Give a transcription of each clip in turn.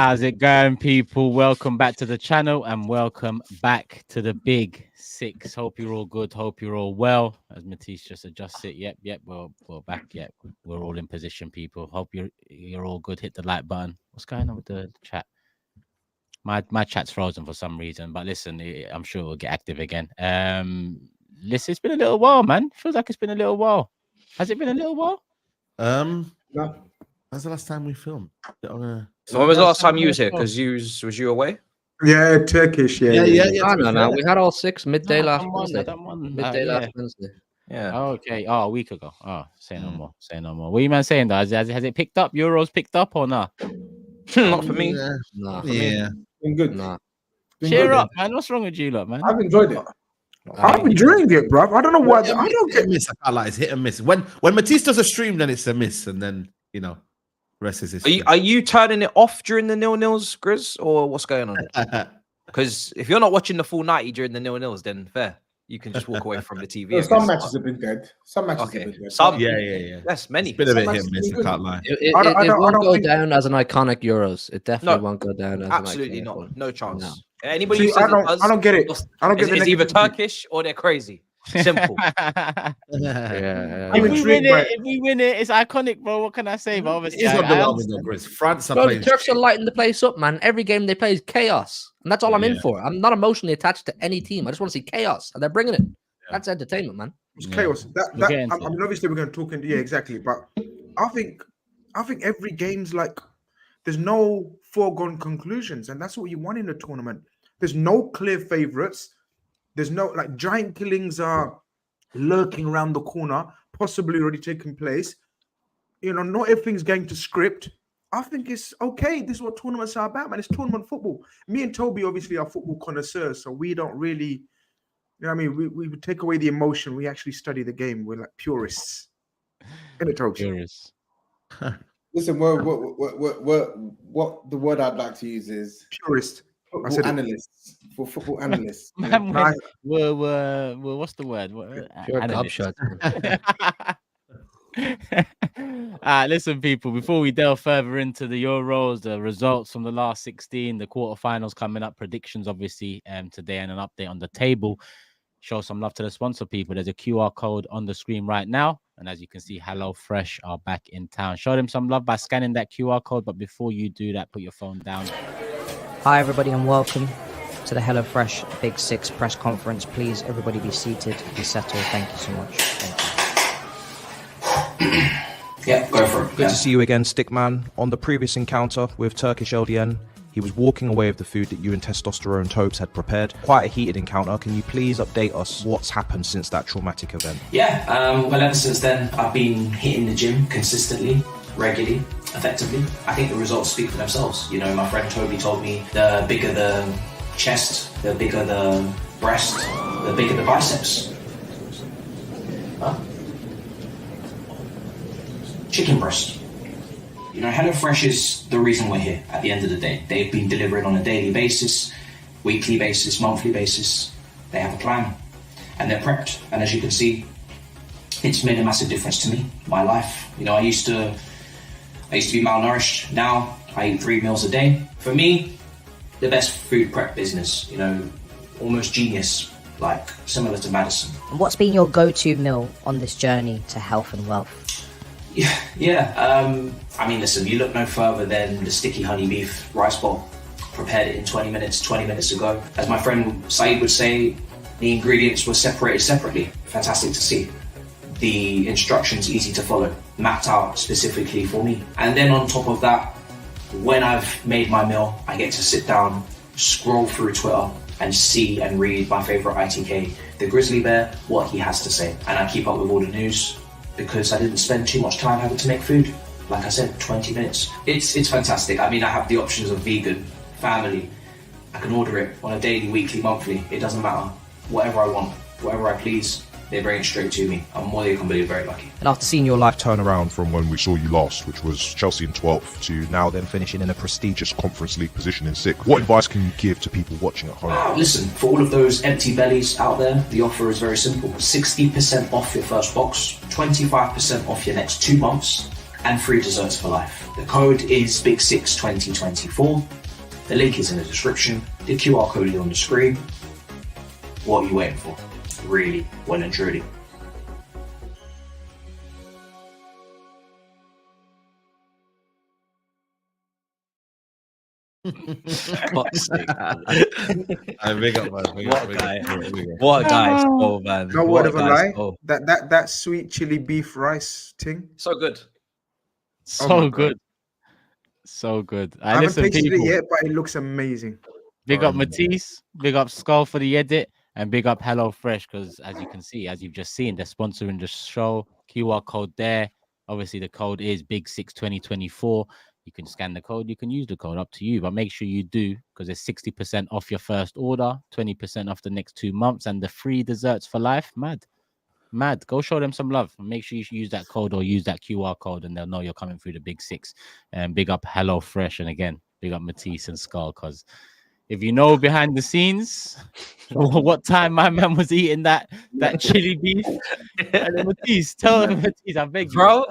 How's it going, people? Welcome back to the channel and welcome back to the Big Six. Hope you're all good. Hope you're all well. As Matisse just adjusts it. Yep. We're back. Yep. We're all in position, people. Hope you're all good. Hit the like button. What's going on with the chat? My chat's frozen for some reason, but listen, I'm sure it'll get active again. Listen, it's been a little while, man. Feels like it's been a little while. Has it been a little while? No. When's the last time we filmed? So when was the last time you was here? Because was you away? Yeah, Turkish. Yeah. No. We had all six midday last Wednesday. Wednesday. Yeah. Oh, okay. Oh, a week ago. Oh, say no more. Say no more. What are you man saying though? Has it picked up? Euros picked up or not? Not for me. Nah. Been good. Nah. Cheer up, man. What's wrong with you, lot, man? I've enjoyed it. I'm enjoying it, bro. I don't know why. I don't get miss. I can't lie. It's hit and miss. When Matisse does a stream, then it's a miss, and then rest is history. Are you turning it off during the 0-0s, Grizz, or what's going on? Because if you're not watching the full 90 during the 0-0s, then fair. You can just walk away from the TV. Some matches have been dead. Some matches have been dead. Some, yeah. Yes, many. It's been a bit hit and miss. I can't lie. It won't go down as an iconic Euros. It definitely won't go down as absolutely an iconic not. one. No chance. No. Anybody See, who says I don't get it. I don't get it's either Turkish or they're crazy. Simple. If we win it, it's iconic, bro. What can I say? But obviously, France are Bro, playing. the Turks are lighting the place up, man. Every game they play is chaos, and that's all I'm in for. I'm not emotionally attached to any team. I just want to see chaos, and they're bringing it. That's entertainment, man. It's chaos. I mean, obviously, we're going to talk in. Yeah, exactly. But I think every game's like there's no foregone conclusions, and that's what you want in a tournament. There's no clear favorites. There's no giant killings are lurking around the corner, possibly already taking place. Not everything's going to script. I think it's okay. This is what tournaments are about, man. It's tournament football. Me and Toby obviously are football connoisseurs, so we don't really, we would take away the emotion. We actually study the game. We're like purists. In it, Toby. Purists. Listen, what the word I'd like to use is purist. Football analysts. For football analysts. We're what's the word? Listen, people, before we delve further into the Euros, the results from the last 16, the quarterfinals coming up, predictions obviously today, and an update on the table. Show some love to the sponsor, people. There's a QR code on the screen right now, and as you can see, HelloFresh are back in town. Show them some love by scanning that QR code, but before you do that, put your phone down. Hi everybody and welcome to the HelloFresh Big Six press conference. Please everybody be seated, be settled. Thank you so much. Thank you. Yeah, go for it. Good to see you again, Stickman. On the previous encounter with Turkish LDN, he was walking away with the food that you and Testosterone TOBS had prepared. Quite a heated encounter. Can you please update us what's happened since that traumatic event? Yeah, well ever since then I've been hitting the gym consistently, regularly, effectively. I think the results speak for themselves. My friend Toby told me the bigger the chest, the bigger the breast, the bigger the biceps. Huh? Chicken breast. HelloFresh is the reason we're here at the end of the day. They've been delivering on a daily basis, weekly basis, monthly basis. They have a plan and they're prepped. And as you can see, it's made a massive difference to me, my life. I used to be malnourished. Now I eat 3 meals a day. For me, the best food prep business, almost genius, similar to MATISSE. And what's been your go-to meal on this journey to health and wealth? Listen, you look no further than the sticky honey beef rice bowl. Prepared it in 20 minutes ago. As my friend SAEED would say, the ingredients were separated separately. Fantastic to see. The instructions easy to follow, mapped out specifically for me. And then on top of that, when I've made my meal, I get to sit down, scroll through Twitter and see and read my favorite ITK, the Grizzly Bear, what he has to say. And I keep up with all the news because I didn't spend too much time having to make food. Like I said, 20 minutes. It's fantastic. I have the options of vegan, family. I can order it on a daily, weekly, monthly. It doesn't matter. Whatever I want, whatever I please. They bring it straight to me. I'm more than you can believe, very lucky. And after seeing your life turn around from when we saw you last, which was Chelsea in 12th, to now then finishing in a prestigious Conference League position in 6th, what advice can you give to people watching at home? Listen, for all of those empty bellies out there, the offer is very simple. 60% off your first box, 25% off your next 2 months, and free desserts for life. The code is Big62024. The link is in the description. The QR code is on the screen. What are you waiting for? Really, well and truly. Fuck's sake, man. Big up, man. Big up, big up. What a guy! Oh man. No What word of a guy's lie. goal. That sweet chili beef rice thing. So good. So my good. So good. I haven't Listen, tasted people, it yet, but it looks amazing. big up Matisse, big up Skull for the edit, and big up Hello Fresh, because as you can see, as you've just seen, they're sponsoring the show. QR code there. Obviously, the code is Big62024. You can scan the code, you can use the code, up to you. But make sure you do, because it's 60% off your first order, 20% off the next 2 months, and the free desserts for life. Mad. Go show them some love. Make sure you use that code or use that QR code, and they'll know you're coming through the Big Six. And big up Hello Fresh, and again, big up Matisse and Skull, because if you know behind the scenes what time my man was eating that chili beef, and then Matisse, tell him, Matisse, I beg you, Bro,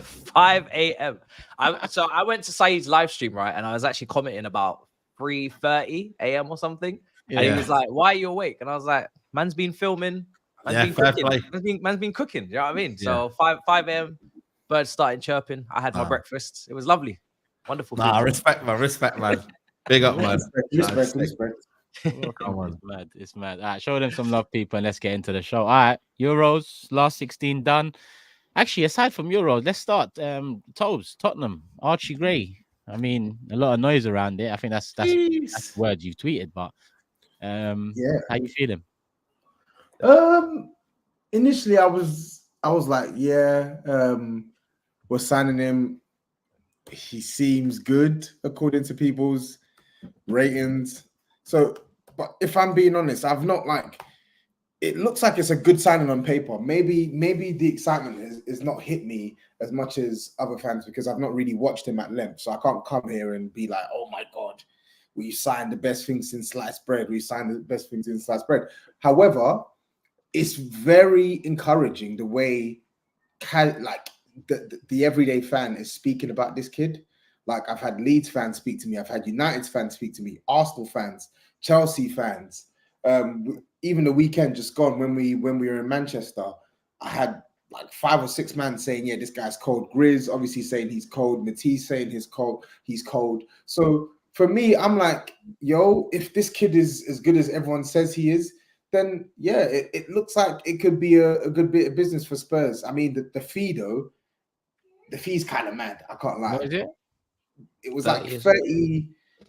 5 a.m. So I went to Saeed's live stream, right? And I was actually commenting about 3:30 a.m. or something. And he was like, "Why are you awake?" And I was like, "Man's been filming. Man's been cooking. You know what I mean?" So 5 a.m. Birds started chirping. I had my breakfast. It was lovely. Wonderful. Nah, respect, man. Big up, man. Respect. Come on, it's mad. All right, show them some love, people, and let's get into the show. All right, Euros, last 16 done. Actually, aside from Euros, let's start. TOBS, Tottenham, Archie Gray. I mean, a lot of noise around it. I think that's the word you've tweeted, but how you feeling? Initially I was like, we're signing him. He seems good according to people's ratings. So, but if I'm being honest, I've not it looks like it's a good signing on paper. Maybe the excitement is not hit me as much as other fans, because I've not really watched him at length. So I can't come here and be like, oh my God, we signed the best thing since sliced bread. However, it's very encouraging the way the everyday fan is speaking about this kid. Like, I've had Leeds fans speak to me, I've had United fans speak to me, Arsenal fans, Chelsea fans. Even the weekend just gone, when we were in Manchester, I had like 5 or 6 men saying, yeah, this guy's cold. GRIZZ obviously saying he's cold. Matisse saying he's cold. So for me, I'm like, yo, if this kid is as good as everyone says he is, then yeah, it looks like it could be a good bit of business for Spurs. I mean, the fee though, the fee's kind of mad. I can't lie. What is it? It was like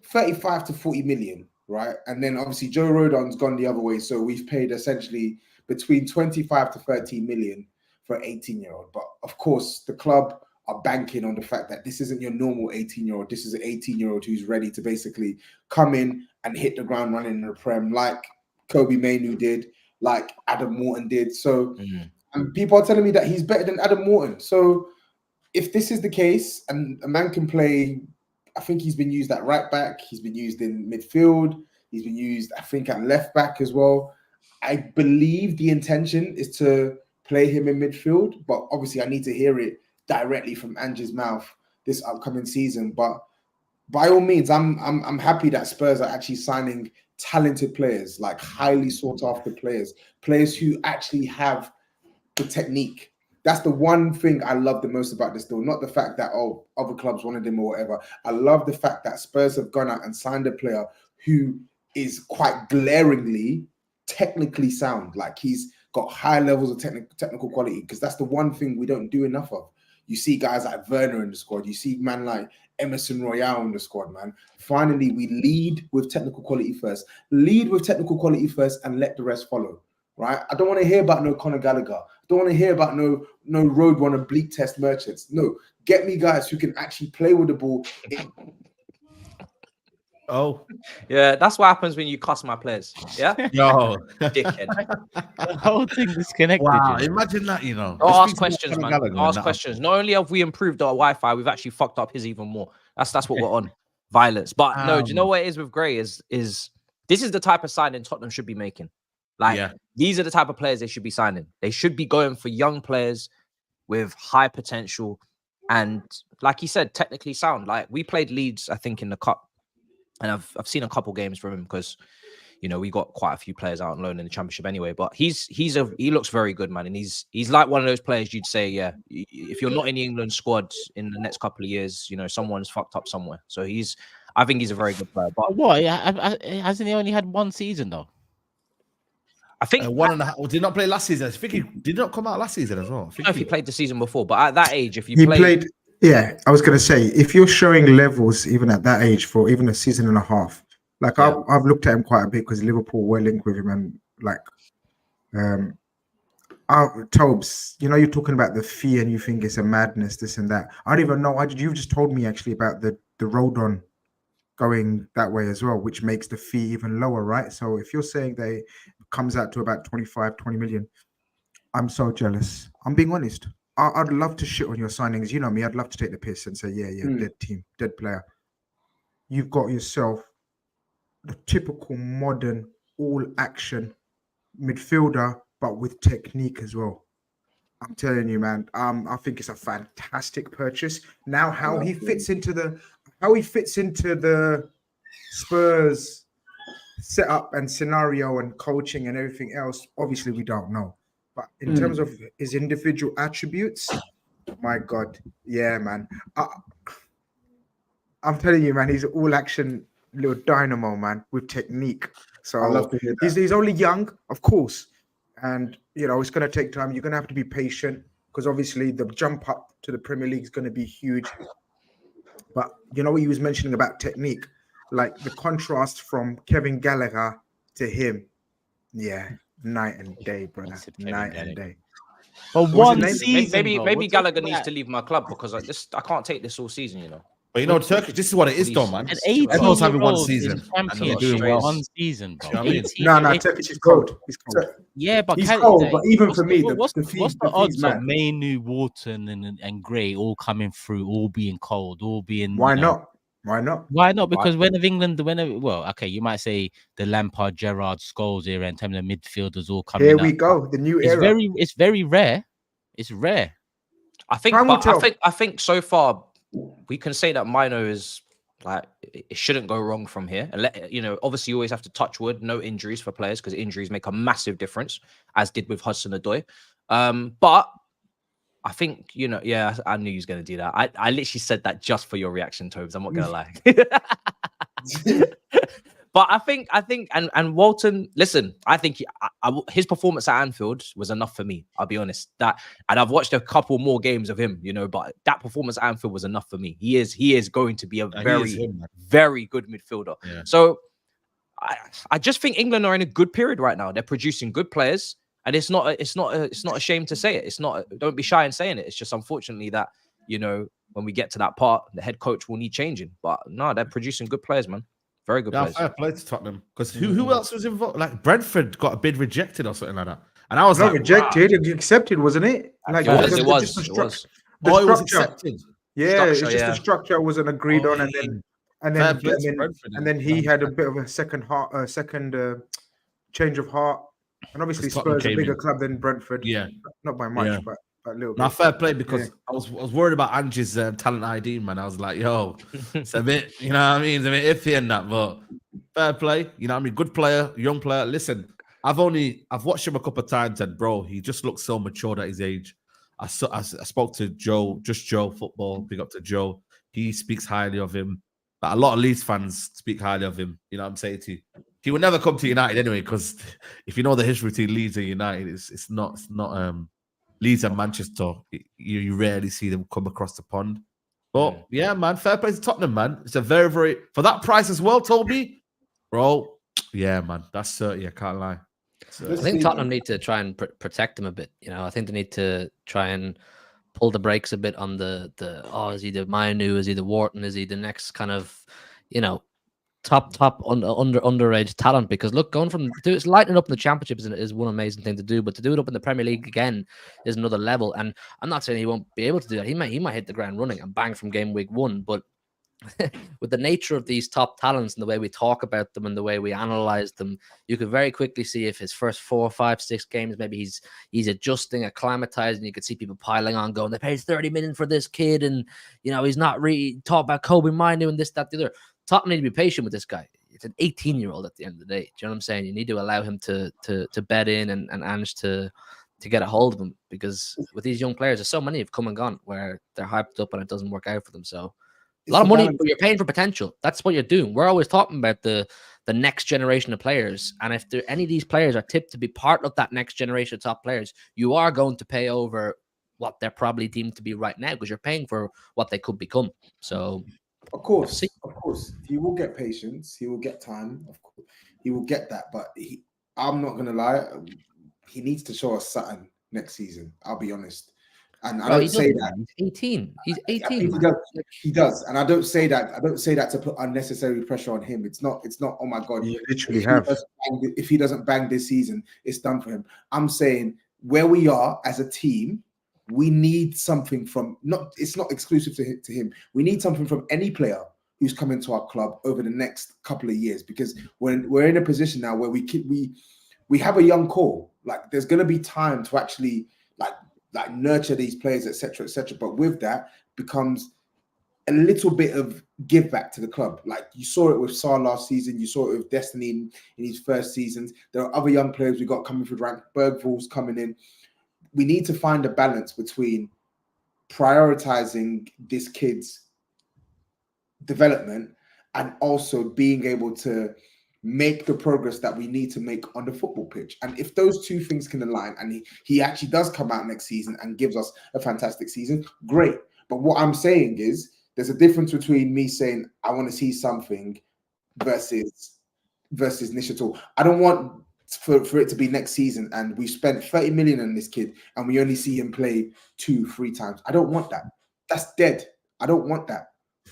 35 to 40 million, right? And then obviously Joe Rodon's gone the other way. So we've paid essentially between 25 to 30 million for an 18-year-old. But of course, the club are banking on the fact that this isn't your normal 18-year-old. This is an 18-year-old who's ready to basically come in and hit the ground running in the Prem, like Kobe Mainoo did, like Adam Morton did. So and people are telling me that he's better than Adam Morton. So if this is the case, and a man can play, I think he's been used at right back, he's been used in midfield, he's been used, I think, at left back as well. I believe the intention is to play him in midfield, but obviously I need to hear it directly from Ange's mouth this upcoming season. But by all means, I'm happy that Spurs are actually signing talented players, like highly sought after players who actually have the technique. That's the one thing I love the most about this deal. Not the fact that, oh, other clubs wanted him or whatever. I love the fact that Spurs have gone out and signed a player who is quite glaringly technically sound. Like, he's got high levels of technical quality, because that's the one thing we don't do enough of. You see guys like Werner in the squad. You see man like Emerson Royale in the squad, man. Finally, we lead with technical quality first. Lead with technical quality first and let the rest follow, right? I don't want to hear about no Conor Gallagher. I don't want to hear about no Roadrunner bleak test merchants. No, get me guys who can actually play with the ball. Oh, yeah, that's what happens when you cuss my players. Yeah, yo, dickhead. The whole thing disconnected. Wow, you. imagine that, you know. Don't ask questions, man. Ask questions. Not only have we improved our Wi-Fi, we've actually fucked up his even more. That's what we're on. Violence. But no, do you know what it is with Gray? Is this is the type of signing Tottenham should be making. Like, these are the type of players they should be signing. They should be going for young players with high potential, And like he said, technically sound. Like we played Leeds, I think, in the cup, and I've seen a couple games from him because, you know, we got quite a few players out on loan in the championship anyway. But he looks very good, man, and he's like one of those players you'd say, yeah, if you're not in the England squad in the next couple of years, you know, someone's fucked up somewhere. So I think he's a very good player. But what? Hasn't he only had one season though? I think 1.5. Did not play last season. I think he did not come out last season as well. I don't know if he played the season before, but at that age, if you played, yeah, I was gonna say, if you're showing levels even at that age for even a season and a half, like yeah. I've looked at him quite a bit because Liverpool were linked with him, and like TOBS, you know, you're talking about the fee and you think it's a madness, this and that. I don't even know. You just told me actually about the road on going that way as well, which makes the fee even lower, right? So if you're saying they comes out to about 20 million, I'm so jealous. I'm being honest. I'd love to shit on your signings. You know me, I'd love to take the piss and say, yeah, dead team, dead player. You've got yourself the typical modern all-action midfielder, but with technique as well. I'm telling you, man. I think it's a fantastic purchase. Now, how he fits into the Spurs setup and scenario and coaching and everything else, obviously we don't know. But in terms of his individual attributes, my God, yeah, man. I'm telling you, man, he's an all-action little dynamo, man, with technique. So I love to hear that. He's only young, of course. And, you know, it's going to take time. You're going to have to be patient because obviously the jump up to the Premier League is going to be huge. But you know what he was mentioning about technique? Like the contrast from Kevin Gallagher to him. Yeah, night and day, brother. Night and day. But one season, maybe Gallagher needs to leave my club because I can't take this all season, you know. But you know, Turkish, this is what it is, though, man. Everyone's having one season. One season, bro. No, Turkish is cold. He's cold. Yeah, but he's cold. But even for me, what's the odds of Mainu, Wharton, and Gray all coming through, all being cold, all being? Why not? Why not? Because okay, you might say the Lampard, Gerrard, Scholes era, and some of the midfielders all coming. Here we go, the new era. It's very rare. It's rare. I think so far we can say that Mino is like it shouldn't go wrong from here. And you know, obviously you always have to touch wood, no injuries for players because injuries make a massive difference, as did with Hudson-Odoi. But I think, you know, yeah, I knew he was going to do that. I literally said that just for your reaction, Tobes. I'm not going to lie. But I think, and Walton, listen, I think his performance at Anfield was enough for me. I'll be honest. And I've watched a couple more games of him, you know, but that performance at Anfield was enough for me. He is going to be a very good midfielder. Yeah. So I just think England are in a good period right now. They're producing good players. And it's not a shame to say it. It's not. Don't be shy in saying it. It's just unfortunately that, you know, when we get to that part, the head coach will need changing. But no, they're producing good players, man. Very good players. Fair play to Tottenham because who else was involved? Like Brentford got a bid rejected or something like that. And I was not rejected. Wow. It accepted, wasn't it? Like it was. It was accepted. Yeah, it's just the structure wasn't agreed on, and then he had a bit of a second change of heart. And obviously Spurs a bigger club than Brentford. Yeah. Not by much, but a little bit. Now, fair play because I was worried about Angie's talent ID, man. I was like, yo, it's a bit, you know what I mean? It's a bit iffy in that, but fair play. You know what I mean? Good player, young player. Listen, I've watched him a couple of times and, bro, he just looks so matured at his age. I spoke to Joe, just Joe Football, big up to Joe. He speaks highly of him. But a lot of Leeds fans speak highly of him. You know what I'm saying to you? He will never come to United anyway, because if you know the history between Leeds and United, it's not Leeds and Manchester. You rarely see them come across the pond. But yeah, man, fair play to Tottenham, man. It's a very, very for that price as well, Toby. Bro, yeah, man, that's 30. I can't lie. I think Tottenham need to try and protect him a bit. You know, I think they need to try and pull the brakes a bit on the is he the Mainu, is he the Wharton, is he the next kind of, you know, top underage talent? Because look, going from lighting up in the championship is one amazing thing to do, but to do it up in the Premier League again is another level. And I'm not saying he won't be able to do that. He might hit the ground running and bang from game week 1, but with the nature of these top talents and the way we talk about them and the way we analyze them, you could very quickly see if his first 4, 5, 6 games, maybe he's adjusting, acclimatizing. You could see people piling on, going, they paid 30 million for this kid, and he's not really talking about Kobe Minu and this, that, the other. Tottenham need to be patient with this guy. It's an 18-year-old at the end of the day. Do you know what I'm saying? You need to allow him to bed in and manage to get a hold of him, because with these young players, there's so many have come and gone where they're hyped up and it doesn't work out for them. So a lot of money, but you're paying for potential. That's what you're doing. We're always talking about the next generation of players. And if any of these players are tipped to be part of that next generation of top players, you are going to pay over what they're probably deemed to be right now, because you're paying for what they could become. So of course, he will get patience. He will get time. Of course, he will get that. But I'm not going to lie. He needs to show us something next season. I'll be honest. And I don't say that. He's 18. He's 18. He does. And I don't say that. I don't say that to put unnecessary pressure on him. It's not, oh my God. You literally have. If he doesn't bang this season, it's done for him. I'm saying where we are as a team, we need something from, it's not exclusive to him. We need something from any player who's coming to our club over the next couple of years, because we're in a position now where we have a young core. Like, there's going to be time to actually like nurture these players, etc., etc. But with that becomes a little bit of give back to the club. Like you saw it with Sarr last season, you saw it with Destiny in his first seasons. There are other young players we got coming through the rank. Bergvall's coming in. We need to find a balance between prioritizing this kid's development and also being able to make the progress that we need to make on the football pitch. And if those two things can align, and he actually does come out next season and gives us a fantastic season, great. But what I'm saying is there's a difference between me saying I want to see something versus Nishatul. I don't want for it to be next season and we spent 30 million on this kid and we only see him play 2-3 times. I don't want that. That's dead. I don't want that.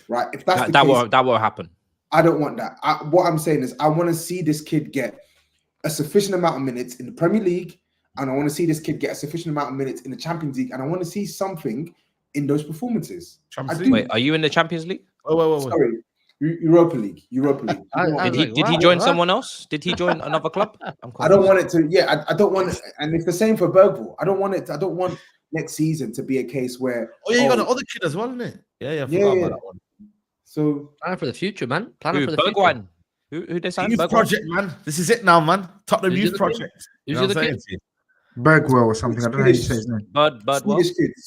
Right? If that's that will happen. I don't want that. What I'm saying is I want to see this kid get a sufficient amount of minutes in the Premier League, and I want to see this kid get a sufficient amount of minutes in the Champions League, and I want to see something in those performances. Wait, are you in the Champions League? Wait. Sorry, Europa League. Did he join someone else? Did he join another club? I don't want it to. Yeah, I don't want it, and it's the same for Bergvall. I don't want it. I don't want next season to be a case where. Oh yeah, you got the other kid as well, isn't it? Yeah. I forgot about that one. So plan for the future, man. Plan for the future. Who they signed? Youth project, man. This is it now, man. Tottenham Youth Project. Who's the kid? Bergwell or something. I don't know how you say his name. Bud.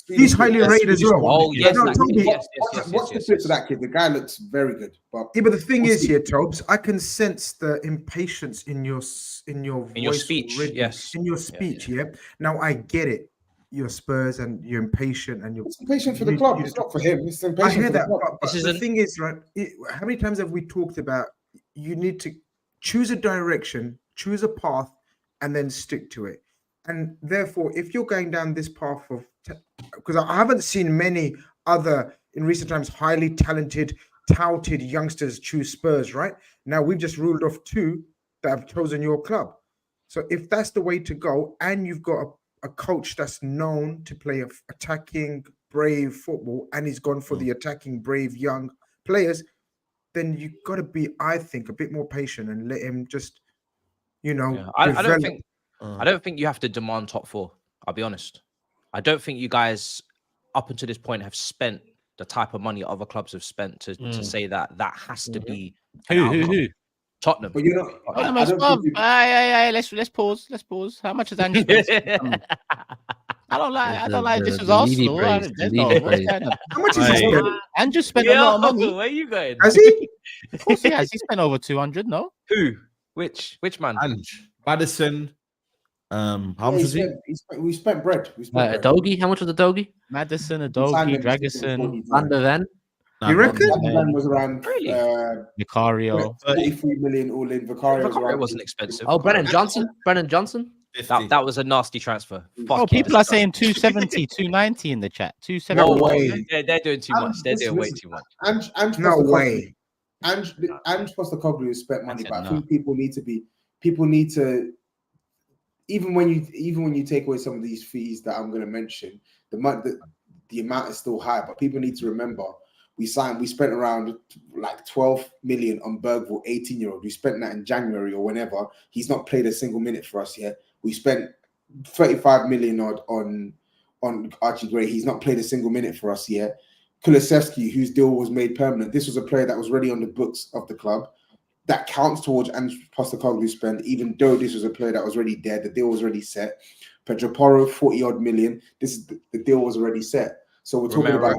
He's highly rated as well. Oh yes, Watch the clips of that kid. The guy looks very good. But the thing is here, Tobes, I can sense the impatience in your voice, in your speech. Already. Yes, in your speech. Yeah. Now I get it. You're Spurs and you're impatient and you're impatient for the club. It's not for him. It's impatient. I hear that. But the thing is, right? How many times have we talked about you need to choose a direction, choose a path, and then stick to it? And therefore, if you're going down this path of, because I haven't seen many other in recent times highly talented, touted youngsters choose Spurs. Right now, we've just ruled off 2 that have chosen your club. So if that's the way to go, and you've got a coach that's known to play attacking, brave football, and he's gone for the attacking, brave young players, then you've got to be, I think, a bit more patient and let him just, I don't think you have to demand top 4. I'll be honest. I don't think you guys, up until this point, have spent the type of money other clubs have spent to say that has to be who. Tottenham. But you're not. Let's pause. How much has Andrew spent? I don't like this was Arsenal. How much is he spent? Andrew spent a lot of money. Where are you going? Has he? Of course he has. He spent over 200, no? Who? Which man? Madison. How much was he? We spent bread. Adogi. How much was the Dogi? Madison, Adogi, Dragoson, Van der Ven. You reckon? Van was around Vicario. 33 million all in. Vicario wasn't expensive. Oh, Brennan Johnson. That was a nasty transfer. People are saying 270, 290 in the chat. 270. No way. They're doing too much. They're doing way too much. No way. And Postecoglou has spent money, but I think people need to. Even when you take away some of these fees that I'm going to mention, the amount is still high. But people need to remember We spent around like 12 million on Bergvall, 18-year-old. We spent that in January or whenever. He's not played a single minute for us yet. We spent 35 million odd on Archie Gray. He's not played a single minute for us yet. Kulusevski, whose deal was made permanent. This was a player that was already on the books of the club. That counts towards Ange Postecoglou's spend, even though this was a player that was already there. The deal was already set. Pedro Porro, 40-odd million. The deal was already set. So we're talking about...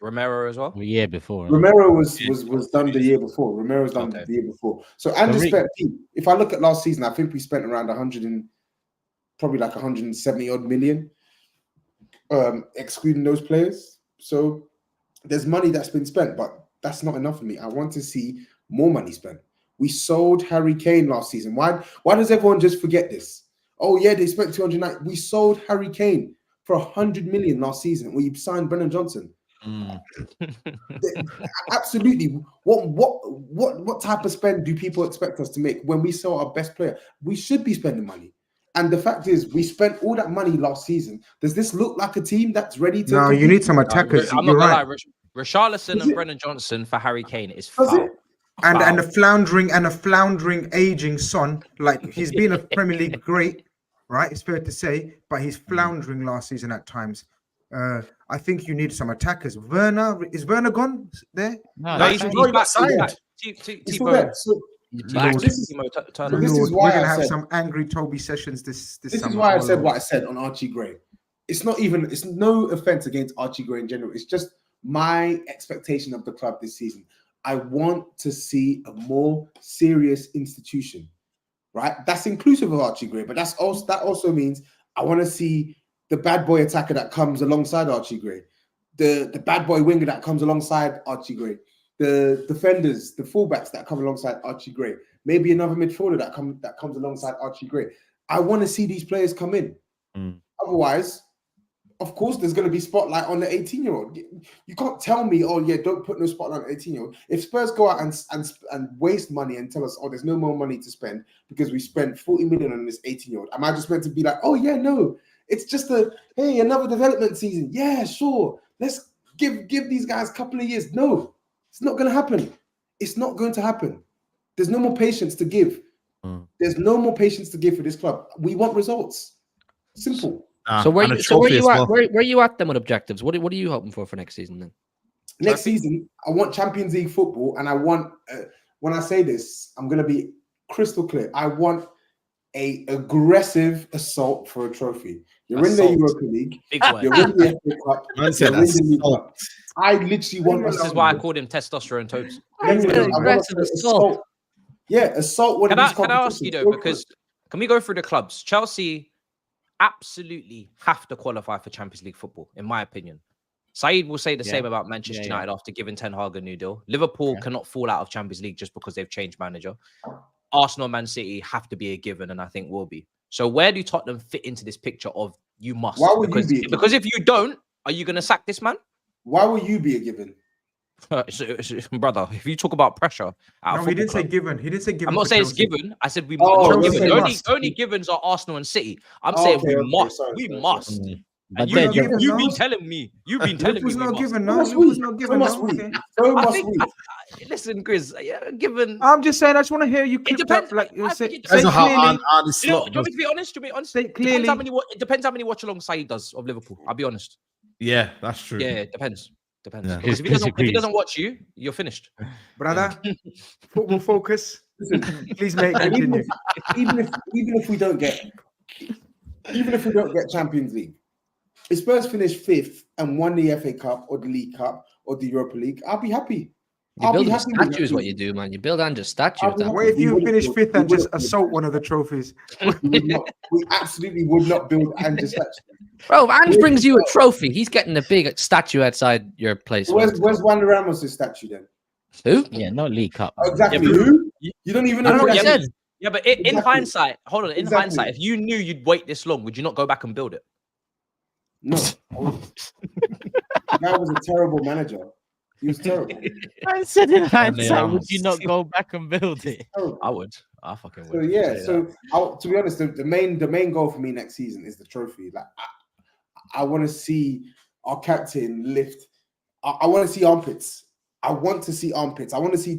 Romero as well? The year before. Romero was done the year before. Romero's done the year before. So Andrew spent, if I look at last season, I think we spent around 170 odd million, excluding those players. So there's money that's been spent, but that's not enough for me. I want to see more money spent. We sold Harry Kane last season. Why does everyone just forget this? Oh yeah, they spent 209. We sold Harry Kane for 100 million last season. We signed Brennan Johnson. Absolutely. What type of spend do people expect us to make when we sell our best player? We should be spending money. And the fact is, we spent all that money last season. Does this look like a team that's ready to? No, you need some attackers. I'm not gonna lie. Richarlison and Brennan Johnson for Harry Kane is foul. And a floundering aging Son. Like, he's been a Premier League great, right? It's fair to say, but he's floundering last season at times. I think you need some attackers. Is Werner gone there? No, he's back. He's back. This is why we're gonna have some angry Toby sessions this This summer. is why I said what I said on Archie Gray. It's no offense against Archie Gray in general. It's just my expectation of the club this season. I want to see a more serious institution, right? That's inclusive of Archie Gray, but that also means I want to see the bad boy attacker that comes alongside Archie Gray, the bad boy winger that comes alongside Archie Gray, the defenders, the fullbacks that come alongside Archie Gray, maybe another midfielder that comes alongside Archie Gray. I want to see these players come in. Otherwise, of course, there's going to be spotlight on the 18-year-old. You can't tell me, oh yeah, don't put no spotlight on the 18-year-old. If Spurs go out and waste money and tell us, oh, there's no more money to spend because we spent 40 million on this 18-year-old, am I just meant to be like, oh yeah, no, it's just another development season. Yeah, sure. Let's give these guys a couple of years. No, it's not going to happen. It's not going to happen. There's no more patience to give. There's no more patience to give for this club. We want results. Simple. So where you at then with objectives? What are you hoping for next season then? Next season, I want Champions League football, and I want. When I say this, I'm going to be crystal clear. I want a aggressive assault for a trophy. You're in the Europa League. You're in the FA Cup. You're in the League Cup. I literally want. This is why I called him testosterone Tobes. Aggressive assault. Yeah, assault. Can I ask you though? Because can we go through the clubs? Chelsea absolutely have to qualify for Champions League football, in my opinion. SAEED will say the same about Manchester United after giving Ten Hag a new deal. Liverpool cannot fall out of Champions League just because they've changed manager. Arsenal, Man City have to be a given, and I think will be. So where do Tottenham fit into this picture of you must? Why would you be? Because if you don't, are you going to sack this man? Why will you be a given? Brother, if you talk about pressure, he didn't say given. He didn't say given. I'm not saying it's given. I said we must. Only givens are Arsenal and City. I'm saying we must. We must. But you've been telling me. You've been telling me. Not given. No, was not given. Listen, Grizz. Yeah, given. I'm just saying. I just want to hear you. It depends. Like you say. Do you want me to be honest? Say clearly. It depends how many watch along SAEED does of Liverpool. I'll be honest. Yeah, that's true. Yeah, it depends. Yeah. Because if he doesn't watch you, you're finished. Brother, football focus. Please make continue. Even if we don't get Champions League, if Spurs finish 5th and won the FA Cup or the League Cup or the Europa League, I'll be happy. You build a statue is what you do, man. You build Andrew's statue. What if you finish 5th and just assault one of the trophies? We absolutely would not build Andrew's statue. Bro, if Ange brings you a trophy, he's getting a big statue outside your place. Where's Wanda Ramos' statue then? Who? Yeah, not League Cup. Exactly. Who? You don't even know what I said. Yeah, but in hindsight, hold on. In hindsight, if you knew you'd wait this long, would you not go back and build it? No. That was a terrible manager. He was terrible. I said in hindsight, would you not go back and build it? I would. I fucking would. So yeah. To be honest, the main goal for me next season is the trophy. Like I want to see our captain lift I want to see armpits. I want to see armpits. I want to see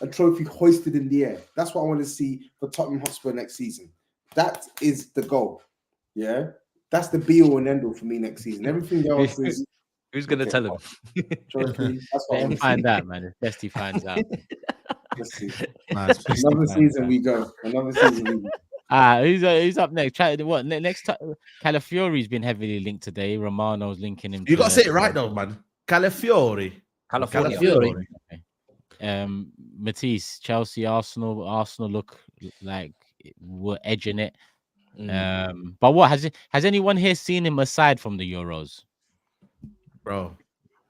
a trophy hoisted in the air. That's what I want to see for Tottenham Hotspur next season. That is the goal. Yeah, that's the be all and end all for me next season. Everything else is. Who's gonna tell him? Trophy. That's what I Let want him to find see. out, man. It's best he finds out. Let's see. Nice. Another season we go. Another season we go. Who's up next? What next? Calafiori's been heavily linked today. Romano's linking him. You got to say it right though, man. Calafiori. California. Matisse, Chelsea, Arsenal. Arsenal look like we're edging it. But what has anyone here seen him aside from the Euros? Bro,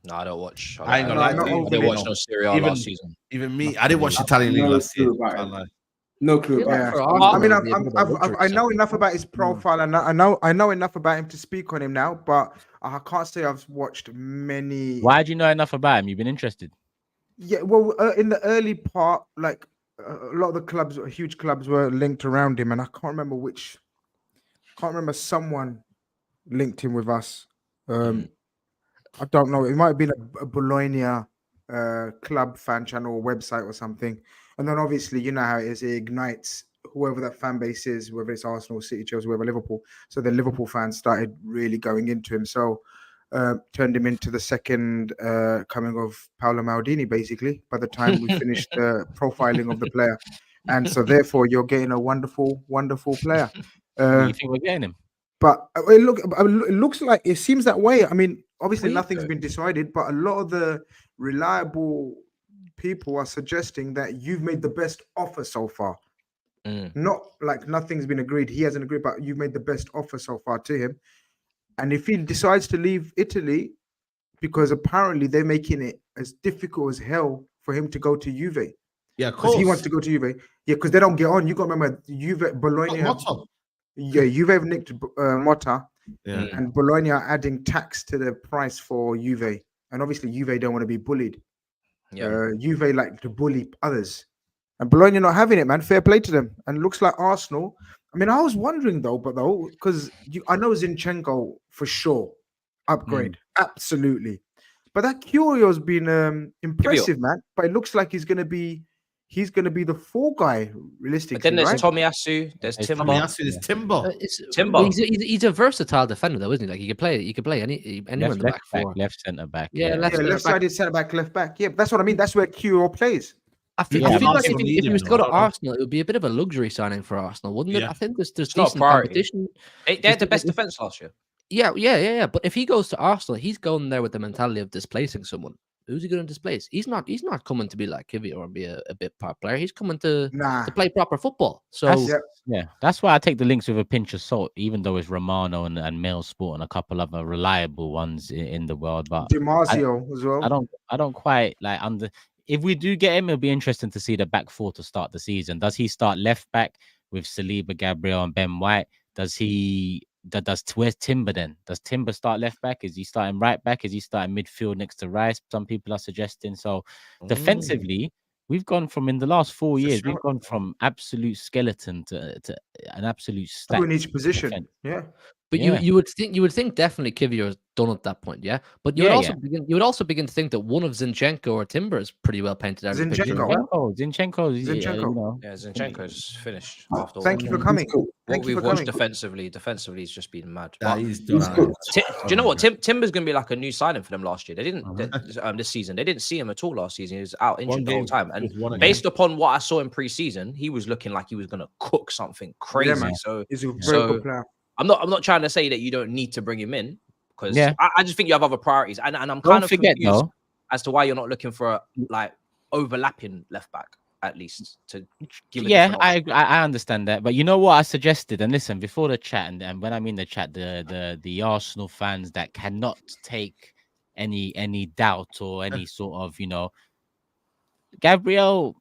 No, I don't watch. I ain't gonna lie to you. I didn't watch no Serie A last season. Even me, I didn't watch Italian league last year. Can't lie. No clue about it. I mean, I know enough about his profile, and I know enough about him to speak on him now. But I can't say I've watched many. Why do you know enough about him? You've been interested. Yeah, well, in the early part, like a lot of the clubs, huge clubs, were linked around him, and I can't remember which. Can't remember someone linked him with us. I don't know. It might have been a Bologna club fan channel or website or something. And then obviously, you know how it is. It ignites whoever that fan base is, whether it's Arsenal, City, Chelsea, whoever, Liverpool. So the Liverpool fans started really going into him. So turned him into the second coming of Paolo Maldini, basically, by the time we finished the profiling of the player. And so therefore, you're getting a wonderful, wonderful player. You think we're getting him? But it looks like it seems that way. I mean, obviously nothing's been decided, but a lot of the reliable people are suggesting that you've made the best offer so far. Not like nothing's been agreed. He hasn't agreed, but you've made the best offer so far to him. And if he decides to leave Italy, because apparently they're making it as difficult as hell for him to go to Juve. Yeah, because he wants to go to Juve. Yeah, because they don't get on. You got to remember, Juve, Bologna. Yeah, Juve have nicked Motta, and Bologna are adding tax to the price for Juve, and obviously Juve don't want to be bullied. Juve like to bully others, and Bologna not having it, man. Fair play to them. And looks like Arsenal. I mean, I was wondering because I know Zinchenko for sure upgrade, absolutely, but that Curio's been impressive, man. But it looks like he's gonna be the fall guy, realistically. But then there's right? Tomiyasu, there's Timber. There's Timber. Timber. He's a versatile defender, though, isn't he? Like he could play anyone in the back four. Left centre back. Left-sided centre back, left back. Yeah, but that's what I mean. That's where Curio plays. I feel like if he was to go to Arsenal, it would be a bit of a luxury signing for Arsenal, wouldn't it? I think there's decent competition. They had the best defense last year. Yeah. But if he goes to Arsenal, he's going there with the mentality of displacing someone. Who's he going to displace? He's not coming to be like Kivy or be a bit part player. He's coming to play proper football. So that's why I take the links with a pinch of salt, even though it's Romano and Mail Sport and a couple other reliable ones in the world. But DiMarzio as well. I don't quite like if we do get him, it'll be interesting to see the back four to start the season. Does he start left back with Saliba, Gabriel, and Ben White? Where's Timber then? Does Timber start left back? Is he starting right back? Is he starting midfield next to Rice? Some people are suggesting. So defensively, we've gone from in the last 4 years, we've gone from absolute skeleton to an absolute stack in each position. defense. Yeah. But you would think definitely Kivy is done at that point, yeah. But you would also begin to think that one of Zinchenko or Timber is pretty well painted out. Zinchenko's finished. After Thank you for coming. What we've watched defensively he's just been mad. He's do you know what? Timber's going to be like a new signing for them last year. They didn't this season. They didn't see him at all last season. He was out injured the whole time. And based upon what I saw in pre-season, he was looking like he was going to cook something crazy. Yeah, so he's a very good player. I'm not trying to say that you don't need to bring him in, because I just think you have other priorities, and I'm kind of confused as to why you're not looking for a overlapping left back at least to give. I understand that, but you know what I suggested, and listen, before the chat, and when I mean the chat, the Arsenal fans that cannot take any doubt or any sort of Gabriel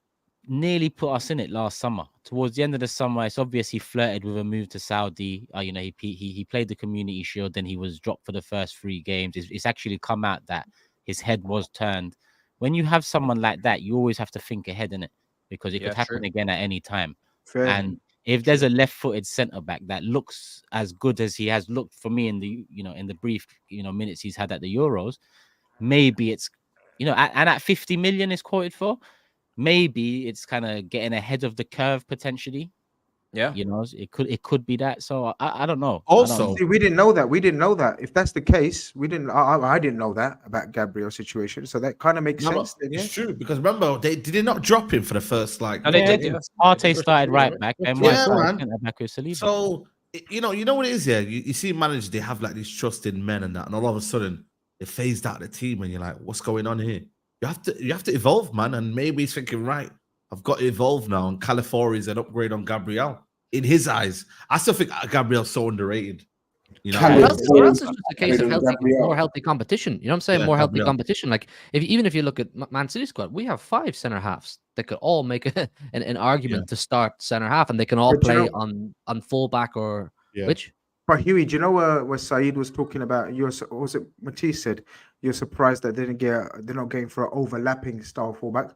nearly put us in it last summer. Towards the end of the summer, it's obvious he flirted with a move to Saudi. He played the Community Shield, then he was dropped for the first 3 games. It's actually come out that his head was turned. When you have someone like that, you always have to think ahead, innit? Because it could happen again at any time. Fair. And if there's a left-footed centre back that looks as good as he has looked for me in the in the brief minutes he's had at the Euros, maybe it's, you know, and at 50 million is quoted for, maybe it's kind of getting ahead of the curve potentially. Yeah, you know, it could be that. So I don't know. Also, See, we didn't know that. We didn't know that. If that's the case, we didn't. I didn't know that about Gabriel's situation. So that kind of makes sense. Then, it's true because remember they did not drop him for the first like. No, they did. Yeah. Partey started right back, then White started man. back with Saliba. So you know what it is here. You see managers, they have like these trust in men and that, and all of a sudden they phased out the team, and you're like, what's going on here? You have to evolve, man. And maybe he's thinking, right, I've got to evolve now. And Calafiori is an upgrade on Gabriel in his eyes. I still think Gabriel's so underrated. You know, or else it's just a case of more healthy competition. You know what I'm saying? More healthy competition. Like even if you look at Man City squad, we have 5 centre halves that could all make an argument to start centre half, and they can all play on full back or which. But Hughie, do you know where Saeed was talking about? Was it Matisse said you're surprised that they're not going for an overlapping style fullback?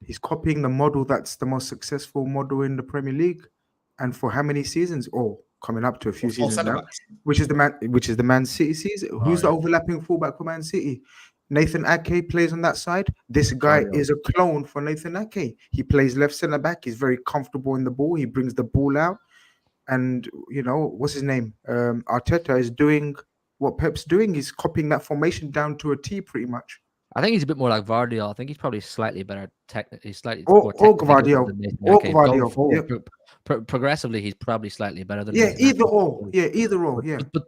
He's copying the model that's the most successful model in the Premier League, and for how many seasons? Oh, coming up to a few seasons now. Which is the Man City season. Who's the overlapping fullback for Man City? Nathan Ake plays on that side. This guy is a clone for Nathan Ake. He plays left centre back. He's very comfortable in the ball. He brings the ball out. And, you know, what's his name? Arteta is doing what Pep's doing. He's copying that formation down to a T pretty much. I think he's a bit more like Vardiol. I think he's probably slightly better technically. Or Vardiol. Progressively, he's probably slightly better than either or.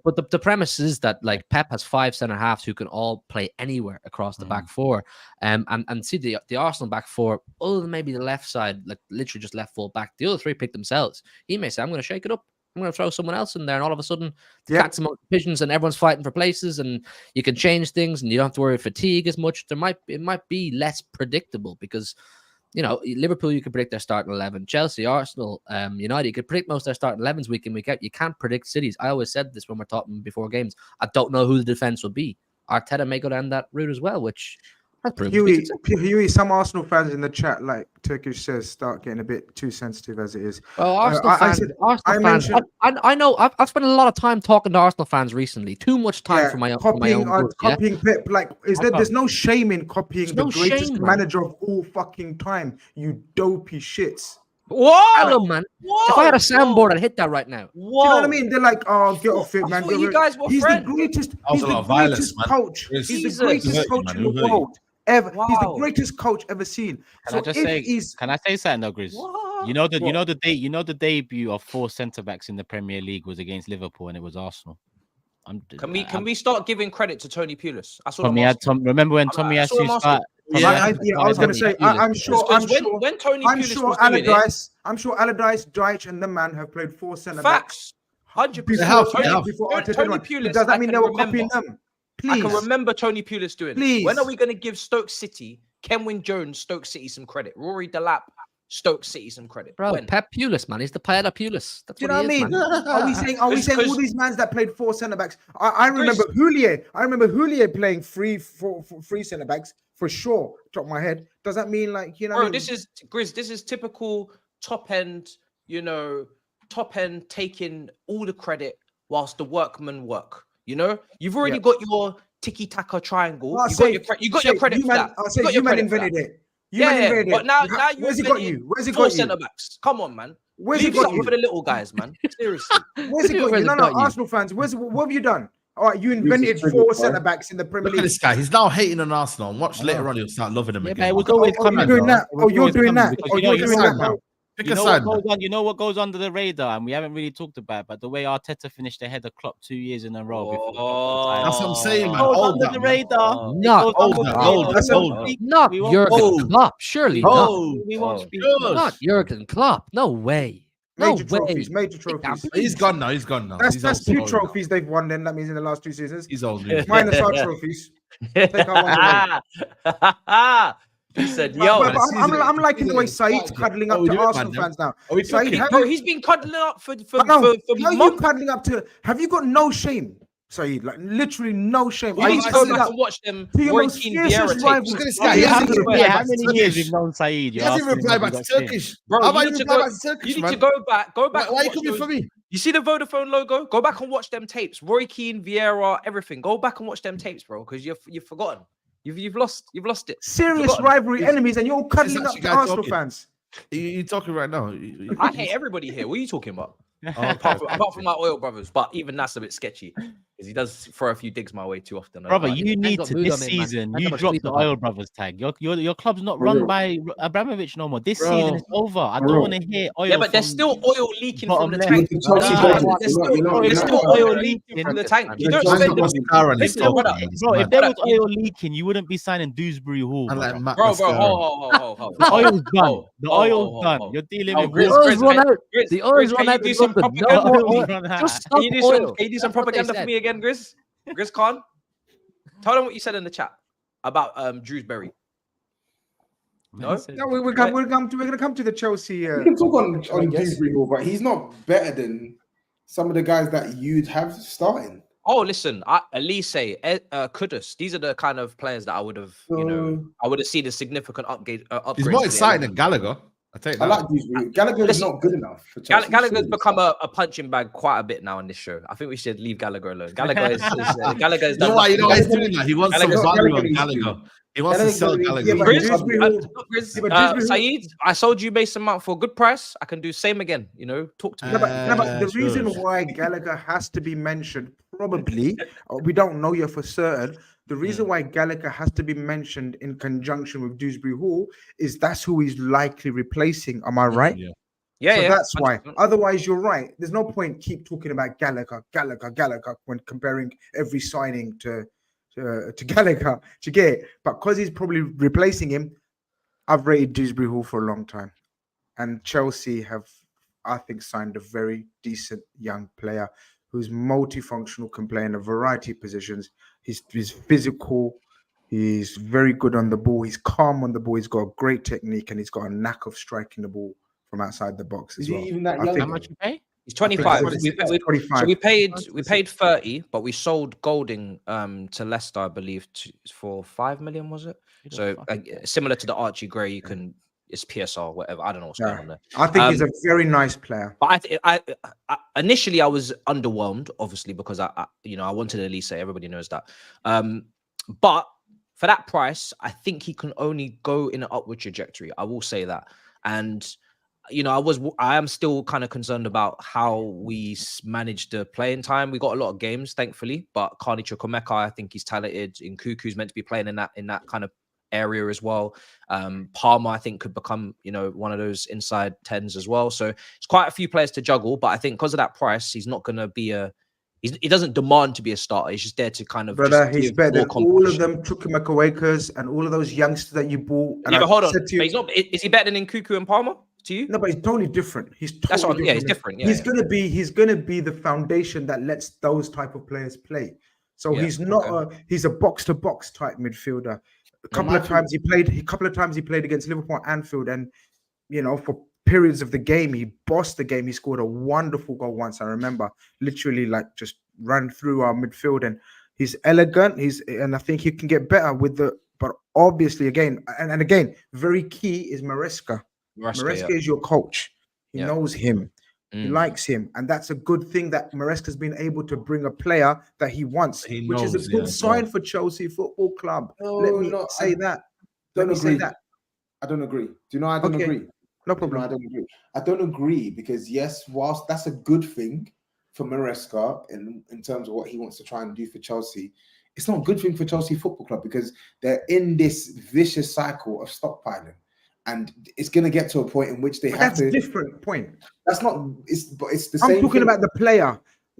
But the premise is that like Pep has 5 centre halves who can all play anywhere across the back four. And see the Arsenal back four, other than maybe the left side, like literally just left full back, the other 3 pick themselves. He may say, I'm going to shake it up. I'm going to throw someone else in there, and all of a sudden, the cat's among divisions, and everyone's fighting for places, and you can change things, and you don't have to worry fatigue as much. It might be less predictable because, you know, Liverpool, you can predict their starting 11. Chelsea, Arsenal, United, you can predict most of their starting 11s week in, week out. You can't predict cities. I always said this when we're talking before games. I don't know who the defense will be. Arteta may go down that route as well, which has proven Hughie, some Arsenal fans in the chat, like Turkish says, start getting a bit too sensitive as it is. Well, Arsenal fans, I know I've spent a lot of time talking to Arsenal fans recently. Too much time for my own copying Pep. Like, there's no shame in copying the greatest manager of all fucking time. You dopey shits. Whoa, hello, man! Whoa, if I had a soundboard, I'd hit that right now. Whoa. Do you know what I mean? They're like, "Oh, get off it, man." You guys were he's friends. The greatest. He's the greatest coach. He's the greatest coach in the world ever. Wow. He's the greatest coach ever seen. Can I say something though, Grizz? You know the debut of 4 centre backs in the Premier League was against Liverpool, and it was Arsenal. Can we start giving credit to Tony Pulis? Remember when Tommy had to start? I was going to say, I'm sure Allardyce, Dyche, and the man have played 4 centre backs. 100%. Tony Pulis. Does that mean they were copying them? Please. I can remember Tony Pulis doing it. When are we going to give Stoke City, Kenwyne Jones, Stoke City some credit? Rory Delap, Stoke City some credit. Bro, Pep Pulis, man. He's the Paella Pulis. That's what I mean? Are we saying all these mans that played 4 centre backs? I remember Houllier. I remember Houllier playing 3 centre backs for sure. Top of my head. Does that mean like, you know? Bro, this is Grizz. This is typical top end. You know, top end taking all the credit whilst the workmen work. You know, you've already got your tiki-taka triangle. You got your credit for that. I'll say you man invented it. But now where's it got you? Where's it got you? 4 centre backs. Come on, man. Where's it got you for the little guys, man? Seriously. Where's it got you? No, Arsenal fans. What have you done? All right, you invented 4 centre backs in the Premier League. Look at this guy. He's now hating on Arsenal. And watch later on, he'll start loving them again. It was always coming. You're doing that. You're doing that. You're doing that now. You know what goes under the radar, and we haven't really talked about it, but the way Arteta finished ahead of Klopp 2 years in a row. That's what I'm saying, man. Under the radar. Not Jurgen Klopp. Surely not Jurgen Klopp. No way. Major trophies. He's gone now. That's 2 trophies they've won. Then that means in the last 2 seasons. He's old. Minus our trophies. Take out one. He said, "Yo, I'm liking the way Saeed's cuddling up to Arsenal fans now." He's been cuddling up for months. You cuddling up to? Have you got no shame, Saeed? Like literally no shame. You need to go back and watch them. Roy Keane Vieira tapes. How many years we've known Saeed? He hasn't replied back to Turkish. Bro, How about you reply back to Turkish? You need to go back. Why are you coming for me? You see the Vodafone logo? Go back and watch them tapes. Roy Keane, Vieira, everything. Go back and watch them tapes, bro, because you've forgotten. You've lost it. Serious rivalry enemies, and you're all cuddling up actually to guy Arsenal talking. fans. You talking right now? I hate everybody here. What are you talking about? Apart from my oil brothers, but even that's a bit sketchy because he does throw a few digs my way too often. Brother, you need to this season. You dropped the oil brothers tag. Your club's not run by Abramovich no more. This season is over. I don't want to hear oil. Yeah, but there's still oil leaking from the tank. There's still oil leaking from the tank. You don't spend bro, if there was oil leaking, you wouldn't be signing Dewsbury Hall. Bro, ho. The oil's done. The oil's done. You're dealing with the oil's run out. Can you do some propaganda? Can you do some propaganda for me again, Grizz? Grizz Khan? Tell them what you said in the chat about Drewsbury. No, we're gonna come to the Chelsea. We can talk on Dewsbury Hall, but he's not better than some of the guys that you'd have starting. Oh, listen, Elise, Kudus. These are the kind of players that I would have, I would have seen a significant upgrade. He's more exciting than Gallagher. I like Dewsbury. Gallagher is not good enough for Chelsea. Gallagher's become a punching bag quite a bit now in this show. I think we should leave Gallagher alone. Gallagher is Gallagher. You know why he's doing that? He wants some value on Gallagher. He wants to sell Gallagher. SAEED, I sold you Mason Mount for a good price. I can do same again. Talk to me. But the reason why Gallagher has to be mentioned, probably, we don't know yet for certain. The reason why Gallagher has to be mentioned in conjunction with Dewsbury Hall is that's who he's likely replacing. Am I right? Yeah, that's why. Otherwise, you're right. There's no point keep talking about Gallagher when comparing every signing to Gallagher. To get it, but because he's probably replacing him, I've rated Dewsbury Hall for a long time, and Chelsea have, I think, signed a very decent young player who's multifunctional, can play in a variety of positions. He's physical. He's very good on the ball. He's calm on the ball. He's got a great technique, and he's got a knack of striking the ball from outside the box as well. Even that young? How much you pay? He's 25. So we paid 30, but we sold Golding to Leicester, I believe, for 5 million, was it? So similar to the Archie Gray, it's PSR, whatever. I don't know what's going on there. I think he's a very nice player. But I initially I was underwhelmed, obviously, because I wanted Elise. Everybody knows that. But for that price, I think he can only go in an upward trajectory. I will say that. And I am still kind of concerned about how we managed the playing time. We got a lot of games, thankfully, but Carney Chukwuemeka, I think he's talented. Nkuku's meant to be playing in that kind of area as well. Palmer, I think, could become one of those inside 10s as well. So it's quite a few players to juggle, but I think because of that price, he's not going to be he doesn't demand to be a starter. He's just there to kind of. Brother, he's better than all of them Chukwuemeka and all of those youngsters that you bought. Yeah, but hold on, is he better than Nkuku and Palmer? To you? No, but he's totally different. He's different. Yeah, he's gonna be the foundation that lets those type of players play. So he's not he's a box to box type midfielder. A couple of times he played against Liverpool at Anfield, and for periods of the game he bossed the game. He scored a wonderful goal once. I remember, literally just ran through our midfield, and he's elegant. And I think he can get better but obviously again, very key is Maresca. Maresca is your coach. He knows him. He likes him. And that's a good thing that Maresca's been able to bring a player that he wants, which is a good sign for Chelsea Football Club. Let me say that. I don't agree. Do you know I don't agree? No problem. I don't agree because, yes, whilst that's a good thing for Maresca in terms of what he wants to try and do for Chelsea, it's not a good thing for Chelsea Football Club because they're in this vicious cycle of stockpiling. And it's going to get to a point in which they have to. That's a different point. That's not. It's the same. I'm talking about the player.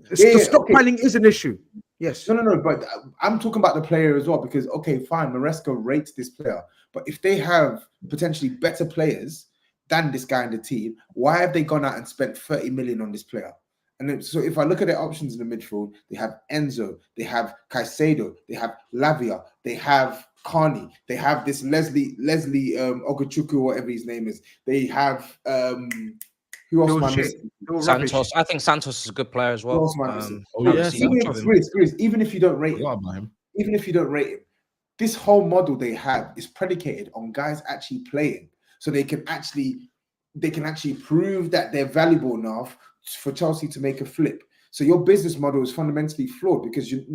The stockpiling is an issue. Yes. No. But I'm talking about the player as well because fine, Maresca rates this player, but if they have potentially better players than this guy in the team, why have they gone out and spent 30 million on this player? And then, so if I look at their options in the midfield, they have Enzo, they have Caicedo, they have Lavia, they have Carney, they have this Leslie Ogochukwu, whatever his name is. They have who else am I missing? Santos. I think Santos is a good player as well. Even if you don't rate him, this whole model they have is predicated on guys actually playing, so they can actually prove that they're valuable enough for Chelsea to make a flip. So your business model is fundamentally flawed because you're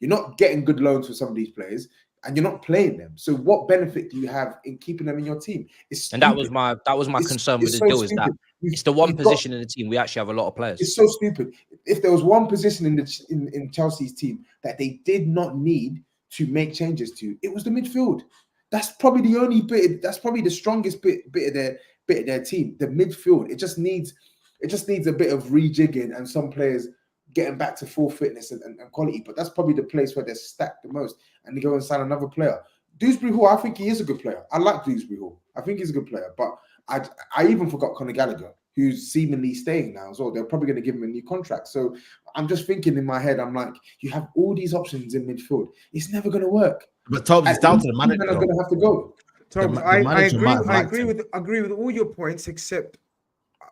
not getting good loans for some of these players. and you're not playing them. So what benefit do you have in keeping them in your team? And that was my concern with the deal, is that it's the one position in the team we actually have a lot of players. It's so stupid. If there was one position in Chelsea's team that they did not need to make changes to, it was the midfield. That's probably the only bit. That's probably the strongest bit of their team. The midfield. It just needs a bit of rejigging and some players getting back to full fitness and quality. But that's probably the place where they're stacked the most. And they go and sign another player. Dewsbury Hall, I think he is a good player. I like Dewsbury Hall. I think he's a good player. But I even forgot Conor Gallagher, who's seemingly staying now as well. They're probably going to give him a new contract. So I'm just thinking in my head, I'm like, you have all these options in midfield. It's never going to work. But TOBS, it's down to the manager. They're going to have to go. TOBS, I agree with all your points, except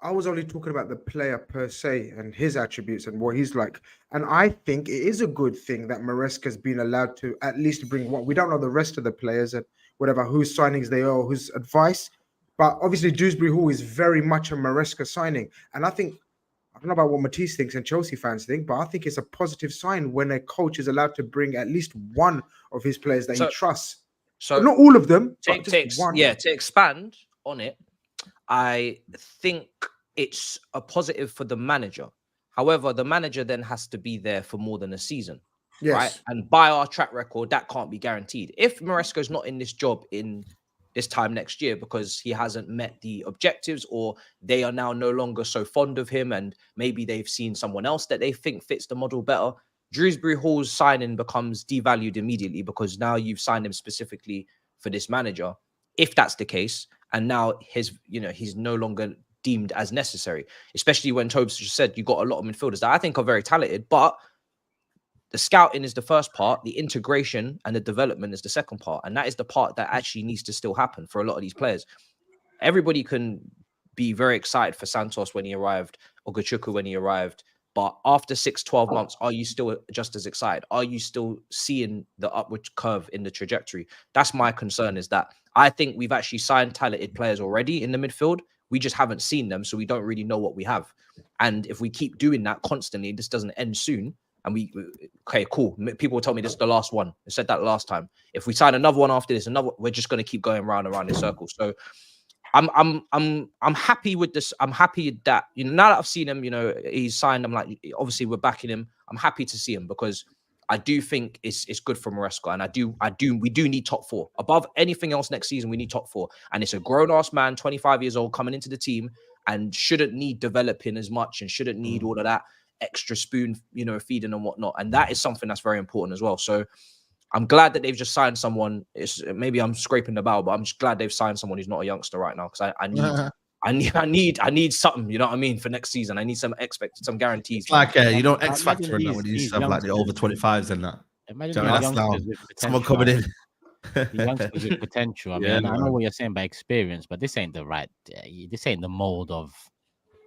I was only talking about the player per se and his attributes and what he's like. And I think it is a good thing that Maresca's been allowed to at least bring one. We don't know the rest of the players and whatever, whose signings they are, whose advice. But obviously, Dewsbury Hall is very much a Maresca signing. And I think, I don't know about what Matisse thinks and Chelsea fans think, but I think it's a positive sign when a coach is allowed to bring at least one of his players that he trusts. So not all of them, but just one. Yeah, to expand on it, I think it's a positive for the manager. However, the manager then has to be there for more than a season. Yes. Right? And by our track record, that can't be guaranteed. If Maresca's not in this job in this time next year because he hasn't met the objectives, or they are now no longer so fond of him and maybe they've seen someone else that they think fits the model better, Dewsbury Hall's signing becomes devalued immediately because now you've signed him specifically for this manager. If that's the case, and now he's no longer deemed as necessary, especially when TOBS just said you got a lot of midfielders that I think are very talented, but the scouting is the first part, the integration and the development is the second part. And that is the part that actually needs to still happen for a lot of these players. Everybody can be very excited for Santos when he arrived, or Gachuku when he arrived. But after 6-12 months, are you still just as excited? Are you still seeing the upward curve in the trajectory? That's my concern, is that I think we've actually signed talented players already in the midfield. We just haven't seen them, so we don't really know what we have. And if we keep doing that constantly, this doesn't end soon. And okay, cool. People tell me this is the last one. I said that last time. If we sign another one after this, we're just going to keep going round and round in circles. So I'm happy with this. I'm happy that, now that I've seen him, he's signed. I'm like, obviously we're backing him. I'm happy to see him because I do think it's good for Maresca, and we do need top four above anything else next season. We need top four, and it's a grown-ass man, 25 years old, coming into the team and shouldn't need developing as much and shouldn't need all of that extra spoon, feeding and whatnot. And that is something that's very important as well. So I'm glad that they've just signed someone. Maybe I'm scraping the barrel, but I'm just glad they've signed someone who's not a youngster right now, because I need something, you know what I mean, for next season. I need some guarantees. It's like X Factor and that, when you used to have like the over 25s and that. Imagine that's now someone coming in. The youngsters with potential. I mean, I know what you're saying by experience, but this ain't the mold of.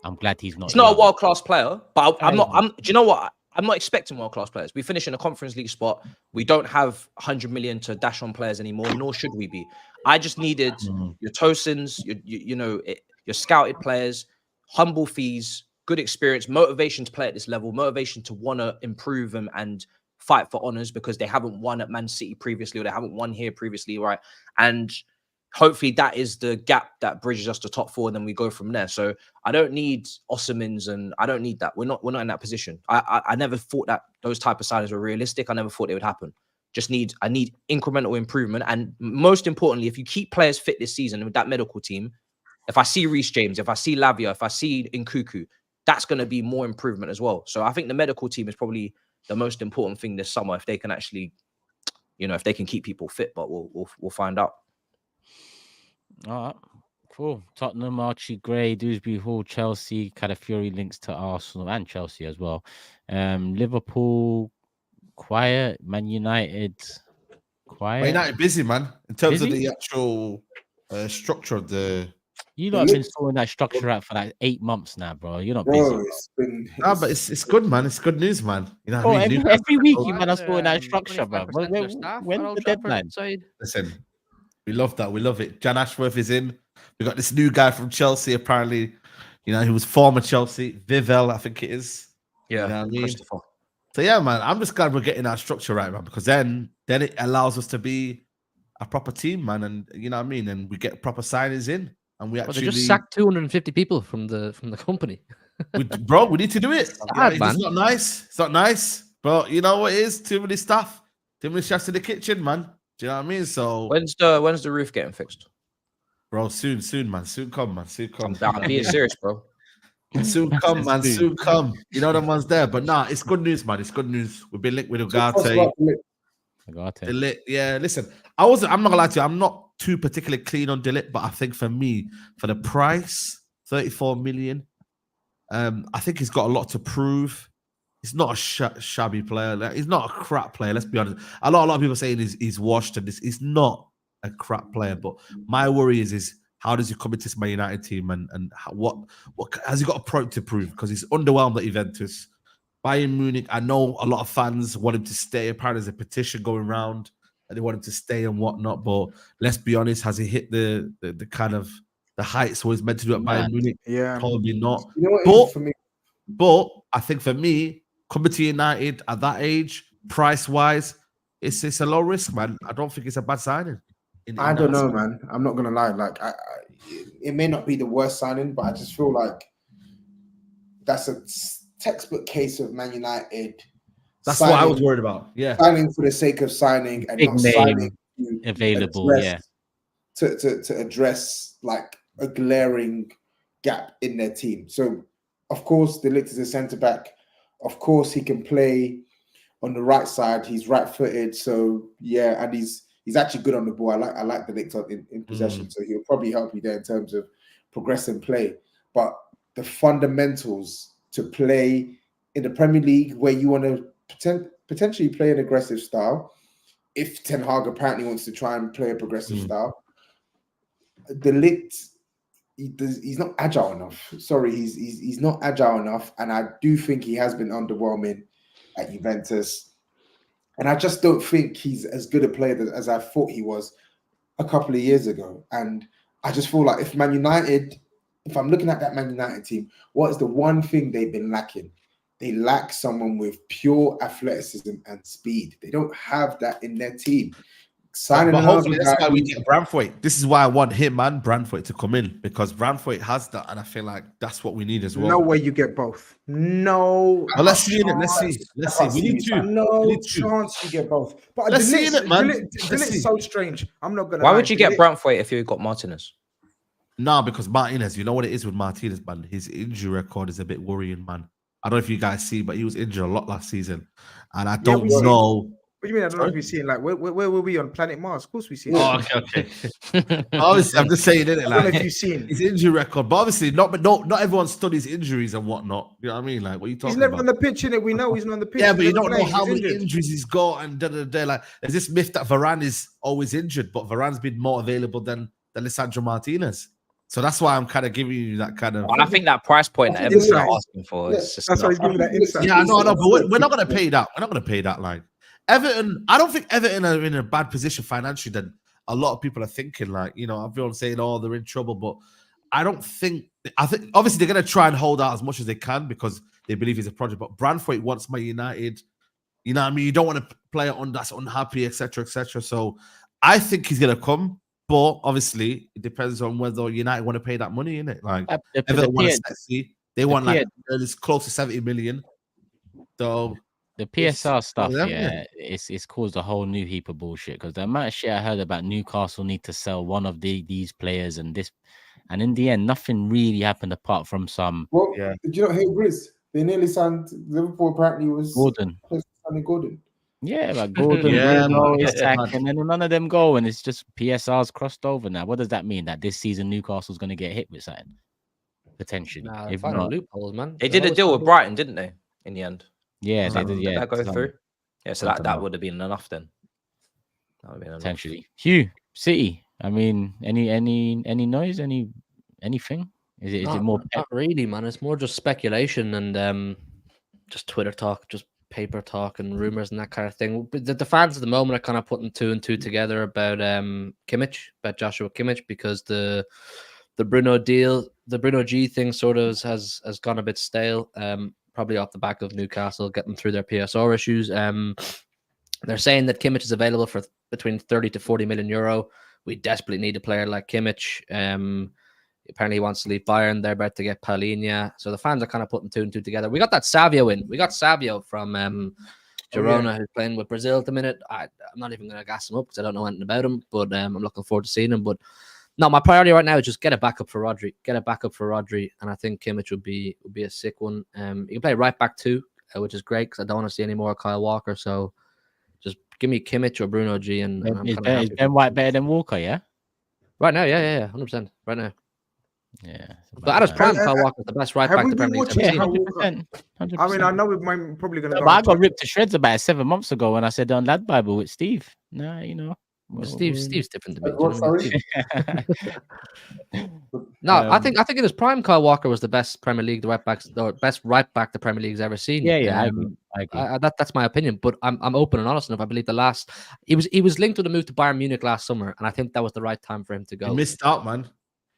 I'm glad he's not. He's not a world-class player, but I'm not. Do you know what? I'm not expecting world-class players. We finish in a Conference League spot. We don't have 100 million to dash on players anymore, nor should we be. I just needed your Tosins, your scouted players, humble fees, good experience, motivation to play at this level, motivation to want to improve them and fight for honours because they haven't won at Man City previously, or they haven't won here previously, right? And hopefully that is the gap that bridges us to top four, and then we go from there. So I don't need Ossimins, and I don't need that. We're not in that position. I never thought that those type of signings were realistic. I never thought they would happen. I need incremental improvement. And most importantly, if you keep players fit this season with that medical team, if I see Reece James, if I see Lavia, if I see Nkuku, that's going to be more improvement as well. So I think the medical team is probably the most important thing this summer, if they can actually, if they can keep people fit. But we'll find out. All right, cool. Tottenham, Archie Gray, Dewsbury Hall, Chelsea, Calafiori links to Arsenal and Chelsea as well. Liverpool, quiet. Man United, quiet. Man United busy, man. In terms of the actual structure of the. You lot have been sorting that structure out for like 8 months now, bro. You're not busy. But it's good, man. It's good news, man. You know what I mean? Every week you man are sorting that structure, bro. When's the deadline? Listen. We love that. We love it. Jan Ashworth is in. We got this new guy from Chelsea, apparently. He was former Chelsea. Vivel, I think it is. Yeah, you know what I mean? So yeah, man, I'm just glad we're getting our structure right, man, because then it allows us to be a proper team, man, and you know what I mean, and we get proper signings in, and we Well, actually they just sacked 250 people from the company. bro, we need to do it. Sad, man. It's not nice. It's not nice, but you know what it is? Too many staff, too many chefs in the kitchen, man. Do you know what I mean? So When's the roof getting fixed? bro, soon, man, soon come, man, soon come. I'm being serious, bro. Soon come, man, soon come. You know the one's there, but nah, it's good news, man. It's good news. We've been linked with Ugarte. Delit, yeah. Listen, I'm not gonna lie to you. I'm not too particularly clean on Delit, but I think for me, for the price, 34 million, I think he's got a lot to prove. He's not a shabby player. Like, he's not a crap player. Let's be honest. A lot of people saying he's washed, and he's not a crap player. But my worry is how does he come into this Man United team, and what has he got a point to prove? Because he's underwhelmed at Juventus. Bayern Munich, I know a lot of fans want him to stay. Apparently, there's a petition going around and they want him to stay and whatnot. But let's be honest, has he hit the kind of the heights what he's meant to do at Bayern Munich? Yeah, probably not. You know what? But I think for me, coming to United at that age, price wise, it's a low risk, man. I don't think it's a bad signing. I don't know, man. I'm not gonna lie. Like, it may not be the worst signing, but I just feel like that's a textbook case of Man United. That's what I was worried about. Yeah, signing for the sake of signing and not signing available. To address like a glaring gap in their team. So, of course, De Ligt is a centre back. Of course, he can play on the right side. He's right-footed. So yeah, and he's actually good on the ball. I like De Ligt in possession. So he'll probably help you there in terms of progressing play. But the fundamentals to play in the Premier League, where you want to potentially play an aggressive style, if Ten Hag apparently wants to try and play a progressive style, De Ligt, he's not agile enough. Sorry, he's not agile enough, and I do think he has been underwhelming at Juventus. And I just don't think he's as good a player as I thought he was a couple of years ago. And I just feel like if I'm looking at that Man United team, what is the one thing they've been lacking? They lack someone with pure athleticism and speed. They don't have that in their team. But hopefully that's why we get Branthwaite. This is why I want him and Branthwaite to come in, because Branthwaite has that, and I feel like that's what we need as well. No way you get both. No. Well, let's see it. Let's see. We need two. No chance you get both. But let's see it, man. It's so strange. I'm not gonna. Why would you get Branthwaite if you got Martinez? No, because Martinez, you know what it is with Martinez, man. His injury record is a bit worrying, man. I don't know if you guys see, but he was injured a lot last season, and I don't know. What do you mean? I don't know if we've seen, like, where were we on planet Mars? Of course we see. Oh, okay. Obviously, I'm just saying, innit? Like, I don't know if you've seen his injury record, but obviously, not everyone studies injuries and whatnot. You know what I mean? Like, what are you talking about? He's never on the pitch, innit? We know he's not on the pitch. Yeah, but you don't know how many injuries he's got, and like, there's this myth that Varane is always injured, but Varane's been more available than Lisandro Martinez. So that's why I'm kind of giving you that kind of. I think that price point that everyone's asking for is just. That's why he's giving that insight. Yeah, I know, but we're not going to pay that. We're not going to pay that line. Everton, I don't think Everton are in a bad position financially than a lot of people are thinking. Like, you know, everyone's saying, oh, they're in trouble, but I think obviously they're going to try and hold out as much as they can because they believe it's a project. But Branthwaite wants Man United. You know what I mean? You don't want to play it on that's unhappy, etc., etc. So I think he's going to come, but obviously it depends on whether United want to pay that money, innit? Like, Everton want sexy. They want like it's close to 70 million. So. The PSR stuff, it's caused a whole new heap of bullshit because the amount of shit I heard about Newcastle need to sell one of these players and this, and in the end, nothing really happened apart from some. Well, did you not hear GRIZZ? They nearly signed Liverpool. Apparently, was Gordon. Yeah, like Gordon, and then none of them go, and it's just PSR's crossed over now. What does that mean? That this season Newcastle's going to get hit with something potentially? If not loopholes, man. They did a deal with Brighton, didn't they? In the end. Yeah, they did. Yeah, that go through. Yeah, so that would have been enough then. That would have been potentially. Hugh, City. I mean, any noise? Anything? Is it more? Not really, man. It's more just speculation and just Twitter talk, just paper talk and rumors and that kind of thing. But the fans at the moment are kind of putting two and two together about about Joshua Kimmich, because the Bruno deal, the Bruno G thing, sort of has gone a bit stale. probably off the back of Newcastle getting through their PSR issues. They're saying that Kimmich is available for between 30 to 40 million euro. We desperately need a player like Kimmich. Apparently he wants to leave Bayern. They're about to get Paulinho. So the fans are kind of putting 2 and 2 together. We got that Savio in. We got Savio from Girona, who's playing with Brazil at the minute. I'm not even going to gas him up because I don't know anything about him, but I'm looking forward to seeing him. But no, my priority right now is just get a backup for Rodri. Get a backup for Rodri, and I think Kimmich would be a sick one. You can play right back too, which is great because I don't want to see any more Kyle Walker. So just give me Kimmich or Bruno G. And is Ben White better than Walker? Yeah. Right now, yeah, 100%. Right now. Yeah. But at his prime, Kyle Walker's the best right back the Premier League's ever seen. 100%. I mean, I know we're probably going to go. But I got ripped to shreds about 7 months ago when I said on Lad Bible with Steve. Nah, you know. Steve's different to me. No, I think in his prime, Kyle Walker was the best Premier League best right back the Premier League's ever seen. Yeah, I agree. That's my opinion, but I'm open and honest enough. I believe he was linked with a move to Bayern Munich last summer, and I think that was the right time for him to go. He missed out, man.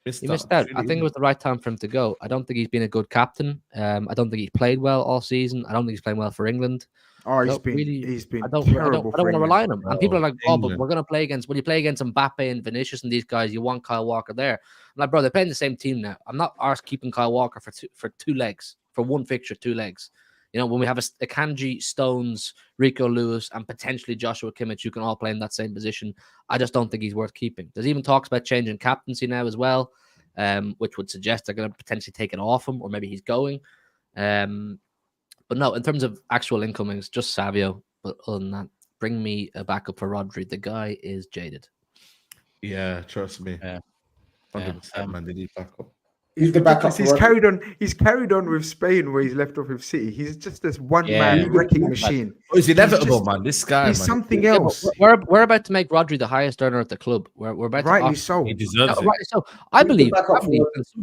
He missed out. I think it was the right time for him to go. I don't think he's been a good captain. I don't think he played well all season. I don't think he's playing well for England. Oh, he's been terrible. I don't want to rely on him. And people are like, oh, but we're going to play against, when you play against Mbappe and Vinicius and these guys, you want Kyle Walker there. I'm like, bro, they're playing the same team now. I'm not arsed keeping Kyle Walker for 2 legs, for 1 fixture, 2 legs. You know, when we have a Kanji, Stones, Rico Lewis, and potentially Joshua Kimmich, you can all play in that same position. I just don't think he's worth keeping. There's even talks about changing captaincy now as well, which would suggest they're going to potentially take it off him, or maybe he's going. But no, in terms of actual incomings, just Savio. But other than that, bring me a backup for Rodri. The guy is jaded. Yeah, trust me. Yeah. 100%, man. They need backup. He's the backup. He's carried on with Spain where he's left off with City. He's just this one-man wrecking machine. Oh, it's inevitable, man. This guy, he's something else. We're about to make Rodri the highest earner at the club. We're about rightly to so. He deserves it. Rightly so. I believe, and some of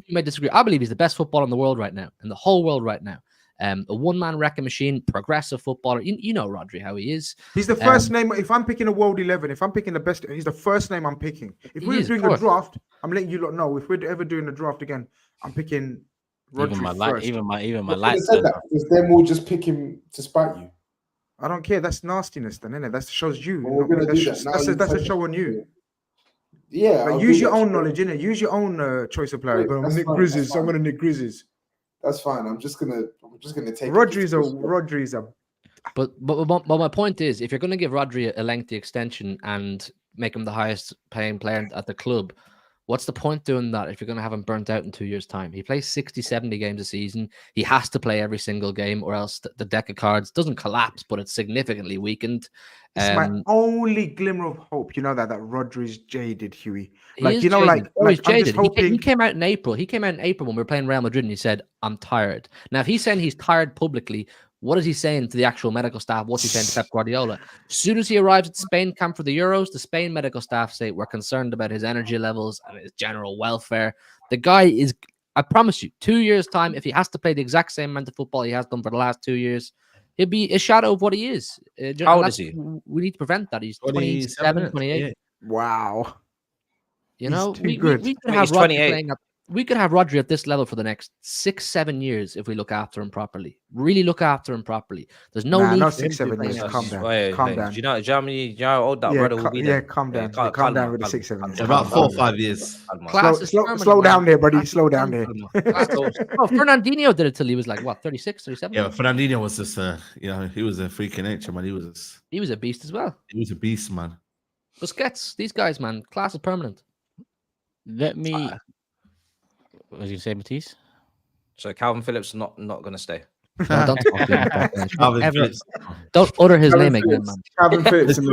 you may disagree, I believe he's the best footballer in the world right now, in the whole world right now. A one-man wrecking machine, progressive footballer. You know Rodri, how he is. He's the first name. If I'm picking a world 11, if I'm picking the best, he's the first name I'm picking. If we're doing a draft, I'm letting you lot know. If we're ever doing a draft again, I'm picking Rodri first. Even my lights. Because then we'll just pick him to spite you. I don't care. That's nastiness, then, isn't it? That shows you. Well, that's a show on you. Yeah. But use your own knowledge, innit? Use your own choice of player. I'm Nick Grizz's. I'm gonna Nick Grizz's. That's fine. I'm just gonna take Rodri's a. But my point is, if you're gonna give Rodri a lengthy extension and make him the highest paying player at the club, what's the point doing that if you're going to have him burnt out in 2 years' time? He plays 60, 70 games a season. He has to play every single game or else the deck of cards doesn't collapse, but it's significantly weakened. It's my only glimmer of hope. You know that Rodri's jaded, Huey. Like, you know, he's jaded. He came out in April. He came out in April when we were playing Real Madrid and he said, I'm tired. Now, if he's saying he's tired publicly, what is he saying to the actual medical staff? What's he saying to Pep Guardiola? As soon as he arrives at Spain camp for the Euros, the Spain medical staff say, we're concerned about his energy levels and his general welfare. The guy is, I promise you, 2 years' time, if he has to play the exact same amount of football he has done for the last 2 years, he'll be a shadow of what he is. How old is he? We need to prevent that. He's 27, 28. Yeah. Wow. You know, we could have Rodri we could have Rodri at this level for the next 6-7 years if we look after him properly. Really look after him properly. There's no need. No, 6-7 years. Calm down. Calm down. Do you know how old that brother will be? Yeah, calm down. Calm down with the 6-7 years. About 4 or 5 years. Slow down there, buddy. Slow down there. Fernandinho did it till he was like, what, 36, 37? Yeah, Fernandinho was just, he was a freak in nature, man. He was a beast as well. He was a beast, man. Busquets, these guys, man, class is permanent. Let me. What was you say, Matisse? So Calvin Phillips is not going to stay. No, don't talk to him. Don't utter his name again, man. Calvin Phillips. The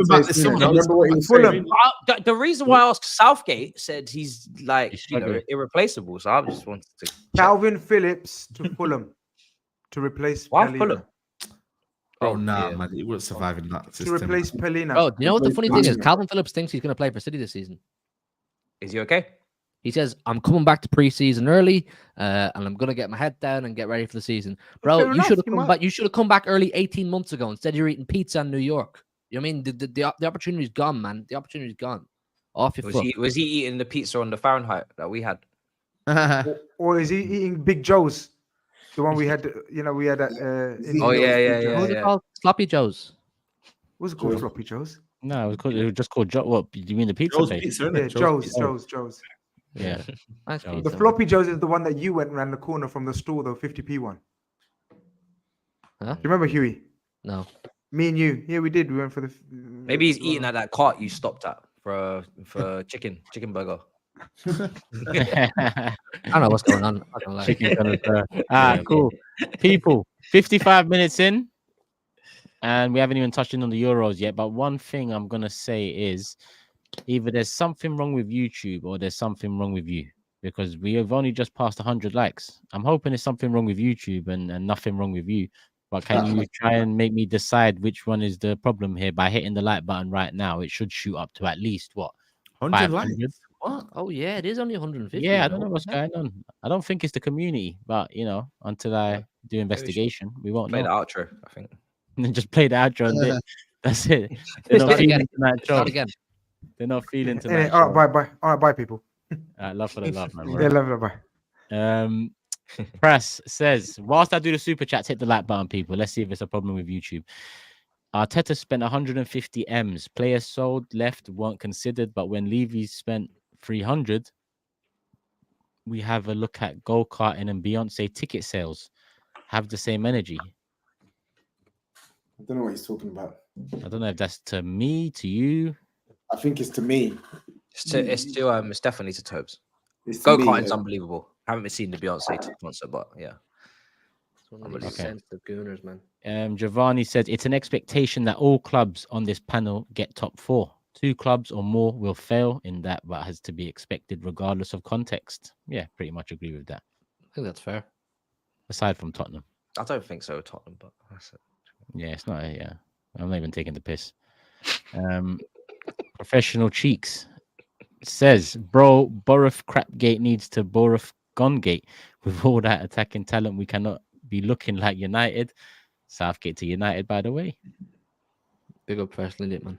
reason why I asked, Southgate said he's like irreplaceable. So I just wanted to. Calvin Phillips to Fulham to replace. Why Fulham? Oh no, man, he wouldn't survive in that system. To replace Pelina. Oh, you know what the funny thing is? Calvin Phillips thinks he's going to play for City this season. Is he okay? He says, I'm coming back to preseason early, and I'm going to get my head down and get ready for the season. Bro, you should have come back. You should have come back early 18 months ago. Instead, you're eating pizza in New York. You know what I mean? The opportunity's gone, man. The opportunity's gone. Off your foot. Was he eating the pizza on the Fahrenheit that we had? or is he eating Big Joe's? The one we had, we had at. Oh yeah. What was it called? Sloppy Joe's. What's it called? Floppy Joe's. No, it was just called Joe. What do you mean, the pizza Joe's place? Pizza, isn't Yeah, it? Joe's. Yeah. Nice Joe's. The Floppy Joe's is the one that you went around the corner from the store, the 50p one. Huh? Do you remember, Huey? No. Me and you. Yeah, we did. We went for the. Maybe he's eating at that cart you stopped at for chicken burger. I don't know what's going on. I don't like. Cool. People, 55 minutes in, and we haven't even touched on the Euros yet. But one thing I'm gonna say is, either there's something wrong with YouTube or there's something wrong with you, because we have only just passed 100 likes. I'm hoping there's something wrong with YouTube and nothing wrong with you. But can you try and make me decide which one is the problem here by hitting the like button right now? It should shoot up to at least what? 100 likes. 500? What? Oh yeah, it is only 150. Yeah, I don't know what's going on. I don't think it's the community, but until I do investigation, we won't Play the know. outro, I think. And then just play the outro and that's it. They're not feeling tonight, Joe. again. They're not feeling tonight. All right, bye. All right, bye, people. Love for the love, man. Yeah, love, bye. Press says, whilst I do the super chats, hit the like button, people. Let's see if it's a problem with YouTube. Arteta spent 150 M's. Players sold, left, weren't considered. But when Levy spent 300, we have a look at go-karting and Beyonce ticket sales. Have the same energy. I don't know what he's talking about. I don't know if that's to me, to you. I think it's to me. It's definitely to Tobes. Go karting's unbelievable. Haven't seen the Beyonce concert, but yeah. It's one of these sensitive gooners, man. Giovanni said it's an expectation that all clubs on this panel get top 4. 2 clubs or more will fail in that, but has to be expected regardless of context. Yeah, pretty much agree with that. I think that's fair. Aside from Tottenham. I don't think so, Tottenham, but that's it. Yeah, it's not. Yeah, I'm not even taking the piss. Professional Cheeks says, bro, Borough Crapgate needs to Borough Gongate. With all that attacking talent, we cannot be looking like United. Southgate to United, by the way. Big up personally, lit, man.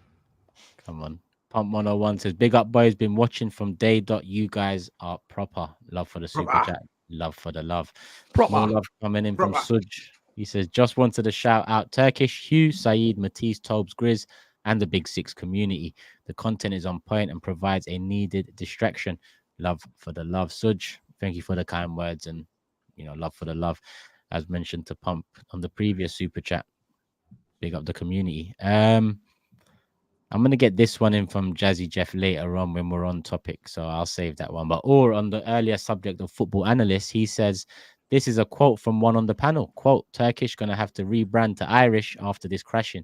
Come on. Pump 101 says, big up, boys. Been watching from day. You guys are proper. Love for the super chat. Love for the love. More love coming in from Suj. He says, just wanted to shout out Turkish, Hugh, SAEED, Matisse, TOBS, GRIZZ, and the Big Six community. The content is on point and provides a needed distraction. Love for the love. Suj, thank you for the kind words and, love for the love. As mentioned to Pump on the previous super chat. Big up the community. I'm going to get this one in from Jazzy Jeff later on when we're on topic, so I'll save that one. But on the earlier subject of football analysts, he says, this is a quote from one on the panel. Quote, Turkish going to have to rebrand to Irish after this crashing.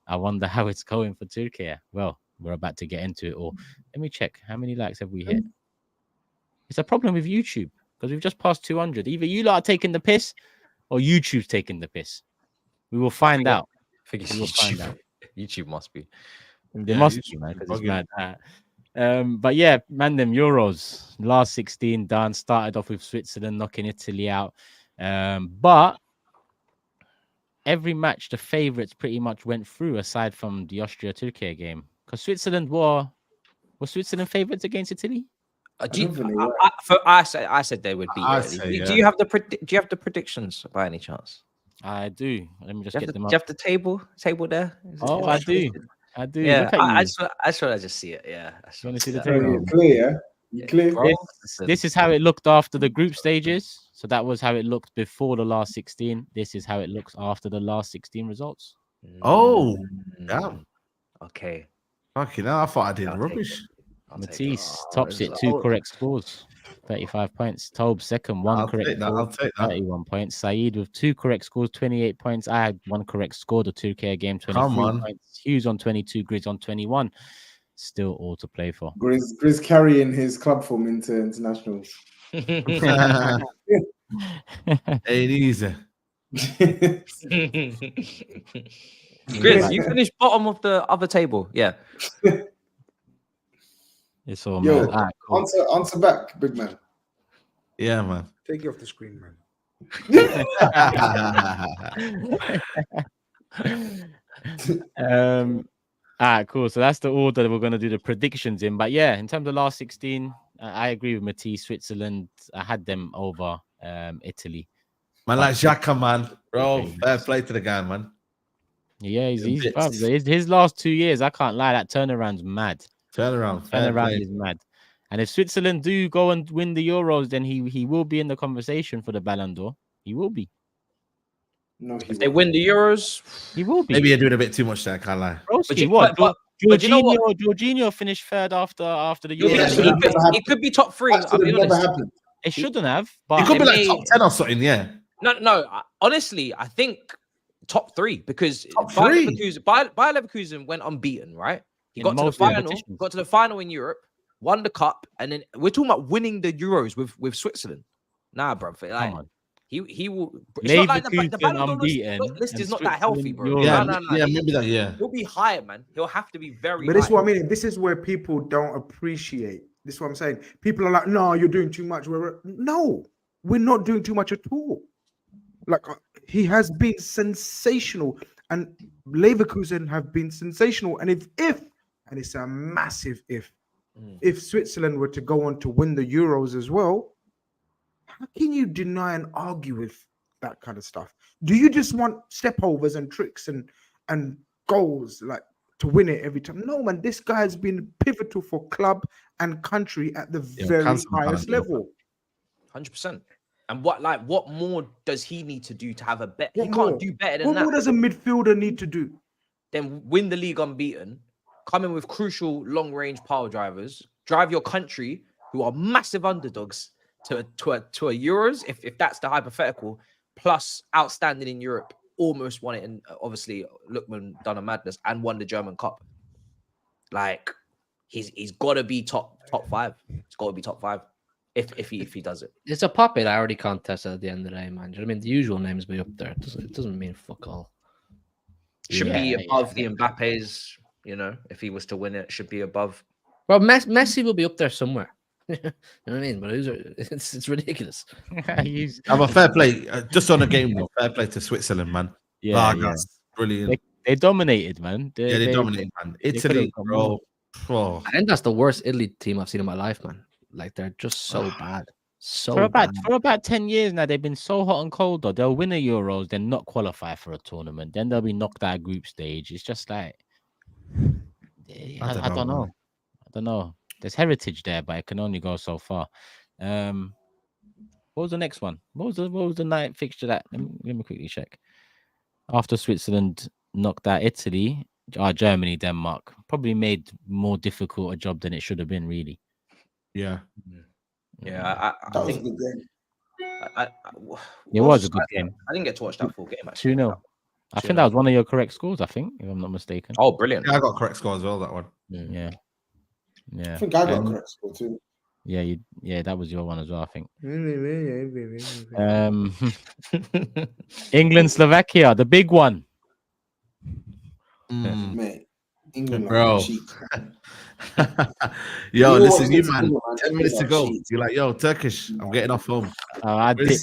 I wonder how it's going for Turkey. Well, we're about to get into it all. Let me check. How many likes have we hit? It's a problem with YouTube because we've just passed 200. Either you lot are taking the piss or YouTube's taking the piss. We will find out. I think it's we will find out. YouTube must be. There must be, man, because it's mad. But yeah, man, them Euros, last 16 done. Started off with Switzerland knocking Italy out. But every match, the favourites pretty much went through aside from the Austria-Turkey game. Because Switzerland were Switzerland favourites against Italy? I said they would beat Italy. Do you have the predictions by any chance? I do. Let me just get them up. Do you have the table there? I do. I do. Yeah, I just want to just see it. Yeah. You want to see the table? Clear. This is how it looked after the group stages. So that was how it looked before the last 16. This is how it looks after the last 16 results. Oh, damn. Okay. Fucking hell, I thought I did rubbish. Matisse tops it, 2 correct scores, 35 points. Tob second, 1 correct score, I'll take that. 31 points. SAEED with 2 correct scores, 28 points. I had 1 correct score, the 2K game, 23 points. Hughes on 22, GRIZZ on 21. Still all to play for. GRIZZ carrying his club form into internationals. Ain't easy. GRIZZ, you finished bottom of the other table. Yeah. It's all Yo, man. Cool. answer back, big man. Yeah, man. Take you off the screen, man. Cool. So that's the order that we're going to do the predictions in. But yeah, in terms of last 16, I agree with Matisse. Switzerland, I had them over Italy. Man, like Xhaka, man. Bro, fair play to the guy, man. Yeah, his last 2 years, I can't lie, that turnaround's mad. Turnaround is mad. And if Switzerland do go and win the Euros, then he will be in the conversation for the Ballon d'Or. He will be. No, if they win the Euros, he will be. Maybe you're doing a bit too much there, I can't lie. Jorginho finished third after the Euros. He could be top 3. I'll be honest. It shouldn't have, but it could be like top 10 or something, yeah. No. Honestly, I think top 3 because Bayer Leverkusen went unbeaten, right? He got to the final in Europe, won the cup, and then we're talking about winning the Euros with Switzerland. Nah, bro. Like, he will. It's not like the Ballon d'Or list is not that healthy, bro. No. Maybe that. Yeah, he'll be higher, man. He'll have to be very. But this is what I mean. This is where people don't appreciate. This is what I'm saying. People are like, "No, you're doing too much." No, we're not doing too much at all. Like he has been sensational, and Leverkusen have been sensational. And if and it's a massive if Switzerland were to go on to win the Euros as well. How can you deny and argue with that kind of stuff? Do you just want stepovers and tricks and goals like to win it every time? No, man. This guy has been pivotal for club and country at the very highest level. 100%. And what more does he need to do to have a bet? He can't do better than that. What more does a midfielder need to do? Then win the league unbeaten, come in with crucial long-range power drivers, drive your country, who are massive underdogs, to a Euros, if that's the hypothetical, plus outstanding in Europe, almost won it, and obviously Lookman done a madness and won the German Cup. Like he's got to be top 5. It's got to be top 5 if he does it. It's a popularity contest at the end of the day, man. Do you know what I mean? The usual names be up there. It doesn't mean fuck all. Should be above the Mbappe's. You know, if he was to win it, should be above. Well, Messi will be up there somewhere. You know what I mean? But it's ridiculous. I'm a fair play. Just on the game, though. Fair play to Switzerland, man. Yeah, that's brilliant. They dominated, man. They dominated, man. Italy, bro. I think that's the worst Italy team I've seen in my life, man. Like they're just so bad. For about 10 years now, they've been so hot and cold. Though they'll win the Euros, then not qualify for a tournament, then they'll be knocked out of group stage. It's just like I don't know. There's heritage there, but it can only go so far. What was the next one? What was the night fixture that? Let me quickly check. After Switzerland knocked out Italy, Germany, Denmark probably made more difficult a job than it should have been. Really. Yeah. Yeah. That was a good game. It was a good game. I didn't get to watch that full game. 2-0. I think that was one of your correct scores. I think, if I'm not mistaken. Oh, brilliant! Yeah, I got correct score as well. That one. Yeah. I think I got correct score too. Yeah, that was your one as well, I think. England, Slovakia, the big one. Mate, England, bro. Yo, listen, you man. 10 minutes to go. You're like, yo, Turkish. I'm getting off home. I did.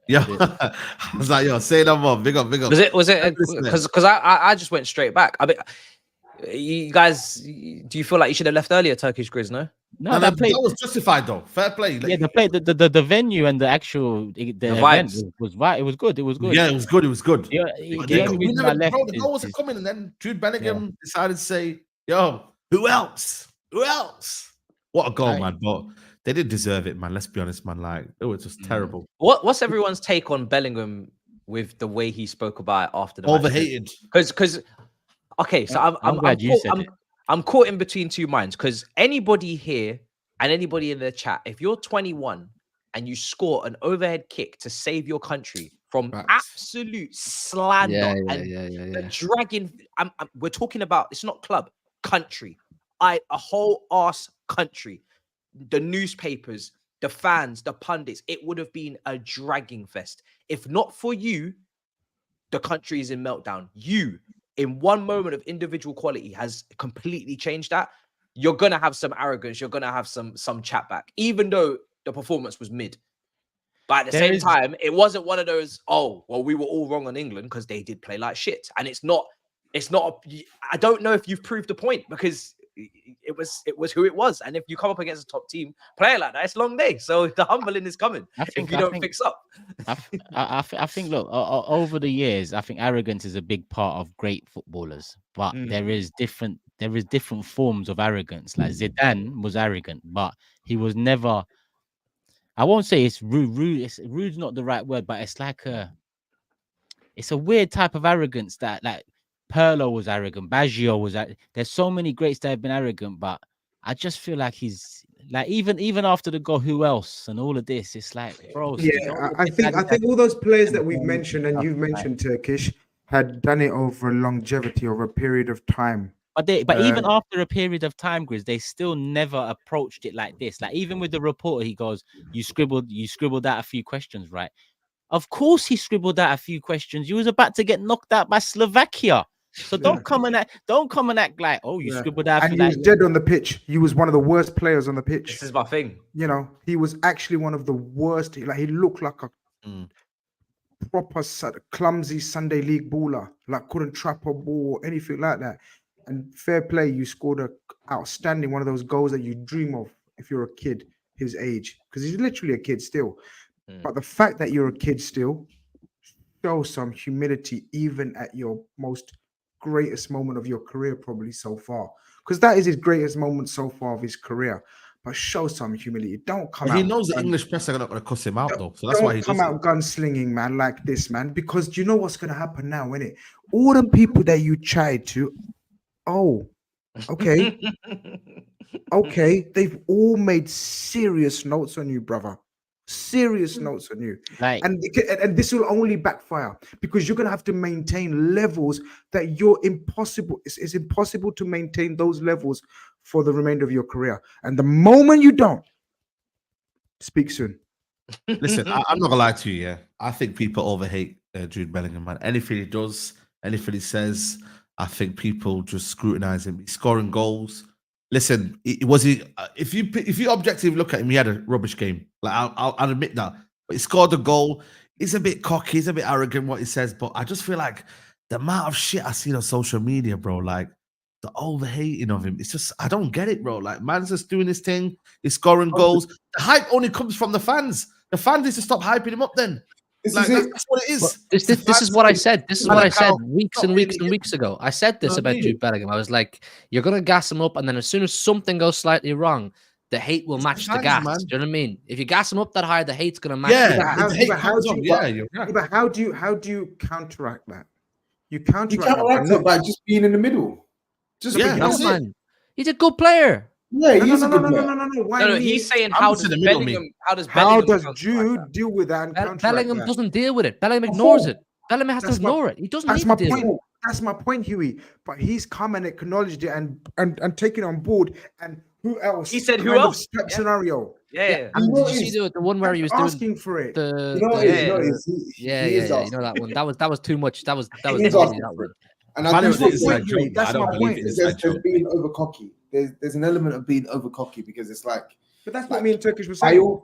Yo, I was like, yo, say no more. Big up. Was it? Because I just went straight back. I mean, you guys, do you feel like you should have left earlier, Turkish Grizz? No, that was justified though. Fair play. Like, the venue and the actual event was right. It was good. Yeah, it was good. The goal was coming, and then Jude Bellingham decided to say, "Yo, who else? What a goal, man!" But they didn't deserve it, man. Let's be honest, man. Like it was just terrible. What's everyone's take on Bellingham with the way he spoke about it after the overhated? Because okay, so I'm caught in between two minds, because anybody here and anybody in the chat, if you're 21 and you score an overhead kick to save your country from absolute slander and dragging, we're talking about, it's not club, country, a whole ass country, the newspapers, the fans, the pundits, it would have been a dragging fest. If not for you, the country is in meltdown. You, in one moment of individual quality, has completely changed that. You're gonna have some arrogance. You're gonna have some chat back, even though the performance was mid. But at the same time, it wasn't one of those, oh, well, we were all wrong on England because they did play like shit. And it's not. I don't know if you've proved the point, because was who it was. And if you come up against a top team player like that, it's a long day. So the humbling is coming if you don't fix up. I think, look, over the years, I think arrogance is a big part of great footballers, but there is different forms of arrogance. Like Zidane was arrogant, but he was never. I won't say it's rude. Rude's not the right word, but it's like it's a weird type of arrogance that, like, Pirlo was arrogant, Baggio was. There's so many greats that have been arrogant, but I just feel like he's like, even after the goal, who else and all of this, it's like, bro. Yeah, I think all those players that we've mentioned and you've mentioned, Turkish, had done it over longevity, over a period of time. But even after a period of time, Grizz, they still never approached it like this. Like, even with the reporter, he goes, you scribbled out a few questions, right? Of course he scribbled out a few questions. You was about to get knocked out by Slovakia. So don't come and act like, oh, you scribbled out. And he was dead on the pitch. He was one of the worst players on the pitch. This is my thing. You know, he was actually one of the worst. Like, he looked like a proper clumsy Sunday league baller. Like, couldn't trap a ball or anything like that. And fair play, you scored a outstanding one of those goals that you dream of if you're a kid his age, because he's literally a kid still. But the fact that you're a kid still shows some humility, even at your most greatest moment of your career, probably so far, because that is his greatest moment so far of his career. But show some humility. Don't come out. He knows the English press are not going to cuss him out, though. So that's why he come out gunslinging, man, like this, man. Because do you know what's going to happen now, innit? All the people that you tried to, okay, they've all made serious notes on you, brother. Serious notes on you, and this will only backfire because you're gonna have to maintain levels that you're impossible. It's impossible to maintain those levels for the remainder of your career. And the moment you don't, speak soon. Listen, I'm not gonna lie to you. Yeah, I think people overhate Jude Bellingham, man. Anything he does, anything he says, I think people just scrutinize him. He's scoring goals. Listen, if you objectively look at him, he had a rubbish game. Like, I'll admit that. But he scored a goal. He's a bit cocky. He's a bit arrogant what he says. But I just feel like the amount of shit I see on social media, bro, like the overhating of him, it's just, I don't get it, bro. Like, man's just doing his thing. He's scoring goals. The hype only comes from the fans. The fans need to stop hyping him up then. Like, that's what it is. Well, this is what I said. This is what I said weeks and weeks ago. I said this about Jude Bellingham. I was like, you're going to gas him up, and then as soon as something goes slightly wrong, the hate will match the gas. Do you know what I mean? If you gas him up that high, the hate's going to match. But how do you counteract that? You counteract it by just being in the middle. Just man. He's a good player. Yeah, he's a good player. No, he's saying how does Jude deal with that? And Bellingham doesn't deal with it. Bellingham ignores it. Bellingham has to ignore it. He doesn't need to deal with it. That's my point, Hughie. But he's come and acknowledged it and taken it on board. And who else? He said, "Who else?" Scenario. Yeah. And did you see the one where he was asking for it? Yeah. You know that one. That was too much. That was. And that's my point. There's being over cocky. There's an element of being over cocky because it's like. But that's what me and Turkish was saying.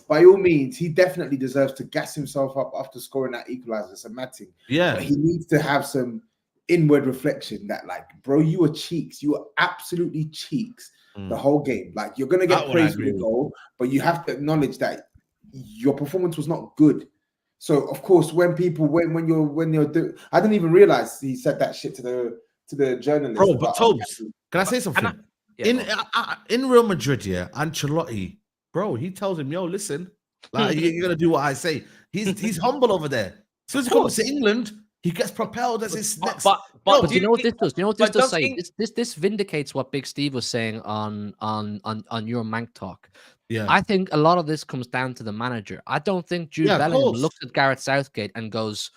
By all means, he definitely deserves to gas himself up after scoring that equalizer. It's a mad thing. Yeah. But he needs to have some inward reflection that, like, bro, you were cheeks. You were absolutely cheeks the whole game. Like, you're gonna get praised for the goal, but you have to acknowledge that your performance was not good. So of course, when you're doing, I didn't even realize he said that shit to the journalist. Bro, but TOBS, can I say something? In Real Madrid, yeah, Ancelotti, bro, he tells him, "Yo, listen, like you're gonna do what I say." He's humble over there. As soon as he comes to England, he gets propelled as his next. But do you know what this does? Do you know what this does say? This vindicates what Big Steve was saying on your Mank Talk. Yeah, I think a lot of this comes down to the manager. I don't think Jude Bellingham looks at Gareth Southgate and goes,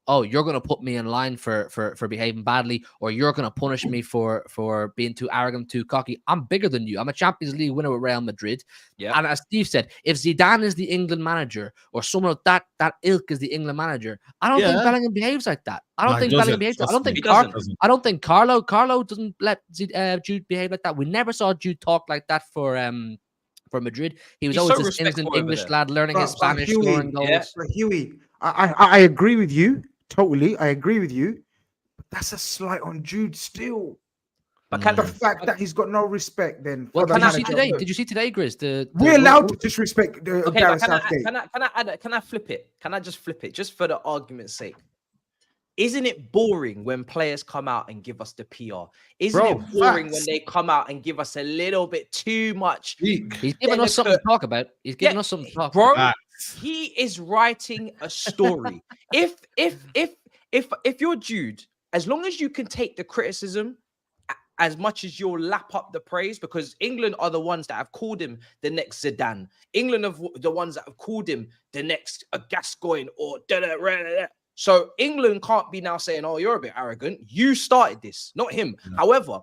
"Oh, you're going to put me in line for behaving badly, or you're going to punish me for being too arrogant, too cocky. I'm bigger than you. I'm a Champions League winner with Real Madrid." Yeah. And as Steve said, if Zidane is the England manager or someone of that ilk is the England manager, I don't think Bellingham behaves like that. I don't think Bellingham behaves. I don't think Carlo doesn't let Jude behave like that. We never saw Jude talk like that for Madrid. He was always this innocent English lad learning his Spanish, scoring goals. Yeah. Hughie, I agree with you totally. I agree with you, but that's a slight on Jude still. But can the fact that he's got no respect then. Well, for the did you see manager. today? Did you see today, Grizz? We're allowed to disrespect okay, Gareth but Southgate. can I flip it? Can I just flip it, just for the argument's sake? Isn't it boring when players come out and give us the PR? Isn't it boring when they come out and give us a little bit too much? He's giving us something to talk about. He's giving us something to talk bro, about. He is writing a story. if you're Jude, as long as you can take the criticism as much as you'll lap up the praise, because England are the ones that have called him the next Zidane. England are the ones that have called him the next Gascoigne or da-da-da-da-da. So England can't be now saying, oh, you're a bit arrogant. You started this, not him. No. However,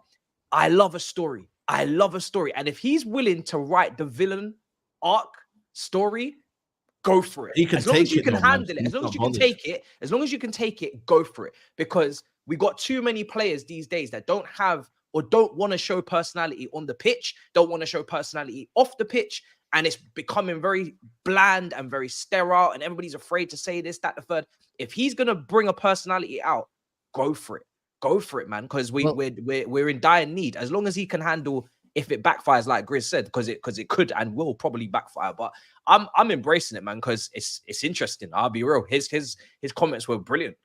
I love a story. I love a story. And if he's willing to write the villain arc story, go for it. He can as long take as you it, can though, handle man. it, as long as you can take it, as long as you can take it, go for it. Because we got too many players these days that don't have or don't want to show personality on the pitch, don't want to show personality off the pitch. And it's becoming very bland and very sterile. And everybody's afraid to say this, that, the third. If he's going to bring a personality out, go for it. Go for it, man. Because we're in dire need. As long as he can handle, if it backfires, like Grizz said, because it could and will probably backfire. But I'm embracing it, man, because it's interesting. I'll be real. His comments were brilliant.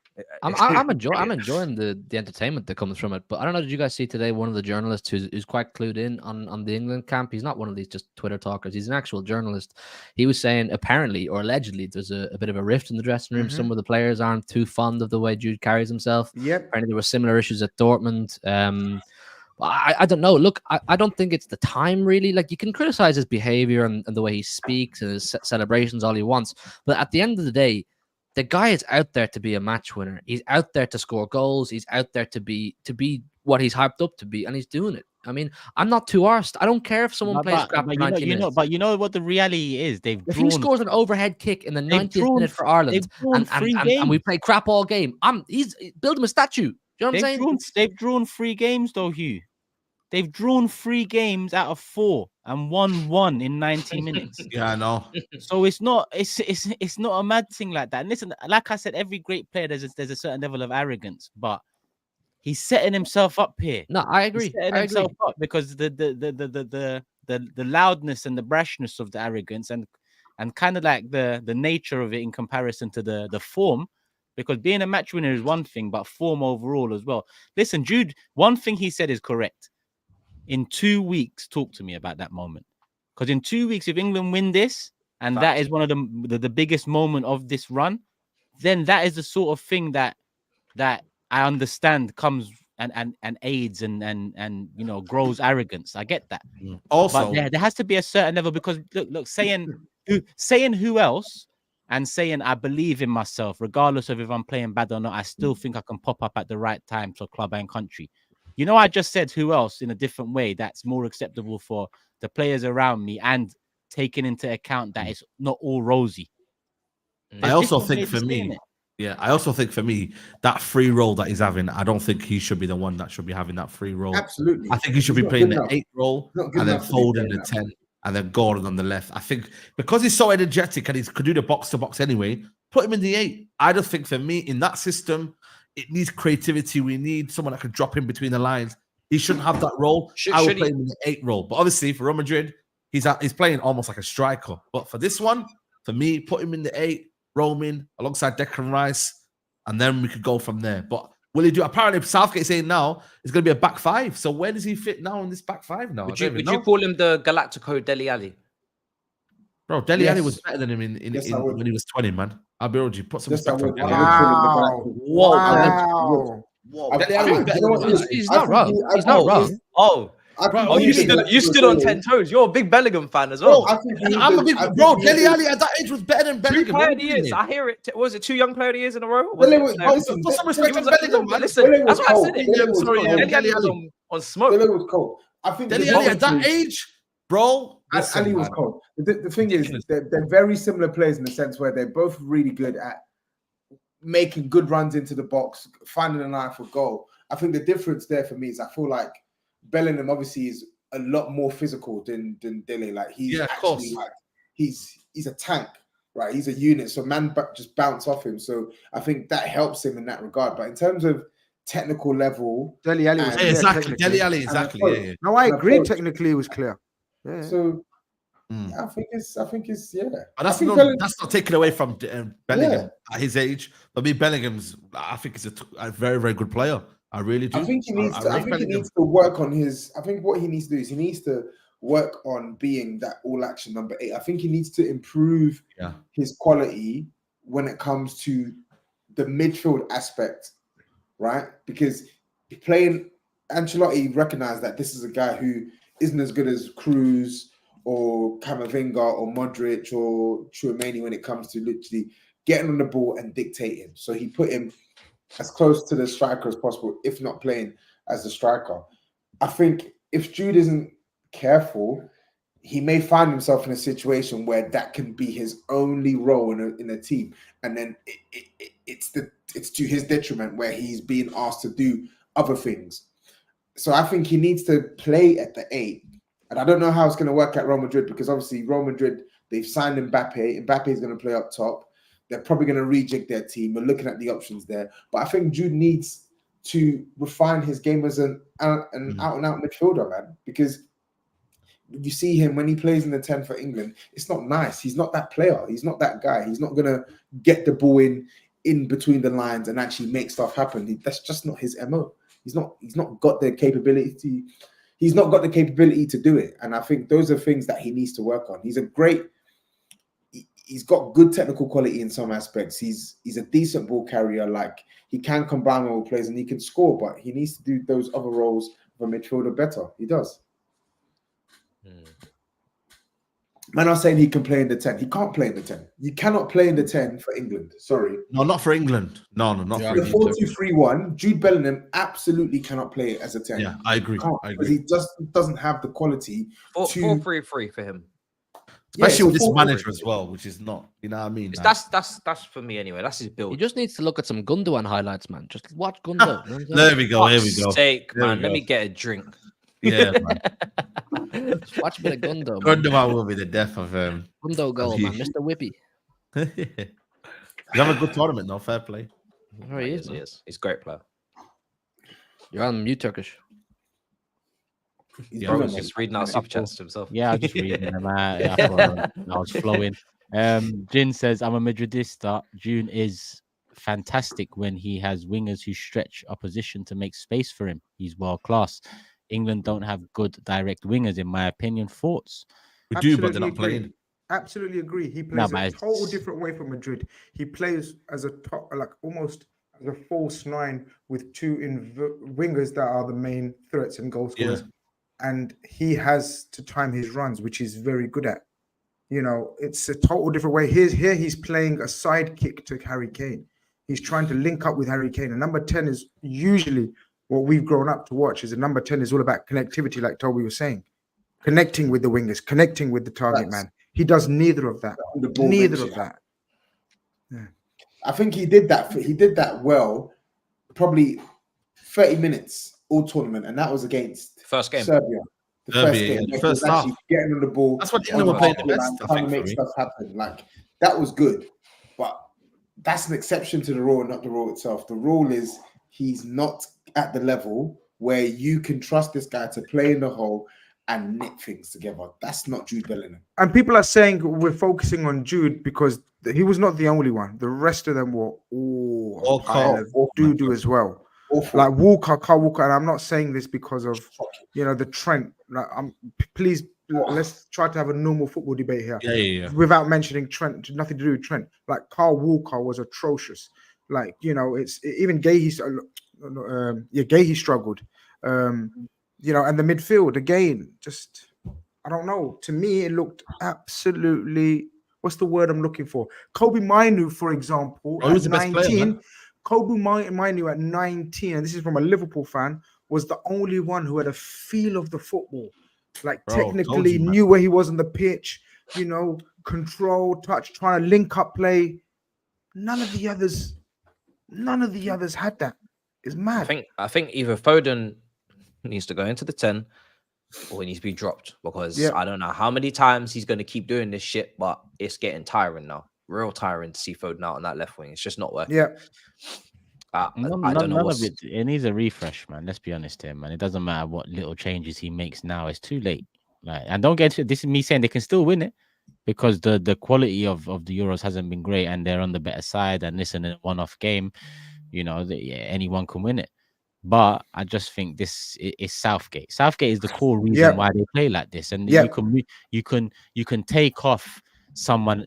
I'm enjoying the entertainment that comes from it. But I don't know, did you guys see today one of the journalists who's quite clued in on the England camp? He's not one of these just Twitter talkers. He's an actual journalist. He was saying apparently or allegedly there's a bit of a rift in the dressing room. Some of the players aren't too fond of the way Jude carries himself. Yep. Apparently there were similar issues at Dortmund. I don't know. Look, I don't think it's the time really. Like, you can criticize his behavior and the way he speaks and his celebrations all he wants. But at the end of the day, the guy is out there to be a match winner. He's out there to score goals. He's out there to be what he's hyped up to be, and he's doing it. I mean, I'm not too arsed. I don't care if someone plays crap for 90 minutes. But you know what the reality is? If he scores an overhead kick in the 90th minute for Ireland and we play crap all game, he's build him a statue. Do you know what I'm saying? They've drawn 3 games though, Hugh. They've drawn 3 games out of 4 and won 1 in 90 minutes. Yeah, I know. So it's not a mad thing like that. And listen, like I said, every great player there's a certain level of arrogance, but he's setting himself up here. No, I agree. He's setting himself up because the loudness and the brashness of the arrogance and kind of like the nature of it in comparison to the form. Because being a match winner is one thing, but form overall as well. Listen, Jude, one thing he said is correct. In 2 weeks, talk to me about that moment. Because in 2 weeks, if England win this, and that is one of the biggest moment of this run, then that is the sort of thing that I understand comes and aids and you know grows arrogance. I get that. Also, but there has to be a certain level, because look, saying who else and saying I believe in myself, regardless of if I'm playing bad or not, I still think I can pop up at the right time for club and country. You know, I just said who else in a different way that's more acceptable for the players around me and taking into account that it's not all rosy. I also think for me, that free role that he's having, I don't think he should be the one that should be having that free role. Absolutely. I think he should be playing the 8 role and then folding the 10 and then Gordon on the left. I think because he's so energetic and he could do the box to box anyway, put him in the 8. I just think for me, in that system, it needs creativity. We need someone that can drop in between the lines. He shouldn't have that role. I would play him in the 8 role. But obviously, for Real Madrid, he's playing almost like a striker. But for this one, for me, put him in the 8, roaming alongside Declan Rice, and then we could go from there. But will he do? Apparently, Southgate saying now it's going to be a back 5. So where does he fit now in this back 5 now? Would you call him the Galactico Dele Alli? Bro, Dele Alli was better than him when he was 20, man. I'll be honest, you put some respect on Dele Alli. Wow. He's not wrong. He's not wrong. You stood on 10 toes. You're a big Bellingham fan as well. Bro, Dele Alli at that age was better than Bellingham. 2 player of the years. I hear it. Was it 2 young player of the years in a row? Put some respect on Bellingham, man. Listen, that's why I said it. Dele Alli was on smoke. Dele was cold. I think Dele Alli at that age, bro. Ali was cold. The thing is, they're very similar players in the sense where they're both really good at making good runs into the box, finding an eye for goal. I think the difference there for me is I feel like Bellingham obviously is a lot more physical than Dele. Like he's actually like he's a tank, right? He's a unit, so man just bounce off him. So I think that helps him in that regard. But in terms of technical level. Dele Alli was and- clear. Yeah, exactly. technically. Dele Alli, exactly. approach. Yeah, yeah. No, I And agree. approach. Technically, it was clear. Yeah. So Mm. I think it's yeah. But that's I think not Bellingham- that's not taken away from Bellingham at his age. But me, Bellingham's, I think he's a very, very good player. I really do. I think he needs. I rate think he Bellingham. needs to work on his. I think what he needs to do is he needs to work on being that all-action number 8. I think he needs to improve his quality when it comes to the midfield aspect, right? Because playing Ancelotti recognized that this is a guy who isn't as good as Cruz or Camavinga or Modric or Tchouameni when it comes to literally getting on the ball and dictating. So he put him as close to the striker as possible, if not playing as the striker. I think if Jude isn't careful, he may find himself in a situation where that can be his only role in a team, and then it's to his detriment where he's being asked to do other things. So I think he needs to play at the 8, and I don't know how it's going to work at Real Madrid, because obviously Real Madrid, they've signed Mbappe. Mbappe is going to play up top. They're probably going to rejig their team. We're looking at the options there. But I think Jude needs to refine his game as an out-and-out midfielder, man. Because you see him when he plays in the 10 for England, it's not nice. He's not that player. He's not that guy. He's not going to get the ball in between the lines and actually make stuff happen. That's just not his MO. He's not got the capability. He's not got the capability to do it. And I think those are things that he needs to work on. He's got good technical quality in some aspects. He's a decent ball carrier. Like, he can combine well with players and he can score, but he needs to do those other roles of a midfielder better. He does. Man, I'm saying he can play in the 10. He can't play in the 10. You cannot play in the 10 for England. Sorry. No, not for England. No, not for The England. 4-2-3-1, Jude Bellingham absolutely cannot play as a 10. Yeah, I agree. Because he just doesn't have the quality. 4-3-3 for him. Especially with this 4-3-3. manager as well, which is not, you know what I mean? That's for me anyway. That's his build. He just needs to look at some Gundogan highlights, man. Just watch Gundogan. There we go. Here we go. Sake, There we man. Let go. me get a drink. Yeah, man. Just watch a bit of Gundo. Man. Gundogan will be the death of him. Gundo goal, man. Mr. Whippy. You have a good tournament, though. Fair play. Oh, he is. He is. He's a great player. You're on mute, Turkish. He's Yeah, brilliant, He's man. just reading out super chats to himself. Yeah, I was just reading them out. I thought I was flowing. Jin says, I'm a Madridista. June is fantastic when he has wingers who stretch opposition to make space for him. He's world class. England don't have good direct wingers, in my opinion. Thoughts? We do, but Absolutely they're not agree. playing. Absolutely agree. He No, plays but a it's- total different way from Madrid. He plays as a top, like almost as a false 9 with 2 wingers that are the main threats and goal scorers. And he has to time his runs, which he's very good at. You know, it's a total different way. Here he's playing a sidekick to Harry Kane. He's trying to link up with Harry Kane. And number 10 is usually what we've grown up to watch. Is a number 10 is all about connectivity, like Toby was saying. Connecting with the wingers, connecting with the target man. He does neither of that. Neither of that. Yeah. I think he did that. He did that well, probably 30 minutes all tournament, and that was against First game. Serbia. The Serbia, first yeah, game. the He first was actually half. getting on the ball. That's what on England were playing the half best, line, I trying to think, make for me. stuff happen. Like, that was good, but that's an exception to the rule, not the rule itself. The rule is he's not at the level where you can trust this guy to play in the hole and knit things together. That's not Jude Bellingham. And people are saying we're focusing on Jude because he was not the only one. The rest of them were all doo-doo as well. Awful. Like Walker, Carl Walker, and I'm not saying this because of the Trent. Like, please let's try to have a normal football debate here. Yeah. Without mentioning Trent, nothing to do with Trent. Like Carl Walker was atrocious. Like, it's even Gahey. Gahey struggled. And the midfield again, just I don't know. To me, it looked absolutely. What's the word I'm looking for? Kobe Mainu, for example, he was at the best 19. player, man. Kobe Mainu at 19, and this is from a Liverpool fan, was the only one who had a feel of the football. Like, Bro, told technically you, man. knew where he was on the pitch, control, touch, trying to link up play. None of the others had that. It's mad. I think either Foden needs to go into the 10 or he needs to be dropped, because I don't know how many times he's going to keep doing this shit, but it's getting tiring now. Real tiring to see Foden out on that left wing. It's just not working. Yeah. I None don't know. of it. It needs a refresh, man. Let's be honest here, man. It doesn't matter what little changes he makes now. It's too late. Like, and don't get to this is me saying they can still win it because the quality of the Euros hasn't been great, and they're on the better side. And listen, in a one-off game, you know, anyone can win it. But I just think this is Southgate. Southgate is the core reason why they play like this. And you can take off someone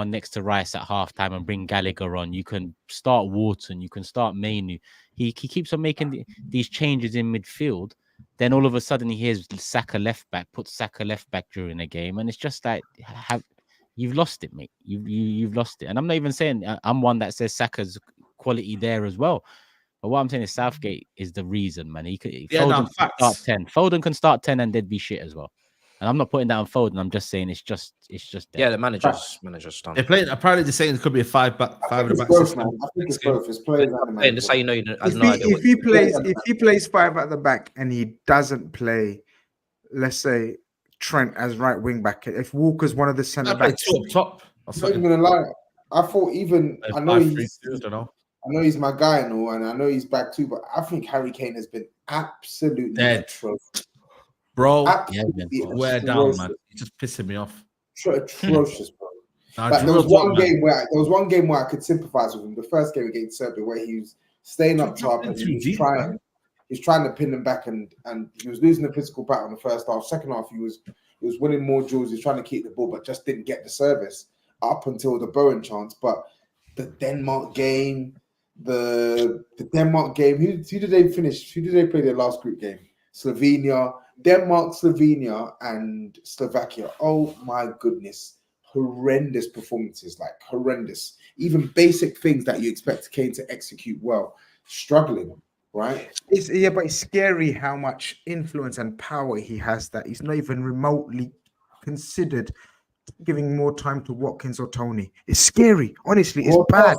next to Rice at halftime and bring Gallagher on. You can start Wharton. You can start Mainu. He keeps on making these changes in midfield. Then all of a sudden he hears Saka left back, puts Saka left back during a game, and it's just like you've lost it, mate. You've lost it. And I'm not even saying I'm one that says Saka's quality there as well. But what I'm saying is Southgate is the reason, man. Foden can start 10. Foden can start 10 and they'd be shit as well. And I'm not putting that on Foden. I'm just saying it's just there. Yeah, the manager's done. They're playing. Apparently, they're saying it could be a five at the back. Both, man. I think it's both. It's players and the manager. That's how you know you don't. If he plays 5 at the back and he doesn't play, let's say Trent as right wing back, if Walker's one of the centre backs, top. I'm not even gonna lie. I thought I know he's my guy and all, and I know he's back too, but I think Harry Kane has been absolutely atrocious. Bro, wear down, man. He's just pissing me off. Atrocious, bro. Like, there was one game where I could sympathize with him. The first game against Serbia, where he was staying up top and he was trying to pin them back, and he was losing the physical battle in the first half. Second half, he was winning more duels. He was trying to keep the ball, but just didn't get the service up until the Bowen chance. But the Denmark game, who did they finish? Who did they play their last group game? Denmark, Slovenia, and Slovakia. Oh my goodness. Horrendous performances, like horrendous. Even basic things that you expect Kane to execute well, struggling, right? But it's scary how much influence and power he has that he's not even remotely considered giving more time to Watkins or Tony. It's scary. Honestly, it's bad.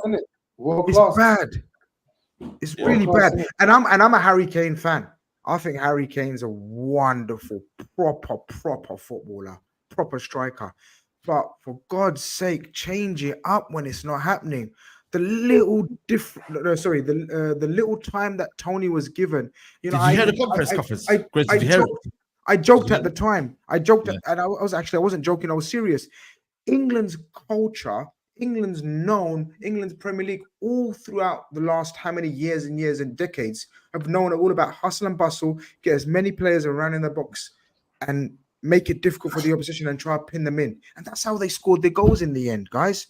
It's bad. It's really bad. And I'm a Harry Kane fan. I think Harry Kane's a wonderful, proper footballer, proper striker. But for God's sake, change it up when it's not happening. The little time that Tony was given, you know, did you hear the conference conference? I joked at the time. And I wasn't joking. I was serious. England's culture, England's Premier League all throughout the last how many years and decades have known all about hustle and bustle, get as many players around in the box and make it difficult for the opposition and try to pin them in. And that's how they scored their goals in the end, guys.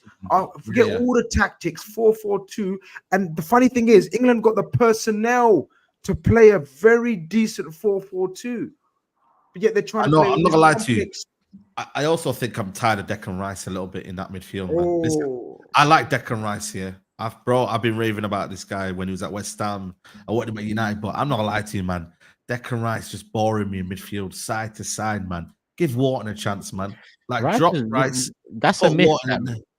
Forget all the tactics, 4-4-2. And the funny thing is, England got the personnel to play a very decent 4-4-2. But yet they're trying to play. I'm not going to lie to you. I also think I'm tired of Declan Rice a little bit in that midfield. Man. Listen, I like Declan Rice here. I've been raving about this guy when he was at West Ham. I wanted him at United, but I'm not gonna lie to you, man. Declan Rice just boring me in midfield, side to side, man. Give Wharton a chance, man. Like drop Rice. That's a myth.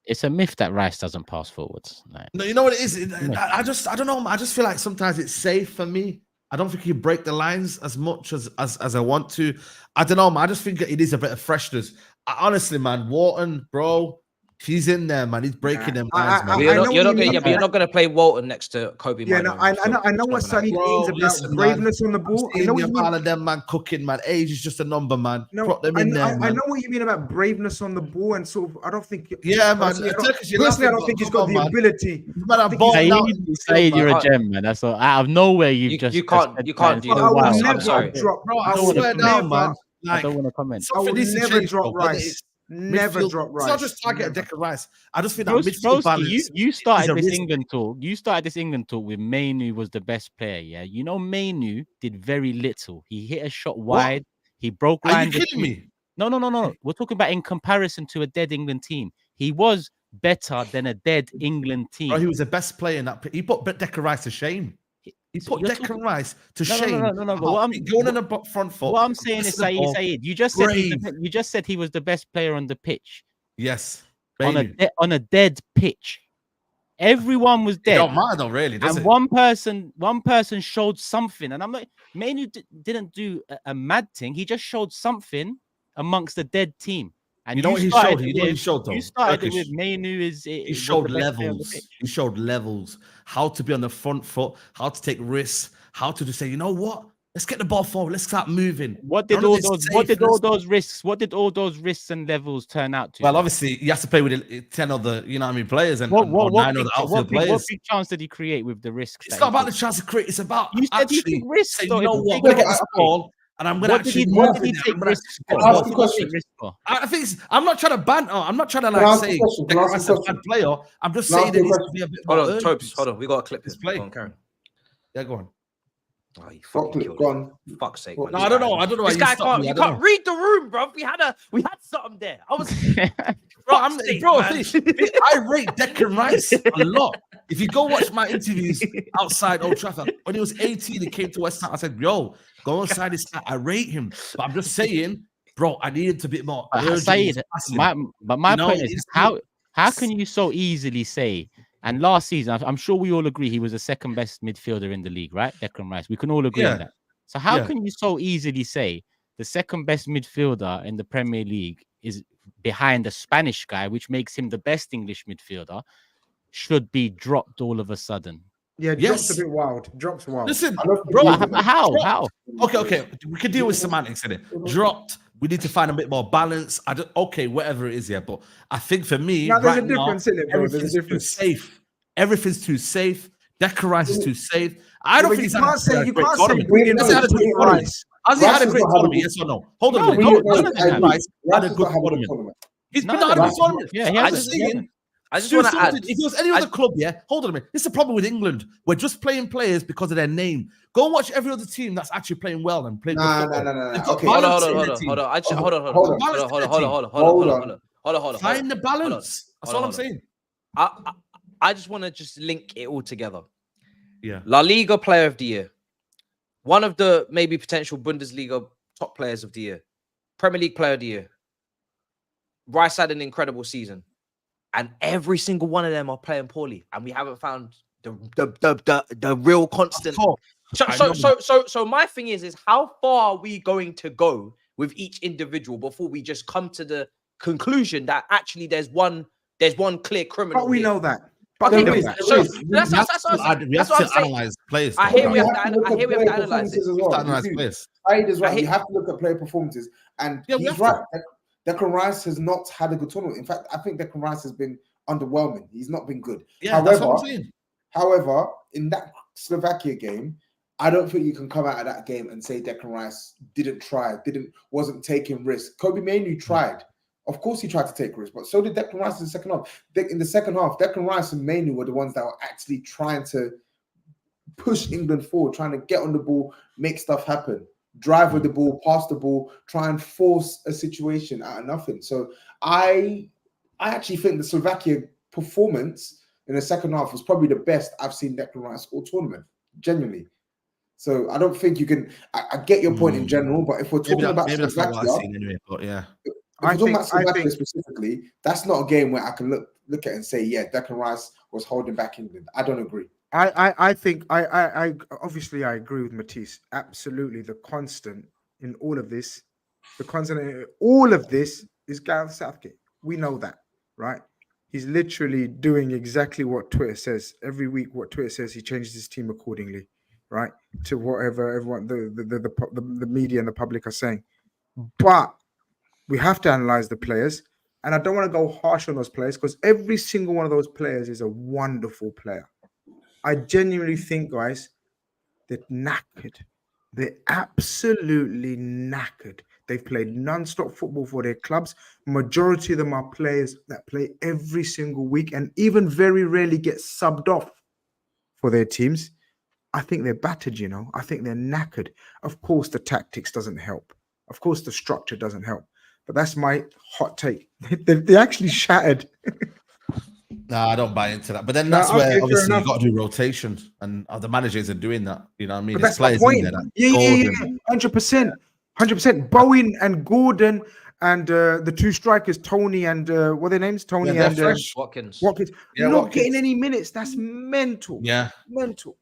It's a myth that Rice doesn't pass forwards. Like, no, you know what it is. I don't know. I just feel like sometimes it's safe for me. I don't think you break the lines as much as I want to. I don't know, man. I just think it is a bit of freshness. Honestly, man, Wharton, bro, he's in there, man. He's breaking them lines, man. You're not going to play Wharton next to Kobe. Yeah, no, I know what Sonny means about braveness on the ball. I know what you mean. Them, man, cooking, man. Age is just a number, man. No, Put them in there, man. I know what you mean about braveness on the ball, and sort of. I don't think. Yeah, man. Personally, I don't think he's got the ability. Saeed, you're a gem, man. That's all. Out of nowhere, you can't do that. I'm sorry, bro. I swear down, man. I don't want to comment. I will never drop Rice. Never drop Rice. It's not just target a Declan Rice. I just think that midfield balance. You started this England talk. You started this England talk with Mainu was the best player. Yeah, you know Mainu did very little. He hit a shot wide. He broke lines. Are you kidding me? No. We're talking about in comparison to a dead England team. He was better than a dead England team. Bro, he was the best player in that. He put Declan Rice to shame. He put Declan Rice to shame. No. But what I'm going in the front foot. What I'm saying is, Saeed, you just said he was the best player on the pitch. Yes, on a dead pitch. Everyone was dead. It don't matter, though, really. Does and it? one person showed something, and I'm like, Mainu didn't do a mad thing. He just showed something amongst the dead team. And you know what he showed? You know what he showed though? You started Turkish. it with Mainu He showed levels. He showed levels. How to be on the front foot, how to take risks, how to just say, you know what? Let's get the ball forward. Let's start moving. What did all those risks and levels turn out to? Well, obviously, he has to play with 10 other, you know what I mean, players and 9 other outfield players. What big chance did he create with the risks? It's not about the chance to create. It's about you said actually he took risks. say, you know what? I'm going to get this ball and I'm going to actually... What did he take risks for? I think I'm not trying to banter. I'm not trying to like say Declan's a bad player. I'm just saying that he's to be a bit more Hold on, Tobes. Hold on. We got a clip. His play. Karen. Yeah, go on. Oh, you fucking killed him. Fuck's sake. No, I don't know. I don't know. This guy can't. You can't read the room, bro. We had something there. I was, I rate Declan Rice a lot. If you go watch my interviews outside Old Trafford, when he was 18, he came to West Ham. I said, "Yo, go inside this guy." I rate him, but I'm just saying, bro. I need to be more. SAEED, my point is, how can you so easily say? And last season, I'm sure we all agree he was the second best midfielder in the league, right? Declan Rice. We can all agree on that. So how can you so easily say the second best midfielder in the Premier League is behind the Spanish guy, which makes him the best English midfielder, should be dropped all of a sudden? Yeah, drops a bit wild. Drops wild. Listen, bro, how? Okay. We can deal with semantics in it. Dropped. We need to find a bit more balance. Okay, whatever it is, yeah. But I think for me, there's a difference in it, bro. There's a difference. Too safe. Everything's too safe. Declan Rice is too safe. I don't think you can't say bring in Rice. Has he had a great tournament? Yes or no? Hold on. Rice had a good tournament. He's been had a good tournament. Yeah, I just want to add. If it was any other club, hold on a minute. This is the problem with England. We're just playing players because of their name. Go and watch every other team that's actually playing well and playing. No. Okay, hold on. Find the balance. That's all I'm saying. I just want to just link it all together. Yeah. La Liga Player of the Year, one of the maybe potential Bundesliga top players of the year, Premier League Player of the Year. Rice had an incredible season. And every single one of them are playing poorly, and we haven't found the real constant. So my thing is how far are we going to go with each individual before we just come to the conclusion that actually there's one clear criminal? But we know that. Okay, so that's what I'm analyze players. I hear we have to analyze it. SAEED is right. You have to look at player performances, and he's right. Declan Rice has not had a good tournament. In fact, I think Declan Rice has been underwhelming. He's not been good. Yeah, that's what I'm saying. However, in that Slovakia game, I don't think you can come out of that game and say Declan Rice wasn't taking risks. Kobe Mainoo tried. Of course, he tried to take risks, but so did Declan Rice in the second half. In the second half, Declan Rice and Mainoo were the ones that were actually trying to push England forward, trying to get on the ball, make stuff happen. Drive with the ball, pass the ball, try and force a situation out of nothing. So I actually think the Slovakia performance in the second half was probably the best I've seen Declan Rice all tournament, genuinely. So I don't think you can. I get your point in general, but if we're talking about Slovakia, if we're talking about Slovakia specifically, that's not a game where I can look at it and say, yeah, Declan Rice was holding back England. I don't agree. I think I obviously I agree with Matisse. Absolutely, the constant in all of this, is Gareth Southgate. We know that, right? He's literally doing exactly what Twitter says every week. What Twitter says, he changes his team accordingly, right, to whatever everyone, the media and the public are saying. But we have to analyze the players, and I don't want to go harsh on those players because every single one of those players is a wonderful player. I genuinely think, guys, they're knackered. They're absolutely knackered. They've played non-stop football for their clubs. Majority of them are players that play every single week and even very rarely get subbed off for their teams. I think they're battered, you know. I think they're knackered. Of course, the tactics doesn't help. Of course, the structure doesn't help. But that's my hot take. They're actually shattered. No, I don't buy into that. But then that's where obviously you got to do rotations, and the managers are doing that. You know what I mean? But that's my point. Yeah, 100%. 100%. Bowen and Gordon and the two strikers, Tony and what are their names? Tony and Watkins. You're not getting any minutes. That's mental. Yeah. Mental.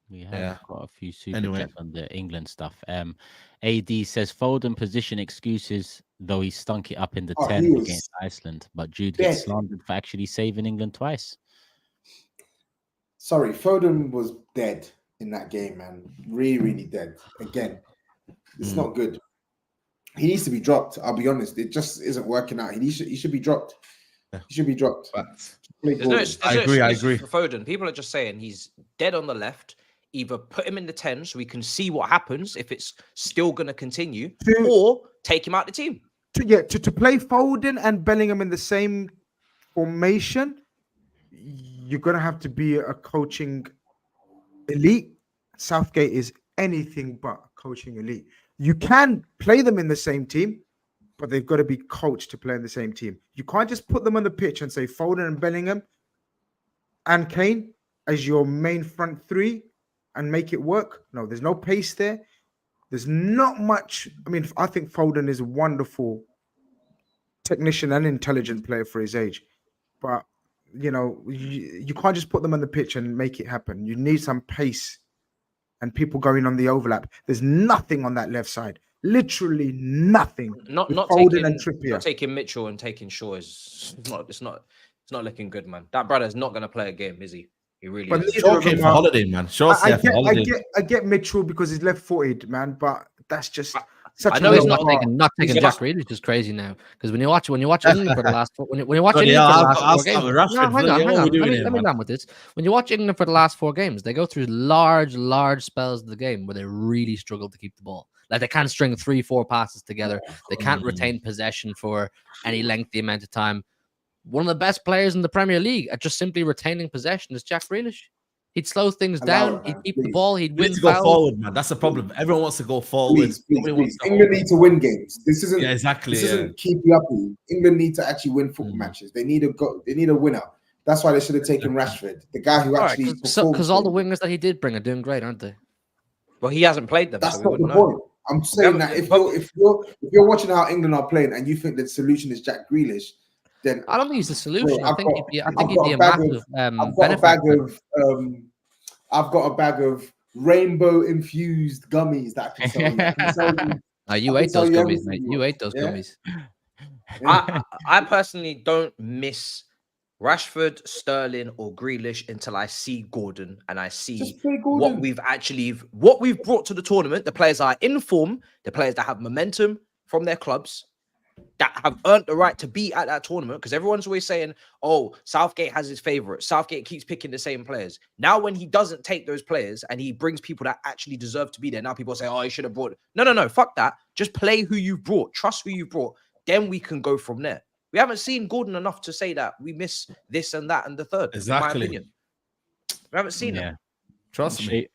We have got a few super Anyway. chats on the England stuff. AD says Foden position excuses, though he stunk it up in the 10 against Iceland, but Jude gets slandered for actually saving England twice. Sorry, Foden was dead in that game, man. Really, really dead. Again, it's not good. He needs to be dropped. I'll be honest. It just isn't working out. He should be dropped. He should be dropped. I agree. For Foden, people are just saying he's dead on the left. Either put him in the 10 so we can see what happens if it's still going to continue, or take him out the team. To play Foden and Bellingham in the same formation, you're going to have to be a coaching elite. Southgate is anything but coaching elite. You can play them in the same team, but they've got to be coached to play in the same team. You can't just put them on the pitch and say Foden and Bellingham and Kane as your main front three and make it work. No, there's no pace there. There's not much. I mean, I think Foden is a wonderful technician and intelligent player for his age. But, you know, you can't just put them on the pitch and make it happen. You need some pace and people going on the overlap. There's nothing on that left side. Literally nothing. Not Foden taking, and Trippier. Not taking Mitchell and taking Shaw is it's not looking good, man. That brother's not going to play a game, is he? He really is. Shaw came for holiday, man. Shaw's there for holiday. I get Mitchell because he's left-footed, man, but that's just I know he's not taking Jack Grealish is crazy now, because when you watch England for the last when you watch England for the last 4 games, hang on. Let me land with this. When you watch England for the last 4 games, they go through large spells of the game where they really struggle to keep the ball. Like they can't string 3-4 passes together. They can't retain possession for any lengthy amount of time. One of the best players in the Premier League at just simply retaining possession is Jack Grealish. He'd slow things down. He'd keep the ball. He'd win. Go forward, man. That's the problem. Everyone wants to go forward. Please. England need to win games. This isn't exactly. This isn't keep you up. England need to actually win football matches. They need a winner. That's why they should have taken Rashford, the guy who actually. Because all the wingers that he did bring are doing great, aren't they? Well, he hasn't played them. That's not the point. I'm saying that if you're watching how England are playing and you think the solution is Jack Grealish, then I don't think he's the solution. Bro, I think he'd be a massive benefit. I've got a bag of rainbow infused gummies that I can sell you. You ate those gummies, mate. You ate those gummies. I personally don't miss Rashford, Sterling, or Grealish until I see Gordon and I see what we've brought to the tournament. The players are in form, the players that have momentum from their clubs, that have earned the right to be at that tournament, because everyone's always saying, oh, Southgate has his favorites. Southgate keeps picking the same players. Now, when he doesn't take those players and he brings people that actually deserve to be there, now people say, oh, he should have brought. No, fuck that. Just play who you've brought. Trust who you've brought. Then we can go from there. We haven't seen Gordon enough to say that we miss this and that and the third. Exactly. In my opinion. We haven't seen it. Trust me.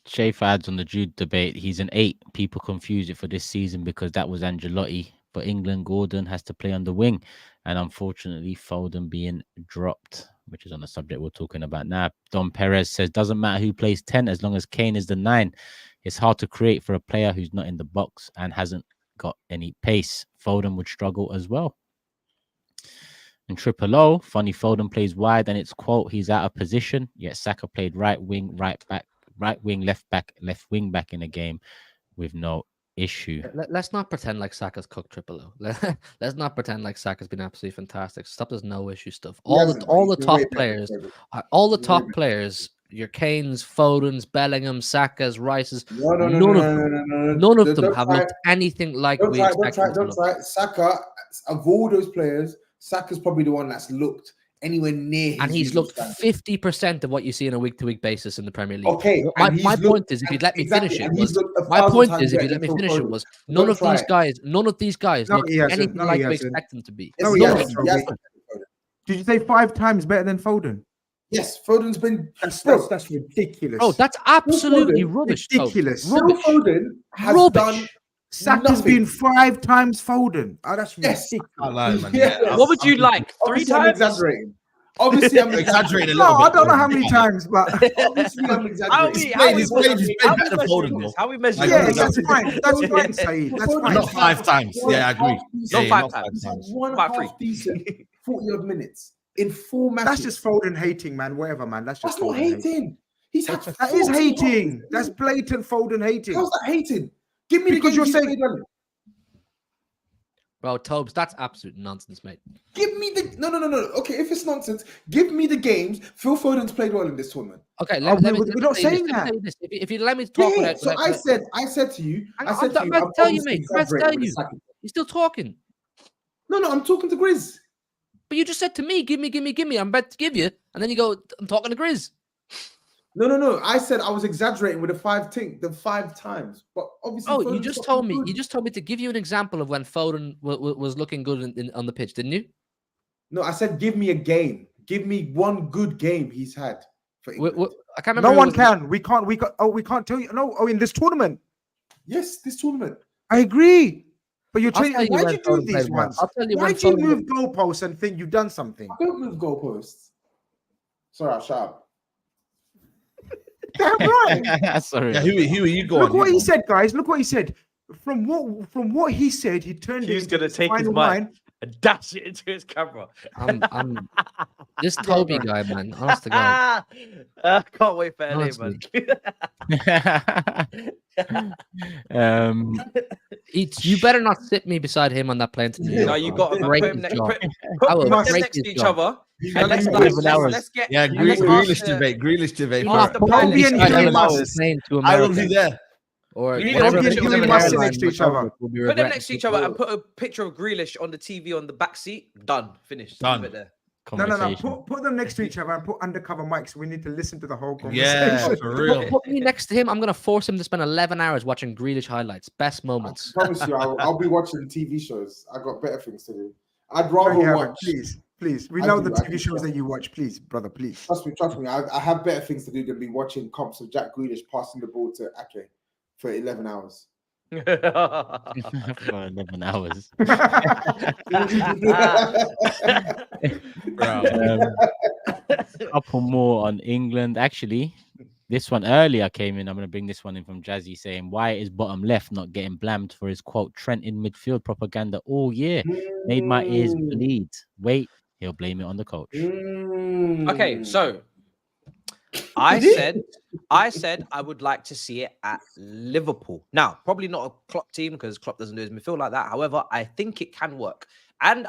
Schaefer adds on the Jude debate, he's an 8. People confuse it for this season because that was Ancelotti. For England, Gordon has to play on the wing, and unfortunately, Foden being dropped, which is on the subject we're talking about now. Don Perez says, doesn't matter who plays 10 as long as Kane is the 9. It's hard to create for a player who's not in the box and hasn't got any pace. Foden would struggle as well. And Triple O, funny Foden plays wide, and it's quote, he's out of position, yet Saka played right wing, right back, right wing, left back, left wing back in a game with no issue. Let's not pretend like Saka's cooked Triple O. Let's not pretend like Saka's been absolutely fantastic. Stop this no issue stuff. All the top players, your Kanes, Fodens, Bellingham, Sakas, Rices, none of them have looked anything like we expected. Don't try. Saka, of all those players, Saka's probably the one that's looked anywhere near his, and he's looked 50% of what you see on a week-to-week basis in the Premier League. Okay, my point is, if you'd let me finish it, was none of these guys look anything like we expect them to be. Did you say 5 times better than Foden? Yes, Foden's been that's ridiculous. Oh, that's absolutely rubbish. Ridiculous. Rubbish. Foden has done. Saka's been 5 times Foden. Oh, that's ridiculous. What would you like? 3 times? I'm exaggerating. Obviously, I'm exaggerating. No, I don't know how many times, but obviously, I'm exaggerating. He's played better than Foden. How we measuring? Yeah, that's fine. That's fine, Saeed. That's fine. Not 5 times. Yeah, I agree. Not 5 times. About 3 decent 40 odd minutes in 4 matches. That's just Foden hating, man. Whatever, man. That's not hating. He's had That is hating. That's blatant Foden hating. How's that hating? Give me Because the you're games saying. Bro, Tobes, that's absolute nonsense, mate. Give me the no. Okay, if it's nonsense, give me the games. Phil Foden's played well in this tournament. Okay, we're not saying that. If you let me talk Yeah, without, so I said to you, I'm about to tell you, mate. I'm about to tell you. You're still talking. No, I'm talking to Grizz. But you just said to me, give me. I'm about to give you, and then you go, I'm talking to Grizz. No. I said I was exaggerating with the 5 times, but obviously. Oh, Foden's you just not told me. good. You just told me to give you an example of when Foden was looking good on the pitch, didn't you? No, I said give me a game. Give me one good game he's had for England. I can't remember. No one can. We can't tell you. No. Oh, in this tournament. Yes, this tournament. I agree. But you're I'll trying. tell you Why when do you do Foden these played well. ones? I'll tell you Why when do you Foden- move goalposts and think you've done something? I don't move goalposts. Sorry, I'll shut up. Damn right. Sorry. Yeah, who are you going? Look what he said, guys. Look what he said. From what he said, he turned. He's into gonna take his final mic line. and dash it into his camera. I'm this Toby guy, man. Honest to God. I can't wait for LA, man. You better not sit me beside him on that plane to New York. No, you got to break put him his next, jaw. put I will them break next his to each jaw. other. He's And let's get. Yeah, let's Grealish ask debate. Grealish debate. You must Bobby and Huey must. I will be there. Or You need whatever to Bobby and put Huey them must sit next to each other. We'll be Put them regretting next to each it. other and put a picture of Grealish on the TV on the back seat. Done. Finished. Done. Leave it there. No. Put them next to each other and put undercover mics. We need to listen to the whole conversation. Yeah, for real. Put me next to him. I'm gonna force him to spend 11 hours watching Grealish highlights. Best moments. I promise you, I'll be watching TV shows. I got better things to do. I'd rather watch. Please. We I know do, the I TV do. shows that you watch. Please, brother, please. Trust me. I have better things to do than be watching comps of Jack Grealish passing the ball to Ake for 11 hours. For 11 hours. Couple more on England. Actually, this one earlier came in. I'm going to bring this one in from Jazzy saying, why is bottom left not getting blamed for his quote Trent in midfield propaganda all year? Made my ears bleed. Wait, he'll blame it on the coach. Okay, so I said I would like to see it at Liverpool. Now, probably not a Klopp team because Klopp doesn't do his midfield like that. However, I think it can work. And,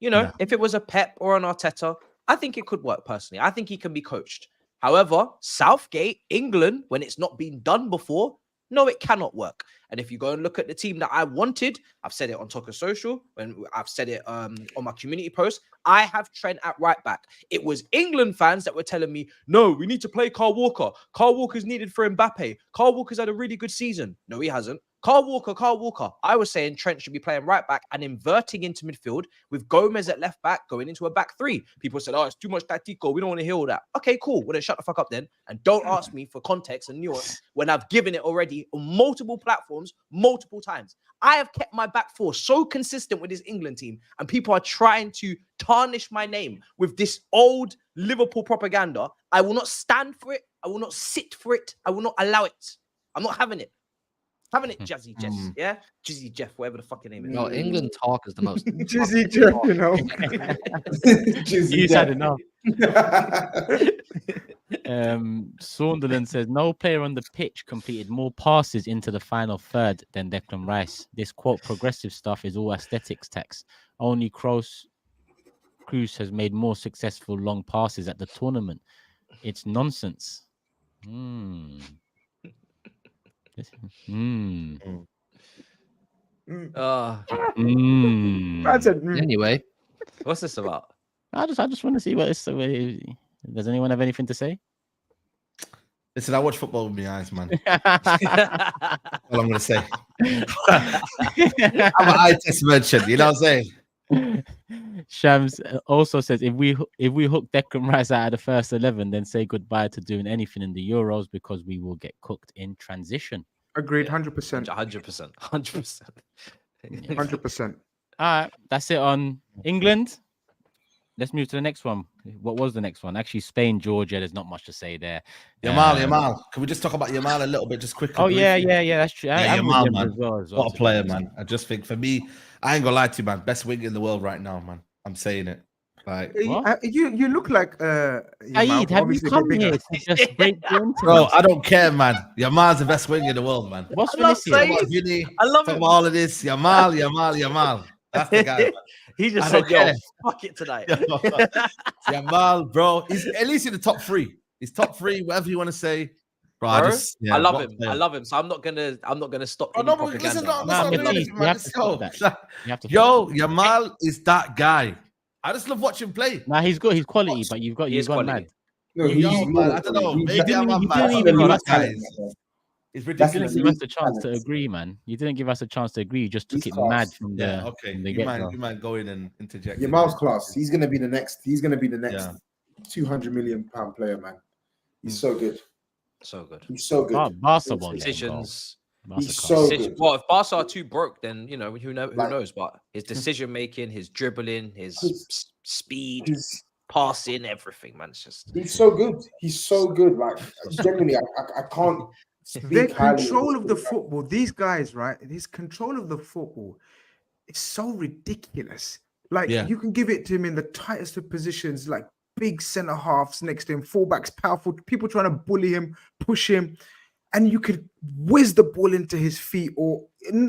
if it was a Pep or an Arteta, I think it could work personally. I think he can be coached. However, Southgate, England, when it's not been done before, no, it cannot work. And if you go and look at the team that I wanted, I've said it on Talker Social, when I've said it on my community post, I have Trent at right back. It was England fans that were telling me, no, we need to play Kyle Walker. Kyle Walker's needed for Mbappe. Kyle Walker's had a really good season. No, he hasn't. Kyle Walker. I was saying Trent should be playing right back and inverting into midfield with Gomez at left back going into a back three. People said, oh, it's too much tactical. We don't want to hear all that. Okay, cool. Well, then shut the fuck up then. And don't ask me for context and nuance when I've given it already on multiple platforms, multiple times. I have kept my back four so consistent with this England team, and people are trying to tarnish my name with this old Liverpool propaganda. I will not stand for it. I will not sit for it. I will not allow it. I'm not having it. Having it, Jazzy Jeff, yeah? Jizzy Jeff, whatever the fucking name is. No, England talk is the most. Jizzy Jeff, You said enough. Sunderland says, no player on the pitch completed more passes into the final third than Declan Rice. This quote, progressive stuff is all aesthetics tax. Only Cruz has made more successful long passes at the tournament. It's nonsense. Anyway, what's this about? I just want to see what it's. Does anyone have anything to say? Listen, I watch football with my eyes, man. All I'm gonna say. I'm an eye test merchant. You know what I'm saying? Shams also says if we hook Declan Rice out of the first 11, then say goodbye to doing anything in the Euros because we will get cooked in transition. Agreed, 100%. 100%. 100%. 100%. All right, that's it on England. Let's move to the next one. What was the next one? Actually, Spain, Georgia. There's not much to say there. Yamal. Can we just talk about Yamal a little bit, just quickly? Oh, yeah, that's true. Yeah, Yamal, man. As well, what a player, man. I just think, for me, I ain't gonna lie to you, man. Best wing in the world right now, man. I'm saying it. Like, you look like Saeed, have you come here to just break the internet? bro, I don't care, man. Yamal's the best winger in the world, man. What's I love Vinicius? Saeed. I love him. All of this, Yamal. That's the guy. Man. He just I said, don't "Yo, care. fuck it tonight." Yamal, bro, he's at least in the top 3. He's top 3, whatever you want to say. Bro, Bro, I love what him. player. I love him. So I'm not gonna stop Oh, any no, but propaganda. listen, Nah, let's Matisse, not do you man. have Let's to go. stop that. You have to Yo, Yamal is that guy. I just love watching him play. Nah, he's good. He's quality, but you've He is gone quality. mad. No, Yo, man, I don't know. he's Maybe I'm you mad. didn't even give us Guys, You it's didn't ridiculous. give us a chance to agree, man. You didn't give us a chance to agree. You just took He's it class. mad from the. Yeah, okay. From the You get-go. might go in and interject. Yamal's class. He's gonna be the next. He's gonna be the next Yeah. £200 million player, man. He's so good. So good. He's so good. Barca won. Decisions. He's so good. Well, if Barca are too broke, then who Like- knows? But his decision making, his dribbling, his speed, He's passing, everything, man. It's just he's so good. He's so good. Like genuinely, I can't. Their speak highly control of of the this guy. football, these guys, right? His control of the football is so ridiculous. Like Yeah. you can give it to him in the tightest of positions, like big centre halves next to him, fullbacks, powerful people trying to bully him, push him, and you could whiz the ball into his feet, or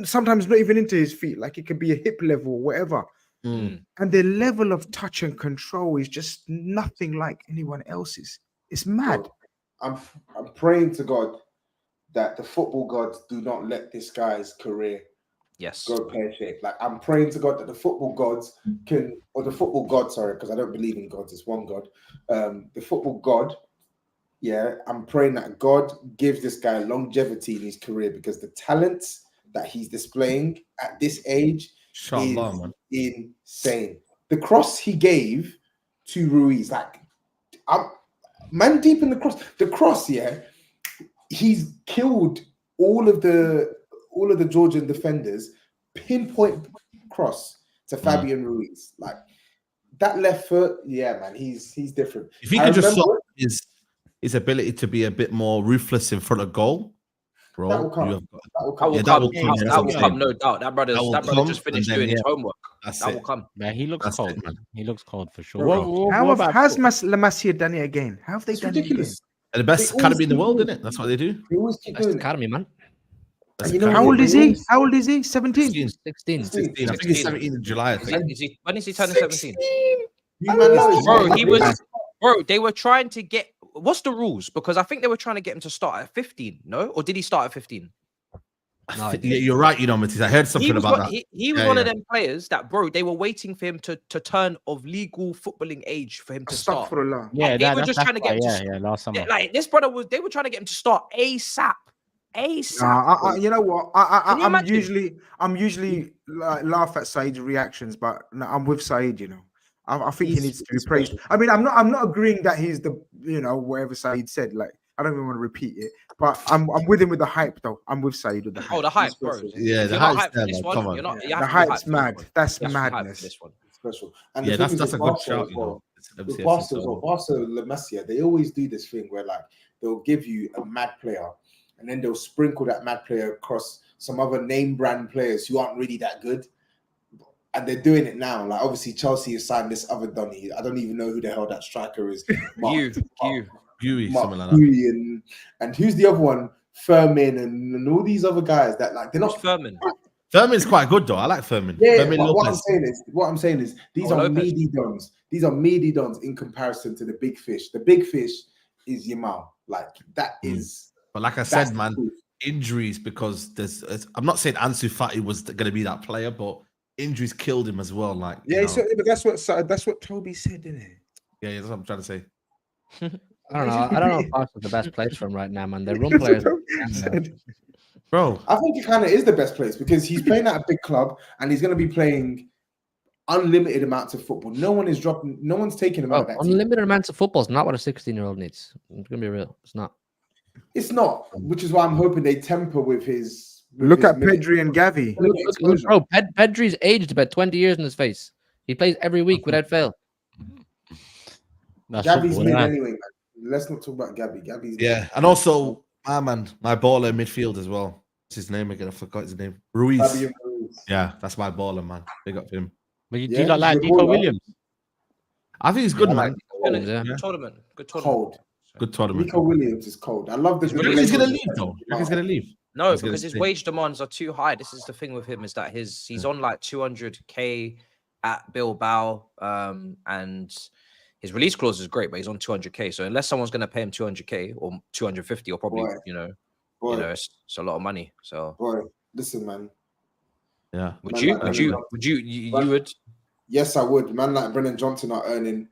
sometimes not even into his feet, like it could be a hip level or whatever. Mm. And the level of touch and control is just nothing like anyone else's. It's mad. I'm praying to God that the football gods do not let this guy's career yes. go pear-shaped. Like I'm praying to God that the football gods can, or the football god, sorry, because I don't believe in gods, it's one God. The football god, yeah, I'm praying that God gives this guy longevity in his career, because the talents that he's displaying at this age Inshallah, man. is insane. The cross he gave to Ruiz, like, man, deep in the cross. The cross, yeah, he's killed all of the Georgian defenders. Pinpoint cross to Fabian Ruiz, like that left foot. Yeah, man, he's different. If he could just stop his ability to be a bit more ruthless in front of goal, bro, that will come. That will come, no doubt. That brother just finished doing his homework. That will come. Man, he looks cold, man. He looks cold for sure. How's La Masia done it again? How have they done ridiculous? it And the best academy in the world, isn't it? That's what they do. They always keep Best doing academy, man. again? How old is he? 17? 16. 16. I think he's 17 in July. I think. When is he turning 17? Bro, Bro, they were trying to get. What's the rules? Because I think they were trying to get him to start at 15. No, or did he start at 15? No, you're right. You know, Matisse. I heard something about that. He was one of them players that, bro, they were waiting for him to turn of legal footballing age for him to start. Yeah, they were just trying to get him to last summer. Like this brother was. They were trying to get him to start ASAP. ASAP. You know what? I'm usually like, laugh at Saeed's reactions, but no, I'm with Saeed. You know, I think he needs to be praised. I mean, I'm not agreeing that he's the whatever Saeed said. Like, I don't even want to repeat it, but I'm with him with the hype though. I'm with Saeed with the hype. Oh, the hype, bro. Yeah, the hype's there, man. Come on. The hype's mad. That's madness. This one. Special. And yeah, that's a good shout. shout. With Barca as well, Barca La Masia, they always do this thing where like they'll give you a mad player, and then they'll sprinkle that mad player across some other name brand players who aren't really that good. And they're doing it now. Like obviously Chelsea has signed this other Donny. I don't even know who the hell that striker is. Gooey, something like that. And who's the other one? Furman and all these other guys that like they're not Furman. Furman's quite good though. I like Furman. Yeah, Furman what I'm saying is these are meaty dons. These are meaty dons in comparison to the big fish. The big fish is Yamal. Like that is. But like I said, man, injuries, because I'm not saying Ansu Fati was going to be that player, but injuries killed him as well. Like but that's what Toby said, didn't it? Yeah, that's what I'm trying to say. I don't know if Barca's the best place for him right now, man. Their run players. Bro, I think he kind of is the best place because he's playing at a big club and he's going to be playing unlimited amounts of football. No one is dropping. No one's taking him out of that unlimited amounts of football is not what a 16-year-old needs. I'm gonna be real. It's not. It's not. Which is why I'm hoping they temper with his. Look at Pedri and Gavi. Bro, Pedri's aged about 20 years in his face. He plays every week without fail. Gavi's mid anyway, man. Let's not talk about Gavi. Gavi's mid. And also, my baller midfield as well. What's his name again? I forgot his name. Ruiz. Yeah, that's my baller, man. Big up him. But do you not like Nico Williams? I think he's good, I man. like yeah. Good tournament. Good tournament. Cold. Good tournament. Nico Williams is cold. I love this. You think he's gonna leave though? You think he's gonna leave? No, He's gonna because his stay. wage demands are too high. This is the thing with him, is that he's on like 200k at Bilbao, and his release clause is great, but he's on 200k. So unless someone's gonna pay him 200k or 250, or probably it's a lot of money. So listen, man. Yeah. Would you would? Yes, I would. Man like Brennan Johnson are earning.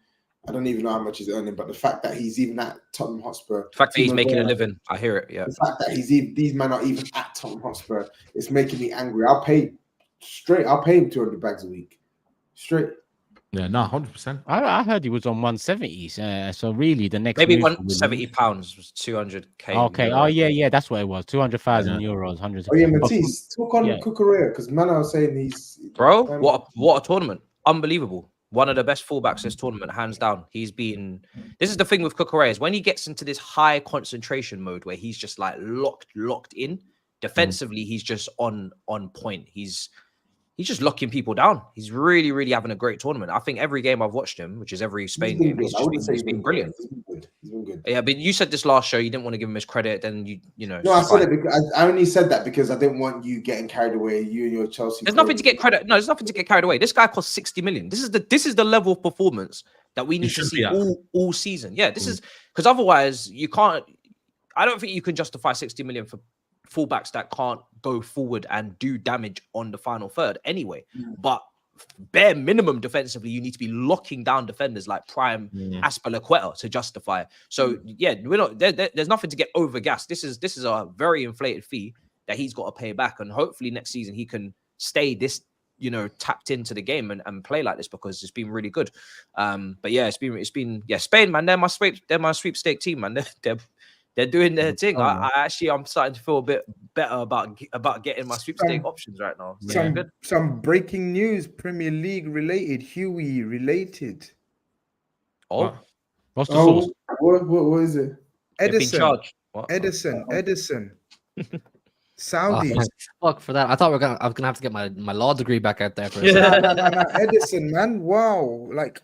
I don't even know how much he's earning, but the fact that he's even at Tottenham Hotspur, the fact that he's making a living, I hear it. Yeah. The fact that these men are even at Tottenham Hotspur, it's making me angry. I'll pay him 200 bags a week, straight. Yeah, no, 100%. I heard he was on 170. So really, the next maybe move 170 pounds was 200k. Okay. Oh yeah, that's what it was. 200,000 euros. 100. Oh yeah, Matisse, talk on Cucurella, because man, I was saying he's what a tournament, unbelievable. One of the best fullbacks this tournament, hands down. This is the thing with Cucurella, is when he gets into this high concentration mode where he's just like locked in defensively, he's just on point. He's just locking people down. He's really, really having a great tournament. I think every game I've watched him, which is every Spain game, he's been brilliant. He's been good. Yeah, but you said this last show, you didn't want to give him his credit. Then you know. No, I said it because I only said that because I didn't want you getting carried away. You and your Chelsea. There's nothing to get credit. No, there's nothing to get carried away. This guy cost 60 million. This is the level of performance that we need to see all season. Yeah, this is because otherwise you can't. I don't think you can justify 60 million for fullbacks that can't go forward and do damage on the final third anyway. But bare minimum defensively, you need to be locking down defenders like Prime Azpilicueta to justify it. So yeah, we're not there's nothing to get overgassed. This is a very inflated fee that he's got to pay back, and hopefully next season he can stay this tapped into the game and play like this, because it's been really good. But yeah, it's been Spain, man. They're my sweepstake team, man. They're doing their thing. I'm starting to feel a bit better about getting my sweepstake options right now. Some breaking news, Premier League related, HUGH related. Oh, what's the source? What is it? Edison. Saudi. Fuck for that. I thought I was gonna have to get my law degree back out there for Edison, man. Wow. Like,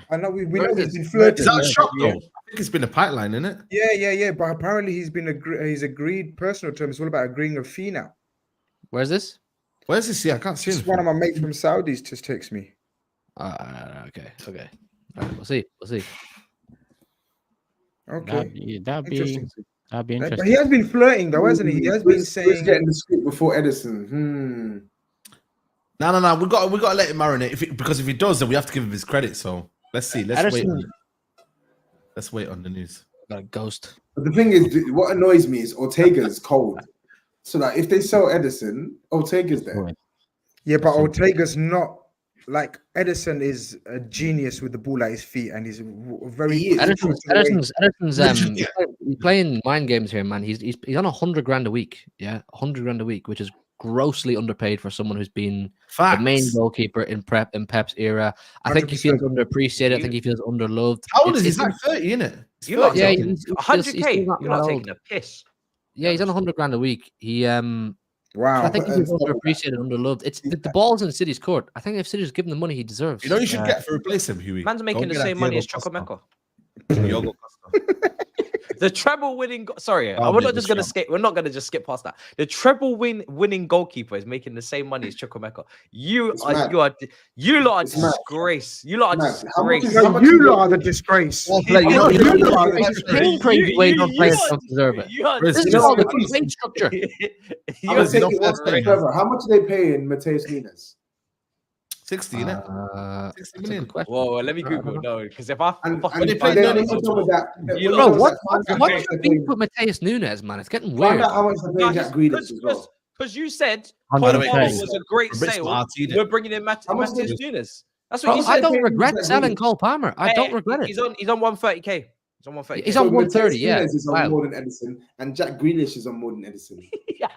I know we know he's been flirting. Is that a shock though? I think it's been a pipeline, isn't it? Yeah. But apparently he's agreed personal terms. It's all about agreeing a fee now. Where's this? Where's this? Yeah, I can't see it. One of my mates from Saudis just texts me. Okay. All right, we'll see. Okay. That'd be interesting. But he has been flirting though, hasn't he? He has been saying getting the script before Edison. No. We got to let him marinate. Because if he does, then we have to give him his credit. So let's see. Let's wait on the news. Got a ghost. But the thing is, what annoys me is Ortega's cold. So that if they sell Edison, Ortega's there. Yeah, but Ortega's not like Edison is a genius with the ball at his feet, and he's very. Edison's he's playing mind games here, man. He's on 100 grand a week. Yeah, 100 grand a week, which is grossly underpaid for someone who's been the main goalkeeper in Pep's era. I think he feels underappreciated. I think he feels underloved. How old is he? He's like 30, isn't it? He's 100k. You're not taking a piss. Yeah, he's on 100 grand a week. Wow. I think he's underappreciated, underloved. It's the ball's in City's court. I think if City's given the money he deserves. You know you should get to replace him, Hughie. Man's making the same money as Chocomeco. The treble winning. We're not just gonna skip. We're not gonna just skip past that. The treble winning goalkeeper is making the same money as Chocomeco. You lot are disgrace. You lot are disgrace. You lot are the disgrace. Crazy way of players don't deserve it. This is all the wage structure. How much do they pay in Mateus Nunes? 60, innit? 60 million. Whoa, let me Google. No, because if I what with Mateus Nunes, man, it's getting weird. Find out how much they pay Jack Grealish as well. Because you said Cole Palmer was a great sale. We're bringing in Mateus Nunes. That's what you said. I don't regret selling Cole Palmer. I don't regret it. He's on 130k. He's on 130. He's on 130. Yeah, is on more than Edison, and Jack Grealish is on more than Edison.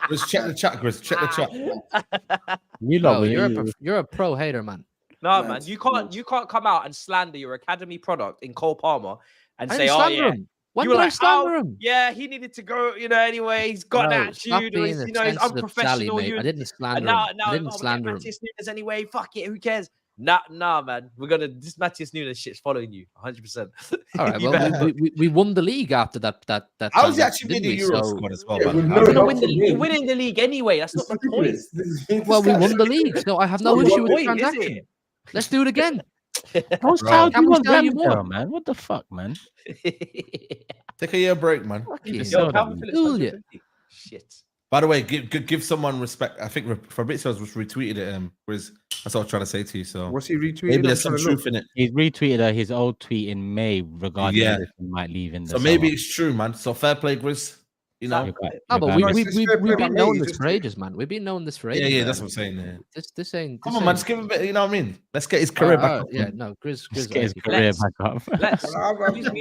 Let's check the chat, Grizz. Check the chat. You're a pro hater, man. No, man, you can't come out and slander your academy product in Cole Palmer and say, "Oh yeah." When did I slander him? Yeah, he needed to go. Anyway, he's got an attitude. He's unprofessional. I didn't slander him. I didn't slander him. Anyway, fuck it. Who cares? Nah, man. We're gonna this Matthias Nunes shit's following you 100%. All right. Well, we won the league after that. I was actually didn't in the we? Euro So, squad as well. Yeah, man. with You're no gonna help you're from winning the league anyway. That's not the point. well, we won the league, so I have no Not issue the with the point, is transaction. it? Let's do it again. How's Bro. how do Can you we want sell you Ramsdale, more? man? What the fuck, man? Take a year break, man. Fucking Just Yo, sell that, Calvin man. Phillips, Ooh, 150. Shit. By the way, give someone respect. I think Fabrizio's retweeted it. Grizz. That's what I was trying to say to you. So What's he retweeting? maybe I'm there's some trying to look. truth in it. He retweeted his old tweet in May regarding Yeah. Ederson might leave in the So maybe summer. it's true, man. So fair play, Grizz. You know. You're quite- No, you're but quite we, right. we, It's we, fair we've play, been mate. knowing You this just- for ages, man. We've been knowing this for ages. Yeah, man. that's what I'm saying. Yeah. This ain't. Come this on, man. ain't- Just give him a bit. You know what I mean? Let's get his career back up. Yeah, no, Grizz. Let's Grizz, get his I- career Let's- back up. Let's. He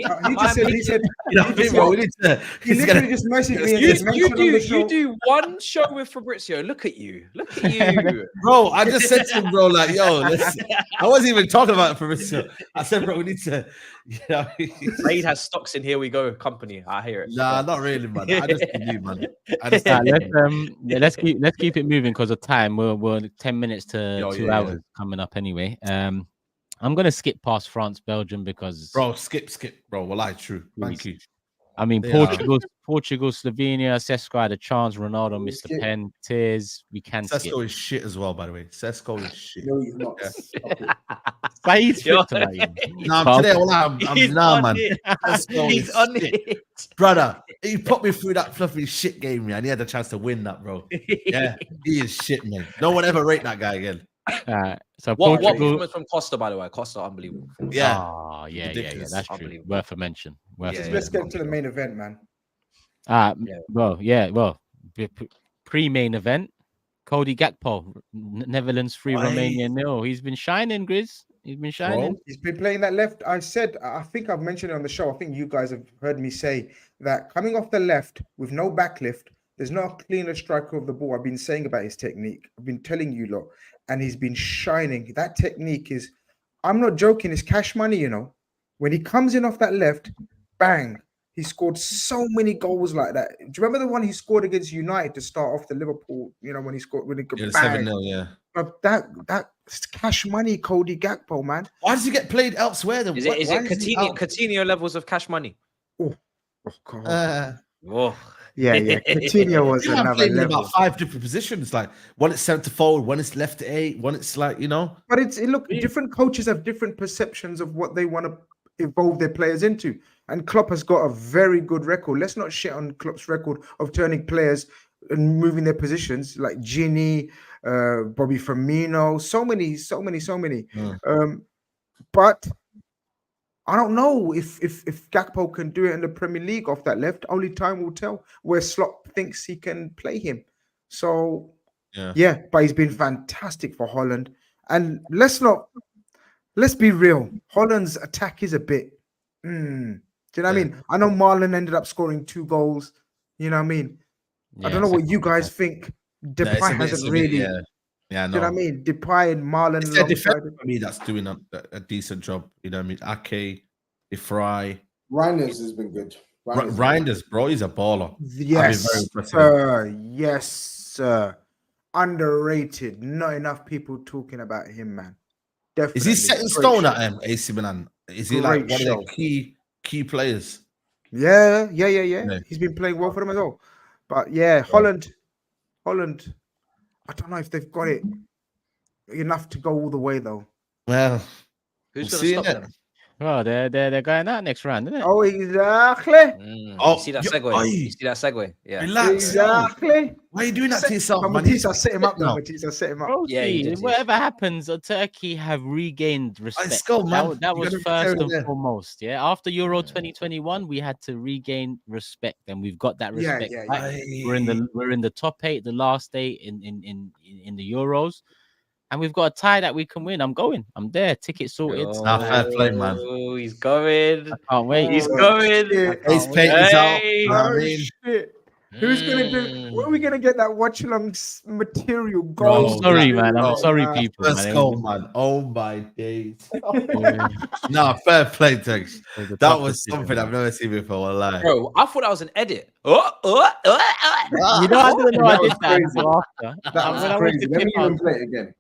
Am just I said, making- You know what I mean, bro? We need to. he he's literally gonna- just messaged me and You, just mentioned on the show. you do one show with Fabrizio. Look at you. Look at you. Bro, I just said to him, bro, like, yo, let's. I wasn't even talking about it for Fabrizio. I said, bro, we need to. You know, Saeed has stocks in Here We Go company. I hear it. nah, not really, man. I just believe, man. I just Right, let's keep it moving because of time. We're 10 minutes to Yo, 2 yeah, hours coming up anyway. I'm gonna skip past France, Belgium because bro, skip, bro. Well, I true. Thank you. I mean They are. Portugal, Slovenia, Sesko had a chance. Ronaldo missed the skip. pen. Tears. We can skip. Sesko is shit as well, by the way. Sesko is shit. No, he's not. Saeed's Yo. fit tonight, you know. Nah, But- today, well, I'm He's nah, on man. it. Sesko He's is on shit. it. Brother, he put me through that fluffy shit game, yeah, and he had a chance to win that, bro. Yeah, he is shit, man. No one ever rate that guy again. So What Portugal. performance from Costa, by the way? Costa, unbelievable. Yeah. Oh, yeah, Ridiculous. that's true. Unbelievable. Worth a mention. Worth Yeah, a yeah. Let's mention. get to the main event, man. Yeah. Well, pre-main event. Cody Gakpo, Netherlands 3, Oi. Romania 0. He's been shining, Grizz. He's been shining. He's been playing that left. I think I've mentioned it on the show. I think you guys have heard me say that coming off the left with no backlift, there's no cleaner striker of the ball. I've been saying about his technique. I've been telling you lot, and he's been shining. That technique is, I'm not joking, it's cash money, you know. When he comes in off that left, bang. He scored so many goals like that. Do you remember the one he scored against United to start off the Liverpool? You know, when he scored, when he could Yeah, bang. 7-0, yeah. But that's cash money, Cody Gakpo, man. Why does he get played elsewhere then? Is Why- it why is he out? Coutinho levels of cash money? Oh God. Oh, Yeah. Coutinho was You know, I'm another playing in level. about 5 different positions. Like when it's centre forward, when it's left 8, when it's like, you know. But look, different coaches have different perceptions of what they want to evolve their players into. And Klopp has got a very good record. Let's not shit on Klopp's record of turning players and moving their positions like Gini, Bobby Firmino, so many. But I don't know if Gakpo can do it in the Premier League off that left. Only time will tell where Slot thinks he can play him. So yeah, but he's been fantastic for Holland. And let's be real. Holland's attack is a bit. Do you know what I mean? I know Marlon ended up scoring 2 goals. You know what I mean? I don't know what you guys think. Depay hasn't really. Yeah, Do you know what I mean? Depay and Marlon. It's their defense for me that's doing a decent job. You know what I mean? Ake, Ifrai. Reinders has been good. Reinders, bro, he's a baller. Yes, sir. Yes, sir. Underrated. Not enough people talking about him, man. Definitely. Is he set in stone at AC Milan? Is he like one of their key players? Yeah. He's been playing well for them as well. But yeah, Holland. I don't know if they've got it enough to go all the way though. Well, who's we'll going to see stop them? Well, they're going out next round, isn't it? Oh, exactly. You see that segue? You see that segue? Yeah. Relax. Exactly. Why are you doing that to yourself, man? Matissa set him up now. Matissa set him up. Bro, Yeah, he did, whatever happens, Turkey have regained respect. Let's go, man. That You was gotta first be and there. foremost. Yeah, after Euro 2021, we had to regain respect, and we've got that Yeah, respect. yeah, back. yeah. We're in the top 8, the last 8 in the Euros, and we've got a tie that we can win. I'm there. Ticket sorted. Nah, fair play, man. Oh, he's going. I can't wait. He's going. Ace paint is out. Hey. You know what I Oh, mean? shit. Who's gonna do? Where are we gonna get that watch along material? I'm Gold. sorry, man. I'm Bro, sorry, people. Let's man. go, man. Oh my days. Yeah. Nah, fair play, Tex. It was a That tough was decision, something man. I've never seen before. Lie. Bro, I thought that was an edit. You know, I didn't know I did that crazy. until after. That When was I went crazy. to Let me tip even out- play it again.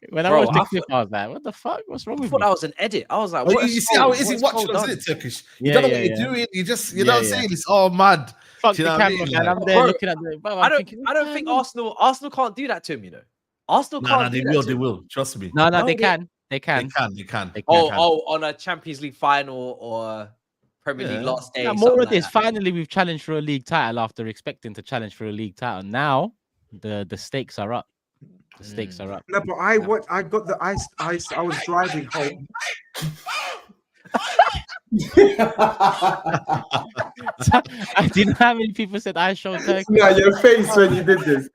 When I watched the clip, I was like, "What the fuck? What's wrong with I thought me?" that was an edit. I was like, Oh, what you see how it is in watching us, isn't it, Turkish? You don't know what you're doing. You just, you know what I'm saying? It's all mad. Fuck Do the you know what I camera, mean? man. Like- I'm there looking at the. I don't think Arsenal can't do that to him. You know, Arsenal No, can't. they will. They will. Trust me. No, No, they can. They can. They can. On a Champions League final or Premier League last day. Yeah, more of this. Finally, we've challenged for a league title after expecting to challenge for a league title. Now, the stakes are up. The stakes are up. No, but I got the ice. I was driving home. I didn't know how many people said I showed Turkey. No, your face when you did this,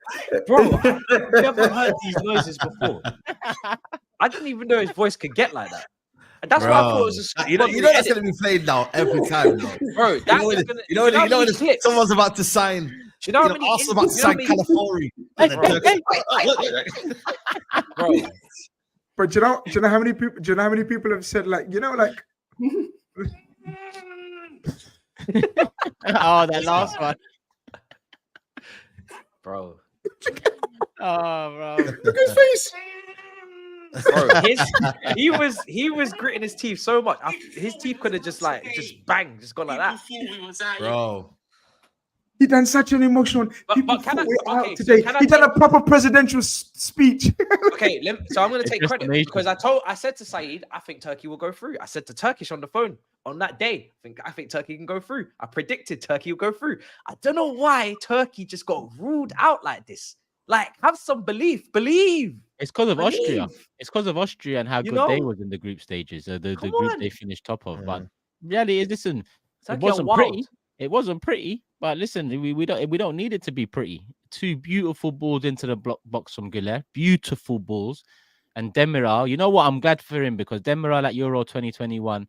Bro, I've never heard these noises before. I didn't even know his voice could get like that. And that's why I thought it was a you know that's gonna be played now every time, bro. Someone's about to sign. You know how many? Also about to sign California. Bro. But do you know how many people? Do you know how many people have said like like? Oh, that last one, bro. Oh, bro. look at his face. Bro, he was gritting his teeth so much. His teeth could have just bang, just gone like that. Bro. He done such an emotional. People thought we're out today. He done a proper presidential speech. Okay, so I'm going to take credit because I said to Saeed, I think Turkey will go through. I said to Turkish on the phone on that day, I think Turkey can go through. I predicted Turkey will go through. I don't know why Turkey just got ruled out like this. Like, have some belief. Believe. It's because of Austria. It's because of Austria and how good they was in the group stages. The group they finished top of. But reality is, listen, it wasn't pretty. It wasn't pretty. But listen, we don't need it to be pretty. Two beautiful balls into the box from Güler. Beautiful balls. And Demiral, you know what? I'm glad for him because Demiral at Euro 2021,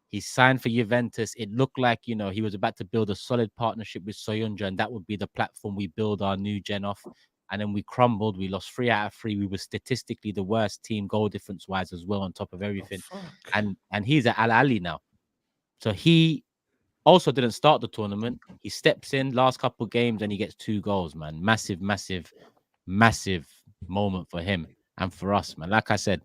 he signed for Juventus. It looked like, he was about to build a solid partnership with Soyuncu, and that would be the platform we build our new gen off. And then we crumbled. We lost 3 out of 3. We were statistically the worst team goal difference wise as well, on top of everything. And he's at Al Ahly now. So he also didn't start the tournament. He steps in last couple of games and he gets 2 goals, man. Massive, massive, massive moment for him and for us, man. Like I said,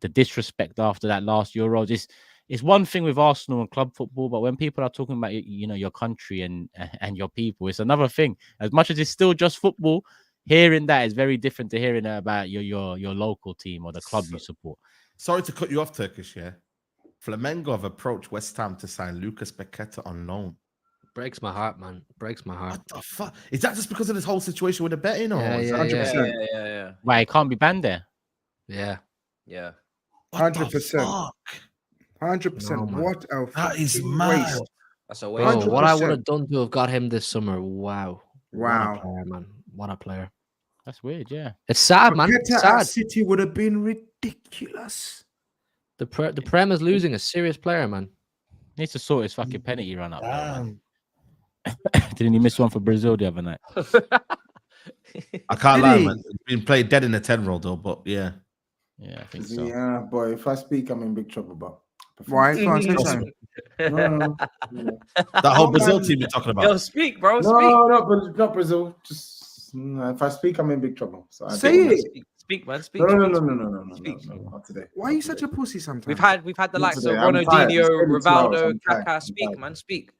the disrespect after that last Euro, it's one thing with Arsenal and club football, but when people are talking about your country and your people, it's another thing. As much as it's still just football, hearing that is very different to hearing about your local team or the club you support. Sorry to cut you off, Turkish, yeah. Flamengo have approached West Ham to sign Lucas Paqueta on loan. Breaks my heart, man. Breaks my heart. What the fuck? Is that just because of this whole situation with the betting? Or Yeah. Why, it can't be banned there? Yeah. 100%. 100%. What a that is mad. waste. That's a waste. What I would have done to have got him this summer. Wow. Wow. What a player, man. What a player. That's weird, yeah. It's sad, man. It's sad. City would have been ridiculous. The Prem is losing a serious player, man. Needs to sort his fucking penalty run up. Didn't he miss one for Brazil the other night? I can't lie, man. He's been played dead in the 10 roll though, but yeah. Yeah, I think so. Yeah, boy. If I speak, I'm in big trouble. But why? Go on, say something. No. That whole Brazil team you're talking about. Yo, speak, bro. No, not Brazil. Just if I speak, I'm in big trouble. So say it. Speak, man. Speak. No. Not today. Why are you such a pussy sometimes? We've had the Not likes today. of I'm tired. Ronaldinho, It's 2 hours. Rivaldo, I'm tired. Kaká. I'm Speak, tired. man. Speak.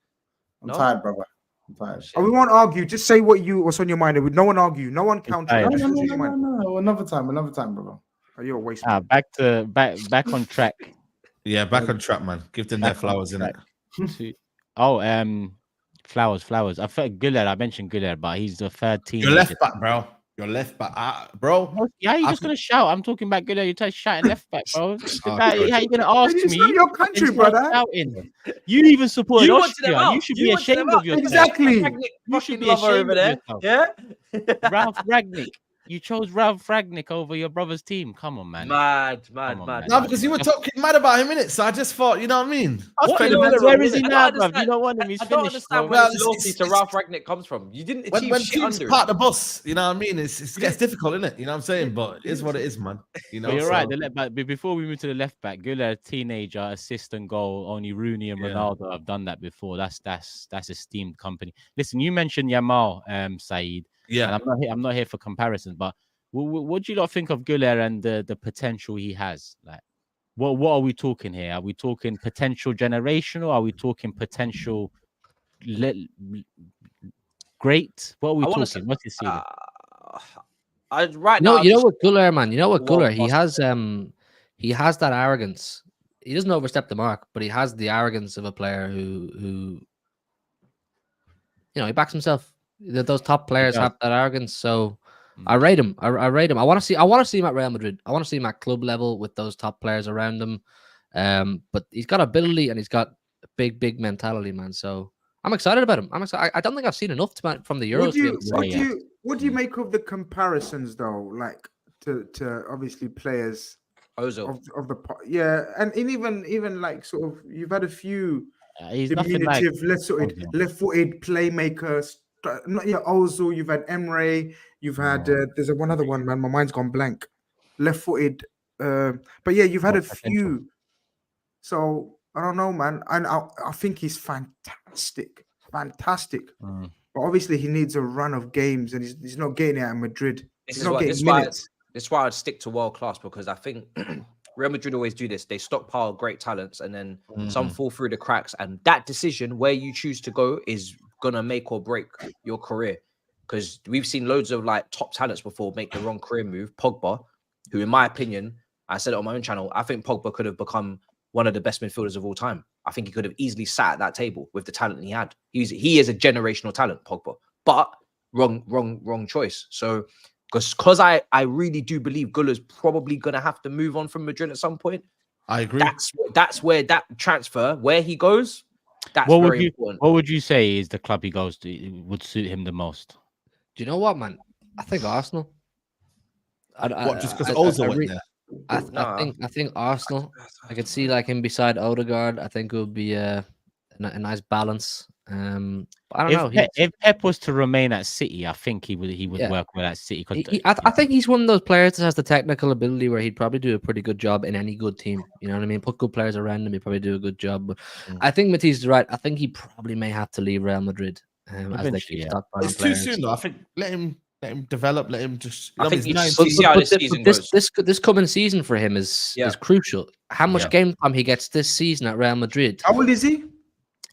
I'm tired, brother. I'm tired. Oh, we won't argue. Just say what's on your mind. No one argue. No one counter. No. Another time, brother. Oh, you're a waste. Back on track. Yeah, back on track, man. Give them their flowers in it. Flowers. I thought Güler. I mentioned Güler, but he's the third team. Your left back, bro. Your left back, bro. Yeah, you're just gonna shout. I'm talking about Güler. You're shouting left back, bro. How you gonna ask me? It's not your country, brother. You even support You Austria. You should be ashamed of yourself. Exactly. You should be ashamed over there. Yeah. Ralph Ragnick. You chose Ralph Ragnick over your brother's team. Come on, man. Mad. No, because you were talking mad about him, innit? So I just thought, you know what I mean? Where is he now, bro? You don't want him. He's I don't finished. understand where his loyalty to Ralph Ragnick comes from. You didn't achieve When shit teams under part the bus, you know what I mean? It gets difficult, innit? You know what I'm saying? But it is what it is, man. You know, but you're right. But before we move to the left back, Güler, teenager, assist and goal. Only Rooney and Ronaldo have done that before. That's esteemed company. Listen, you mentioned Yamal, Saeed. Yeah. And I'm not here for comparison, but What do you lot think of Güler and the potential he has? Like, what are we talking here? Are we talking potential generational? Are we talking potential great? What are we talking? What's his ceiling? Right now, you know what Güler, man. You know what Well, Güler? He has that arrogance. He doesn't overstep the mark, but he has the arrogance of a player who he backs himself. Those top players have that arrogance. So I rate him. I rate him. I want to see him at Real Madrid. I want to see him at club level with those top players around him. But he's got ability and he's got a big mentality, man. So I'm excited about him. I don't think I've seen enough from the Euros. What do you make of the comparisons though? Like to obviously players of the and even like sort of you've had a few diminutive left-footed playmakers. Ozil, you've had Emre, you've had there's one other one, man. My mind's gone blank. Left-footed, but yeah, you've had a few. So I don't know, man. And I think he's fantastic. But obviously, he needs a run of games, and he's not getting it at Madrid. This is why I'd stick to world class, because I think Real Madrid always do this. They stockpile great talents, and then some fall through the cracks. And that decision, where you choose to go, is gonna make or break your career. Because we've seen loads of like top talents before make the wrong career move. Pogba, who in my opinion, I said it on my own channel, I think Pogba could have become one of the best midfielders of all time. I think he could have easily sat at that table with the talent he had. He is a generational talent, Pogba, but wrong choice. So because I really do believe Güller's probably gonna have to move on from Madrid at some point. I agree. That's where that transfer, where he goes, that's very important. What would you say is the club he goes to would suit him the most? Do you know what, man? I think Arsenal. Just because Ozil went there? I think Arsenal. I could see like him beside Odegaard. I think it would be a nice balance. I don't know. If Pep was to remain at City, I think he would work with that City. I think he's one of those players that has the technical ability where he'd probably do a pretty good job in any good team. You know what I mean? Put good players around him, he'd probably do a good job. But I think Matisse is right. I think he probably may have to leave Real Madrid as they keep stockpiling It's players. too soon though. I think let him develop. Let him just. I think see how this season goes. This coming season for him is crucial. How much game time he gets this season at Real Madrid? How old is he?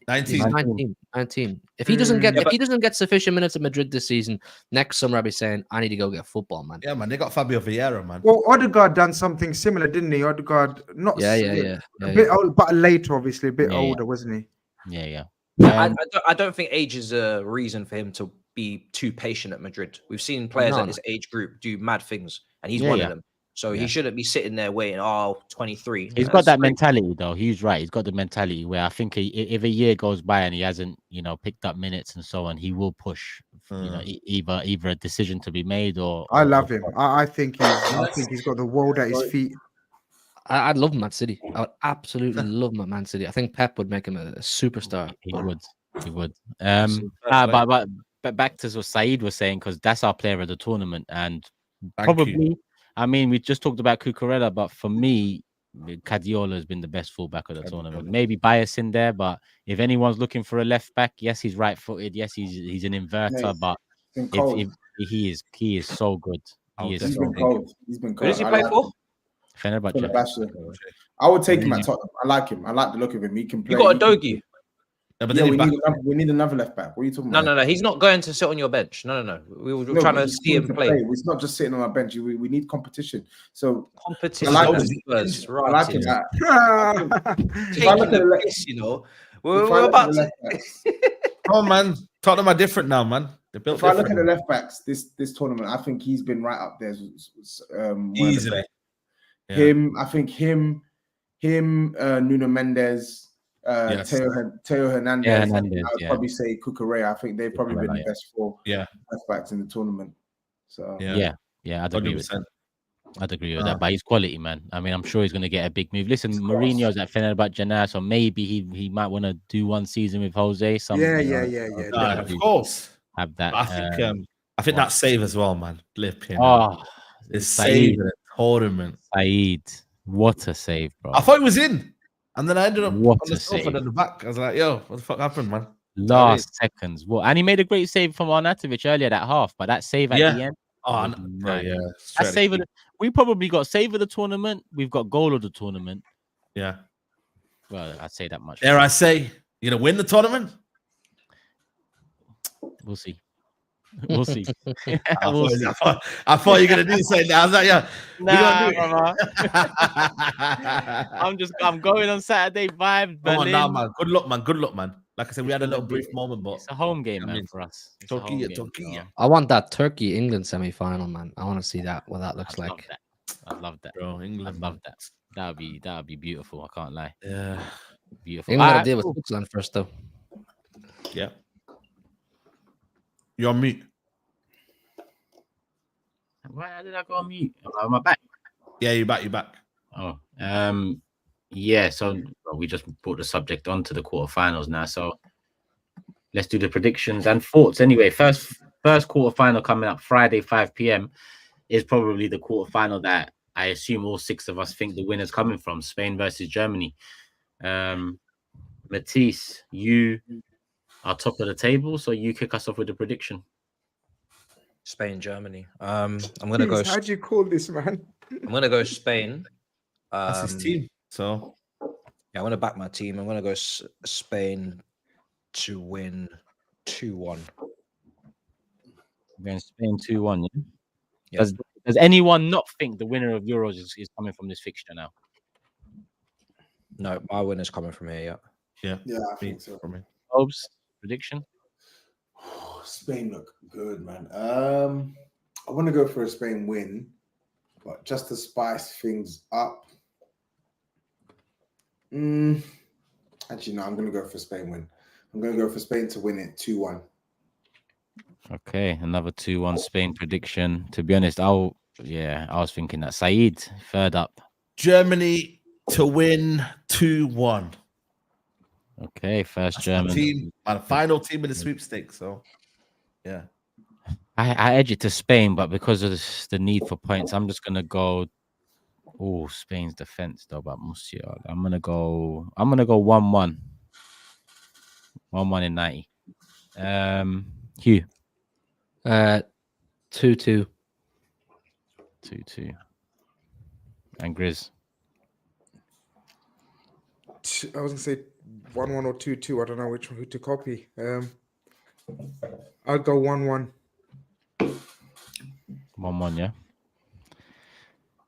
19. 19. If he doesn't get sufficient minutes at Madrid this season, next summer I'll be saying I need to go get football, man. Yeah, man. They got Fabio Vieira, man. Well, Odegaard done something similar, didn't he? Odegaard, not a bit old, but later, obviously, a bit older, wasn't he? Yeah. I don't think age is a reason for him to be too patient at Madrid. We've seen players at his age group do mad things, and he's one of them. So he shouldn't be sitting there waiting. 23. He's got that mentality, though. He's right. He's got the mentality where I think if a year goes by and he hasn't, picked up minutes and so on, he will push. Either a decision to be made or. I love him. I think he's got the world at his feet. I'd love him at City. I would absolutely love him at Man City. I think Pep would make him a superstar. He would. But back to what Saeed was saying, because that's our player of the tournament, and probably. I mean, we just talked about Cucurella, but for me, Guardiola has been the best fullback of the tournament. Maybe bias in there, but if anyone's looking for a left back, yes, he's right-footed. Yes, he's an inverter, but if he is so good. He's been cold. He's been cold. Who does he play for? Fenerbahce. I would take him at Tottenham. I like him. I like the look of him. He can play. You got a Dogi. We need another left back. What are you talking about? No. He's not going to sit on your bench. No. We're trying to see him play. It's not just sitting on our bench. We need competition. So competition. I like him. I like him. We're about to. Come on, man. Tottenham are different now, man. If I look at the left backs this tournament, I think he's been right up there. Easily. Him, Nuno Mendes. Teo Hernandez. I'd probably say Cucurella. I think they've probably been the best four left backs in the tournament. So I'd agree with that. I'd agree with that. But he's quality, man. I mean, I'm sure he's going to get a big move. Listen, Mourinho's at Fenerbahce now, so maybe he might want to do one season with Jose. Of course, have that. I think that save as well, man. Flipping. It's saving the tournament. Saeed, what a save, bro! I thought it was in. And then I ended up on the save. sofa at the back. I was like, yo, what the fuck happened, man? Last seconds. And he made a great save from Arnautovic earlier that half, but that save at the end. Oh, Man. yeah. That's we probably got save of the tournament. We've got goal of the tournament. Yeah. Well, I'd say that much. Dare I say, you're gonna win the tournament? We'll see. We'll see. I thought you were gonna do something. I was like, yeah, nah, I'm going on Saturday vibes. Come Berlin. on now, man. Good luck, man. Like I said, we had a little brief moment, but It's a home game, man, for us. Turkey. I want that Turkey-England semi-final, man. I want to see that. What that looks like. I'd love that, bro. England, I'd love that. That'd be beautiful. I can't lie. Yeah, beautiful. England got to deal with Switzerland first, though. Yeah. You're on mute. Why did I go on mute? Am I back? Yeah, you're back. Oh, yeah. So we just brought the subject onto the quarterfinals now. So let's do the predictions and thoughts. Anyway, first quarterfinal coming up Friday, 5 p.m. is probably the quarterfinal that I assume all 6 of us think the winner's coming from. Spain versus Germany. Matisse, you are top of the table, so you kick us off with the prediction. Spain, Germany. I'm gonna go. How do you call this, man? I'm gonna go Spain. That's his team. So yeah, I'm gonna back my team. I'm gonna go Spain to win 2-1. Against Spain 2-1. Yeah. Does anyone not think the winner of Euros is coming from this fixture now? No, my winner's coming from here. Yeah, I think so. For me. TOBS prediction. Spain look good, man. I want to go for a Spain win, but just to spice things up. Actually, no, I'm going to go for Spain win. I'm going to go for Spain to win it 2-1. Okay, another 2-1 Spain prediction. To be honest, I was thinking that. SAEED, third up. Germany to win 2-1. Okay, first That's German team, my final team in the sweepstakes. So, yeah, I edge it to Spain, but because of the need for points, I'm just gonna go. Oh, Spain's defense though, but Musiala. I'm gonna go 1-1. 1-1 in 90. Hugh. 2-2. 2-2. And Grizz. I was gonna say 1-1 or 2-2. I don't know who to copy. I'll go 1-1. 1-1, yeah.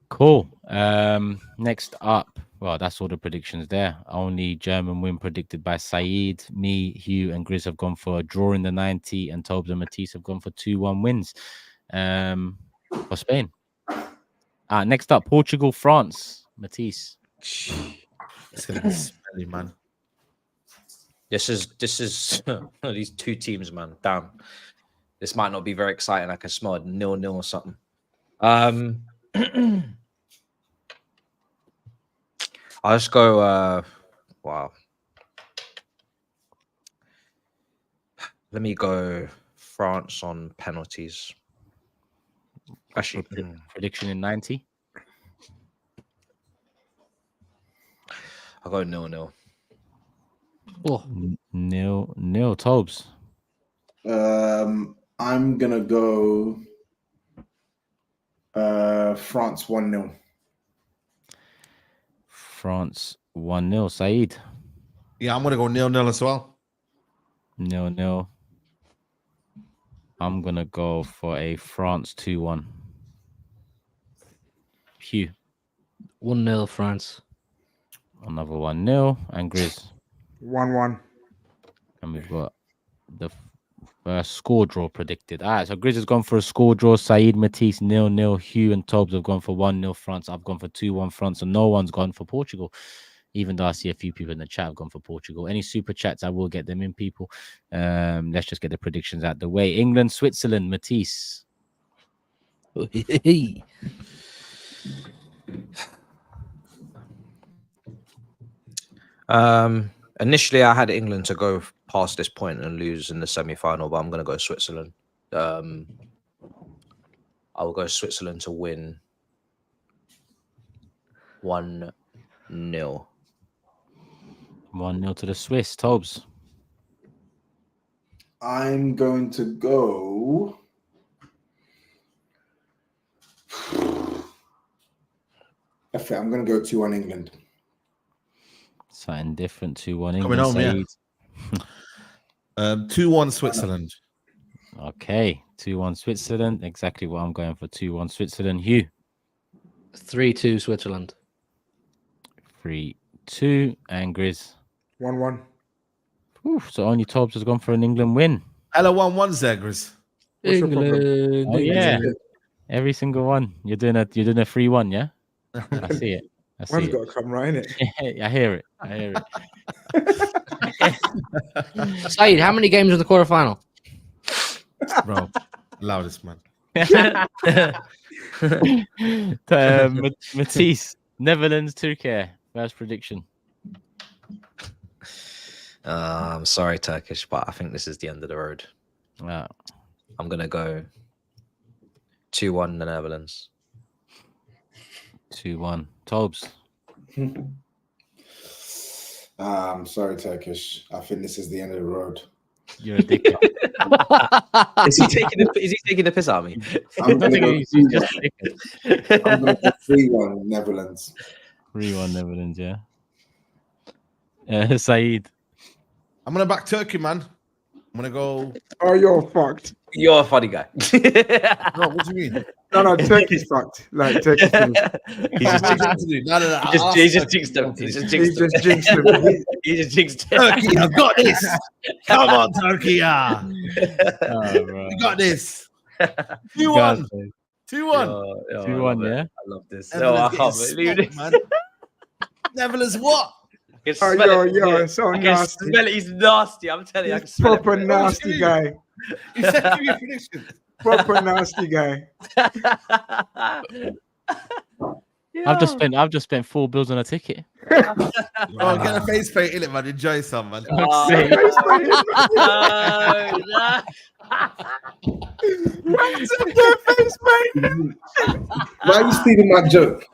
Cool. Next up, well, that's all the predictions there. Only German win predicted by SAEED. Me, Hugh, and Grizz have gone for a draw in the 90, and TOBS and Matisse have gone for 2-1 wins. For Spain. Next up, Portugal, France. Matisse. It's gonna be smelly, man. This is these two teams, man. Damn, this might not be very exciting. I can smell 0-0 or something. I'll just go. Wow. Let me go France on penalties. Actually, prediction in 90. I'll go 0-0. Oh, 0-0. TOBS. I'm gonna go France 1-0. France 1-0. SAEED. Yeah, I'm gonna go 0-0 as well. 0-0. I'm gonna go for a France 2-1. Hugh. 1-0 France. Another 1-0. And Grizz. 1-1. And we've got the first score draw predicted. All right, so Grizz has gone for a score draw. SAEED, Matisse 0-0. Hugh and TOBS have gone for 1-0 France. I've gone for 2-1 France, and no one's gone for Portugal. Even though I see a few people in the chat have gone for Portugal. Any super chats, I will get them in, people. Let's just get the predictions out the way. England, Switzerland, Matisse. Initially, I had England to go past this point and lose in the semi-final, but I'm going to go Switzerland. I will go Switzerland to win 1-0. 1-0 to the Swiss. TOBS. I'm going to go I'm going to go 2-1 England. Something different. 2-1 Coming England. home, yeah. 2-1 Switzerland. Okay, 2-1 Switzerland. Exactly what I'm going for. 2-1 Switzerland. Hugh. 3-2 Switzerland. 3-2 and Grizz. 1-1. So only Tobs has gone for an England win. Hello, 1-1 Zegras. England. Oh yeah, every single one. You're doing a 3-1, yeah. I see it. One's got to come right, innit? I hear it. SAEED, how many games in the quarterfinal? Bro, loudest man. Matisse, Netherlands, Turkey. First prediction. I'm sorry, Turkish, but I think this is the end of the road. Wow. I'm gonna go 2-1 the Netherlands. 2-1. Tobs. I'm sorry, Turkish. I think this is the end of the road. You're a dickhead. Is he taking the piss out of me? I'm going to go just a dickhead. 3-1 Netherlands. 3-1 Netherlands, yeah. SAEED. I'm going to back Turkey, man. I'm going to go. Oh, you're fucked. You're a funny guy. No, what do you mean? No, Turkey's fucked. Like, Turkey's finished. He just jinxed him. He just jinxed him. He just jinxed him. Turkey, I've got this. Come on, Turkey. You got this. 2-1. 2-1. 2-1, yeah. I love this. No, I can't believe this. Man. Netherlands, what? Oh, yo, so nasty. Smell it. He's nasty. I'm telling you, I can smell Proper it. nasty guy. You said your prediction. Proper nasty guy. I've just spent £4 on a ticket. Oh, get a face paint in it, man. Enjoy some, man. Why are you stealing my joke?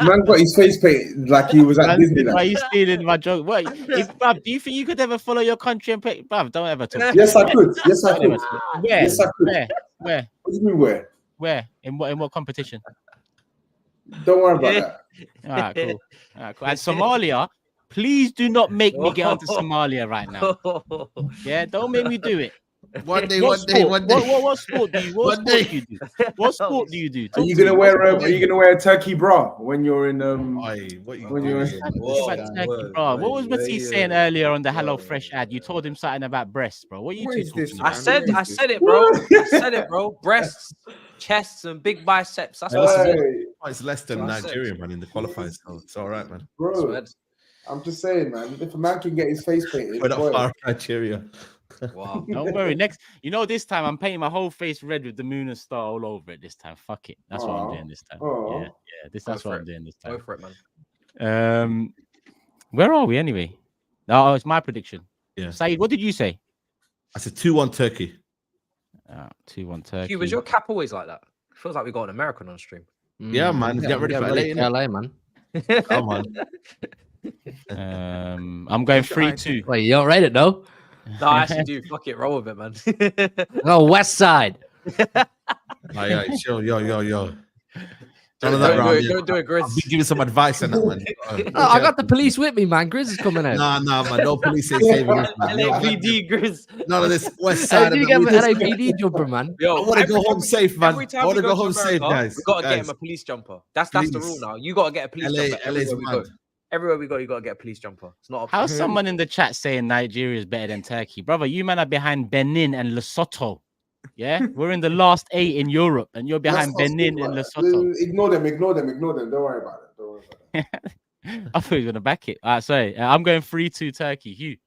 Man got his face painted like he was at Disneyland. Why are you stealing my joke? What, bruv, do you think you could ever follow your country and play? Bruv, don't ever talk. Yes, I could. Yes, I could. Where? Yes, I could. Where? What do you mean where? Where? In what competition? Don't worry about that. All right, cool. And Somalia, please do not make me get onto Somalia right now. Yeah, don't make me do it. One day. What sport do you? What sport do you do? Are you gonna wear a turkey bra when you're in What was Matisse saying earlier on the Hello Fresh ad? You told him something about breasts, bro. What are you two talking about? I said it, bro. I said it, bro. Breasts, chests, and big biceps. That's what it's less than Nigeria, man, in the qualifiers. So it's all right, man. Bro, I'm just saying, man. If a man can get his face painted, we're not far Nigeria. Wow. Don't worry. This time I'm painting my whole face red with the moon and star all over it. This time, fuck it. That's what I'm doing this time. Yeah. That's what I'm doing this time. Go for it, man. Where are we anyway? No, it's my prediction. Yeah. SAEED, what did you say? I said 2-1 Turkey. 2-1 Turkey. Hugh, was your cap always like that? It feels like we got an American on stream. Yeah, man. Get ready for LA, man. Come on. I'm going 3-2. Wait, you don't rate it, though? No, I actually do. Fuck it, roll with it, man. Oh, West Side. Yo. Don't do it, Grizz. I'll be giving some advice on that one. I got the police with me, man. Grizz is coming out. Nah, man. No police ain't saving us, man. LAPD, Grizz. None of this West Side. How did you get an LAPD jumper, man? Yo, I want to go home safe, man. I want to go home safe, guys. We got to get him a police jumper. That's the rule now. You got to get a police jumper. Everywhere we go, you got to get a police jumper. It's not. How's someone in the chat saying Nigeria is better than Turkey, brother? You man are behind Benin and Lesotho. Yeah, we're in the last 8 in Europe, and you're behind Benin and Lesotho. Ignore them. Don't worry about it. I thought you were gonna back it. Sorry, I'm going 3-2 Turkey. Hugh.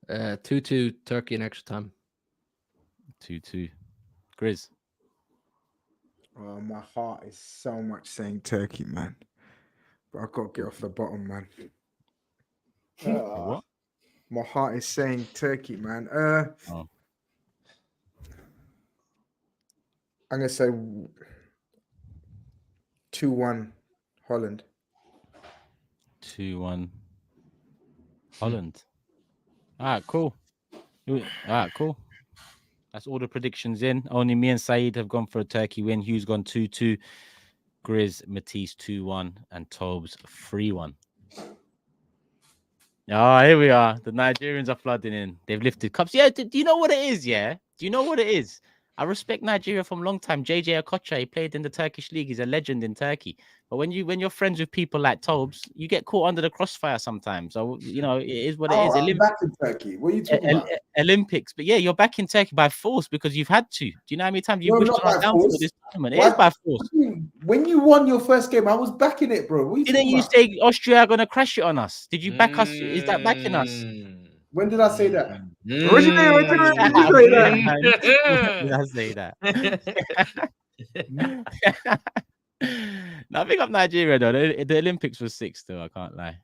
2-2 Turkey in extra time. 2-2. Grizz. Oh, my heart is so much saying Turkey, man. But I gotta get off the bottom, man. What? My heart is saying Turkey, man. I'm gonna say 2-1 Holland. 2-1 Holland. All right, cool. That's all the predictions in. Only me and SAEED have gone for a Turkey win. Hugh's gone 2-2. GRIZZ, Matisse 2-1, and TOBS 3-1. Oh, here we are. The Nigerians are flooding in. They've lifted cups. Yeah, do you know what it is? Yeah, do you know what it is? I respect Nigeria from a long time. JJ Okocha, he played in the Turkish league. He's a legend in Turkey. But when you're friends with people like Tobes, you get caught under the crossfire sometimes. So it is what it is. I'm back in Turkey. What are you talking about? Olympics, but yeah, you're back in Turkey by force because you've had to. Do you know how many times you've wished not by down for this tournament? It is by force. When you won your first game, I was backing it, bro. Didn't you say Austria are gonna crash it on us? Did you back us? Is that backing us? When did I say that? Did I say that? Now, big up Nigeria though. The Olympics was 6 though. I can't lie.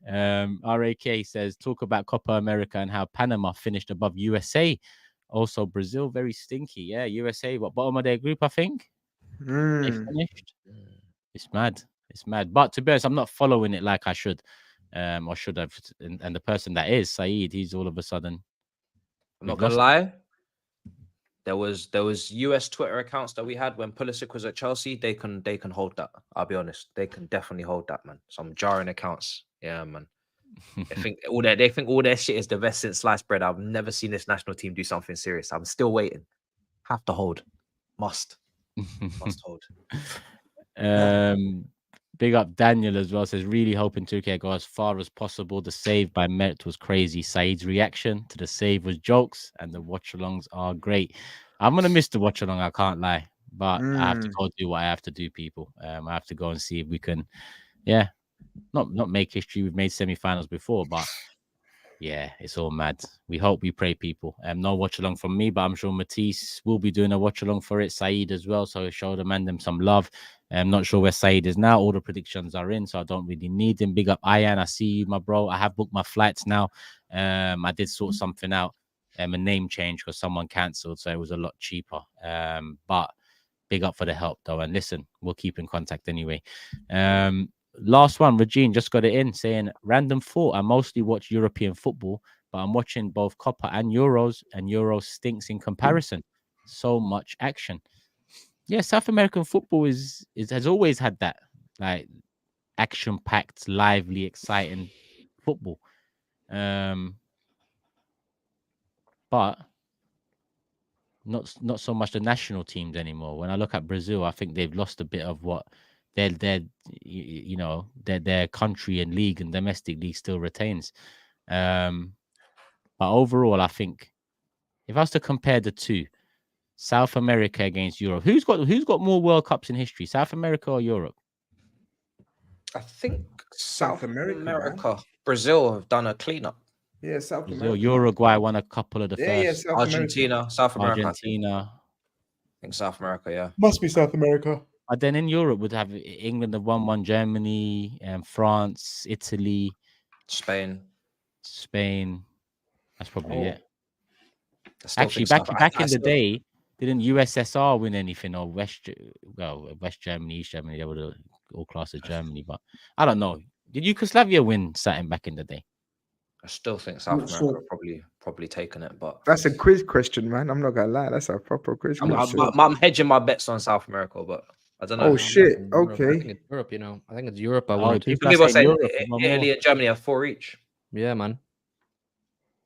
RAK says talk about Copa America and how Panama finished above USA. Also Brazil very stinky. Yeah, USA what bottom of their group I think. They finished. It's mad. It's mad. But to be honest, I'm not following it like I should. Or should have. And the person that is SAEED, he's all of a sudden. I'm not gonna lie. There was US Twitter accounts that we had when Pulisic was at Chelsea. They can hold that. I'll be honest. They can definitely hold that, man. Some jarring accounts. Yeah, man. They think all their shit is the best since sliced bread. I've never seen this national team do something serious. I'm still waiting. Have to hold. Must hold. Big up Daniel as well. Says really hoping Turkey go as far as possible. The save by Met was crazy. Saeed's reaction to the save was jokes, and the watch-alongs are great. I'm gonna miss the watch-along. I can't lie, but I have to go do what I have to do, people. I have to go and see if we can, not make history. We've made semi-finals before, but yeah, it's all mad. We hope, we pray, people. No watch-along from me, but I'm sure Matisse will be doing a watch-along for it. SAEED as well, so show the man them some love. I'm not sure where SAEED is now. All the predictions are in, so I don't really need them. Big up Ian, I see you, my bro. I have booked my flights now. I did sort something out, a name change because someone cancelled, so it was a lot cheaper. But big up for the help, though. And listen, we'll keep in contact anyway. Last one, Regine just got it in saying, random thought. I mostly watch European football, but I'm watching both Copa and Euros stinks in comparison. So much action. Yeah, South American football has always had that like action-packed, lively, exciting football. But not so much the national teams anymore. When I look at Brazil, I think they've lost a bit of what their country and league and domestic league still retains. But overall, I think if I was to compare the two, South America against Europe, who's got more World Cups in history, South America or Europe? I think South America. Brazil have done a cleanup. Yeah, South Brazil, America. Uruguay won a couple of the first. South Argentina, South America. Argentina. I think South America, yeah. Must be South America. But then in Europe would have England have won, Germany, France, Italy, Spain. That's probably it. Actually, back in the day, didn't USSR win anything or West Germany, East Germany? They were all classed as Germany, but I don't know. Did Yugoslavia win something back in the day? I still think South America probably taken it, but that's a quiz question, man. I'm not gonna lie, that's a proper quiz question. I'm hedging my bets on South America, but I don't know. Oh shit! Okay, I think it's Europe. I think it's Europe. People say Italy and Germany have 4 each. Yeah, man.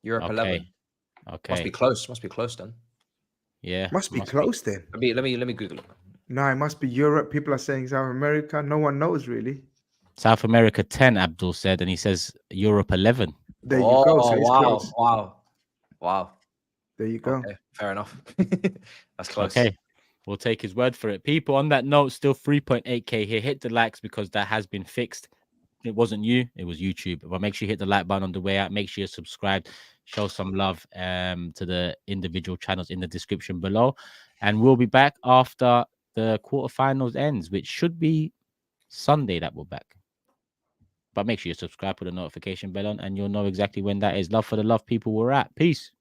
Europe 11. Okay. Must be close then. Yeah. Must be close then. Let me Google it. No, it must be Europe. People are saying South America. No one knows really. South America 10, Abdul said, and he says Europe 11. There you go. So Wow. There you go. Okay, fair enough. That's close. Okay. We'll take his word for it. People, on that note, still 3.8k here. Hit the likes because that has been fixed. It wasn't you, it was YouTube. But make sure you hit the like button on the way out. Make sure you're subscribed. Show some love to the individual channels in the description below. And we'll be back after the quarterfinals ends, which should be Sunday that we're back. But make sure you subscribe, put a notification bell on, and you'll know exactly when that is. Love for the love, people. We're at. Peace.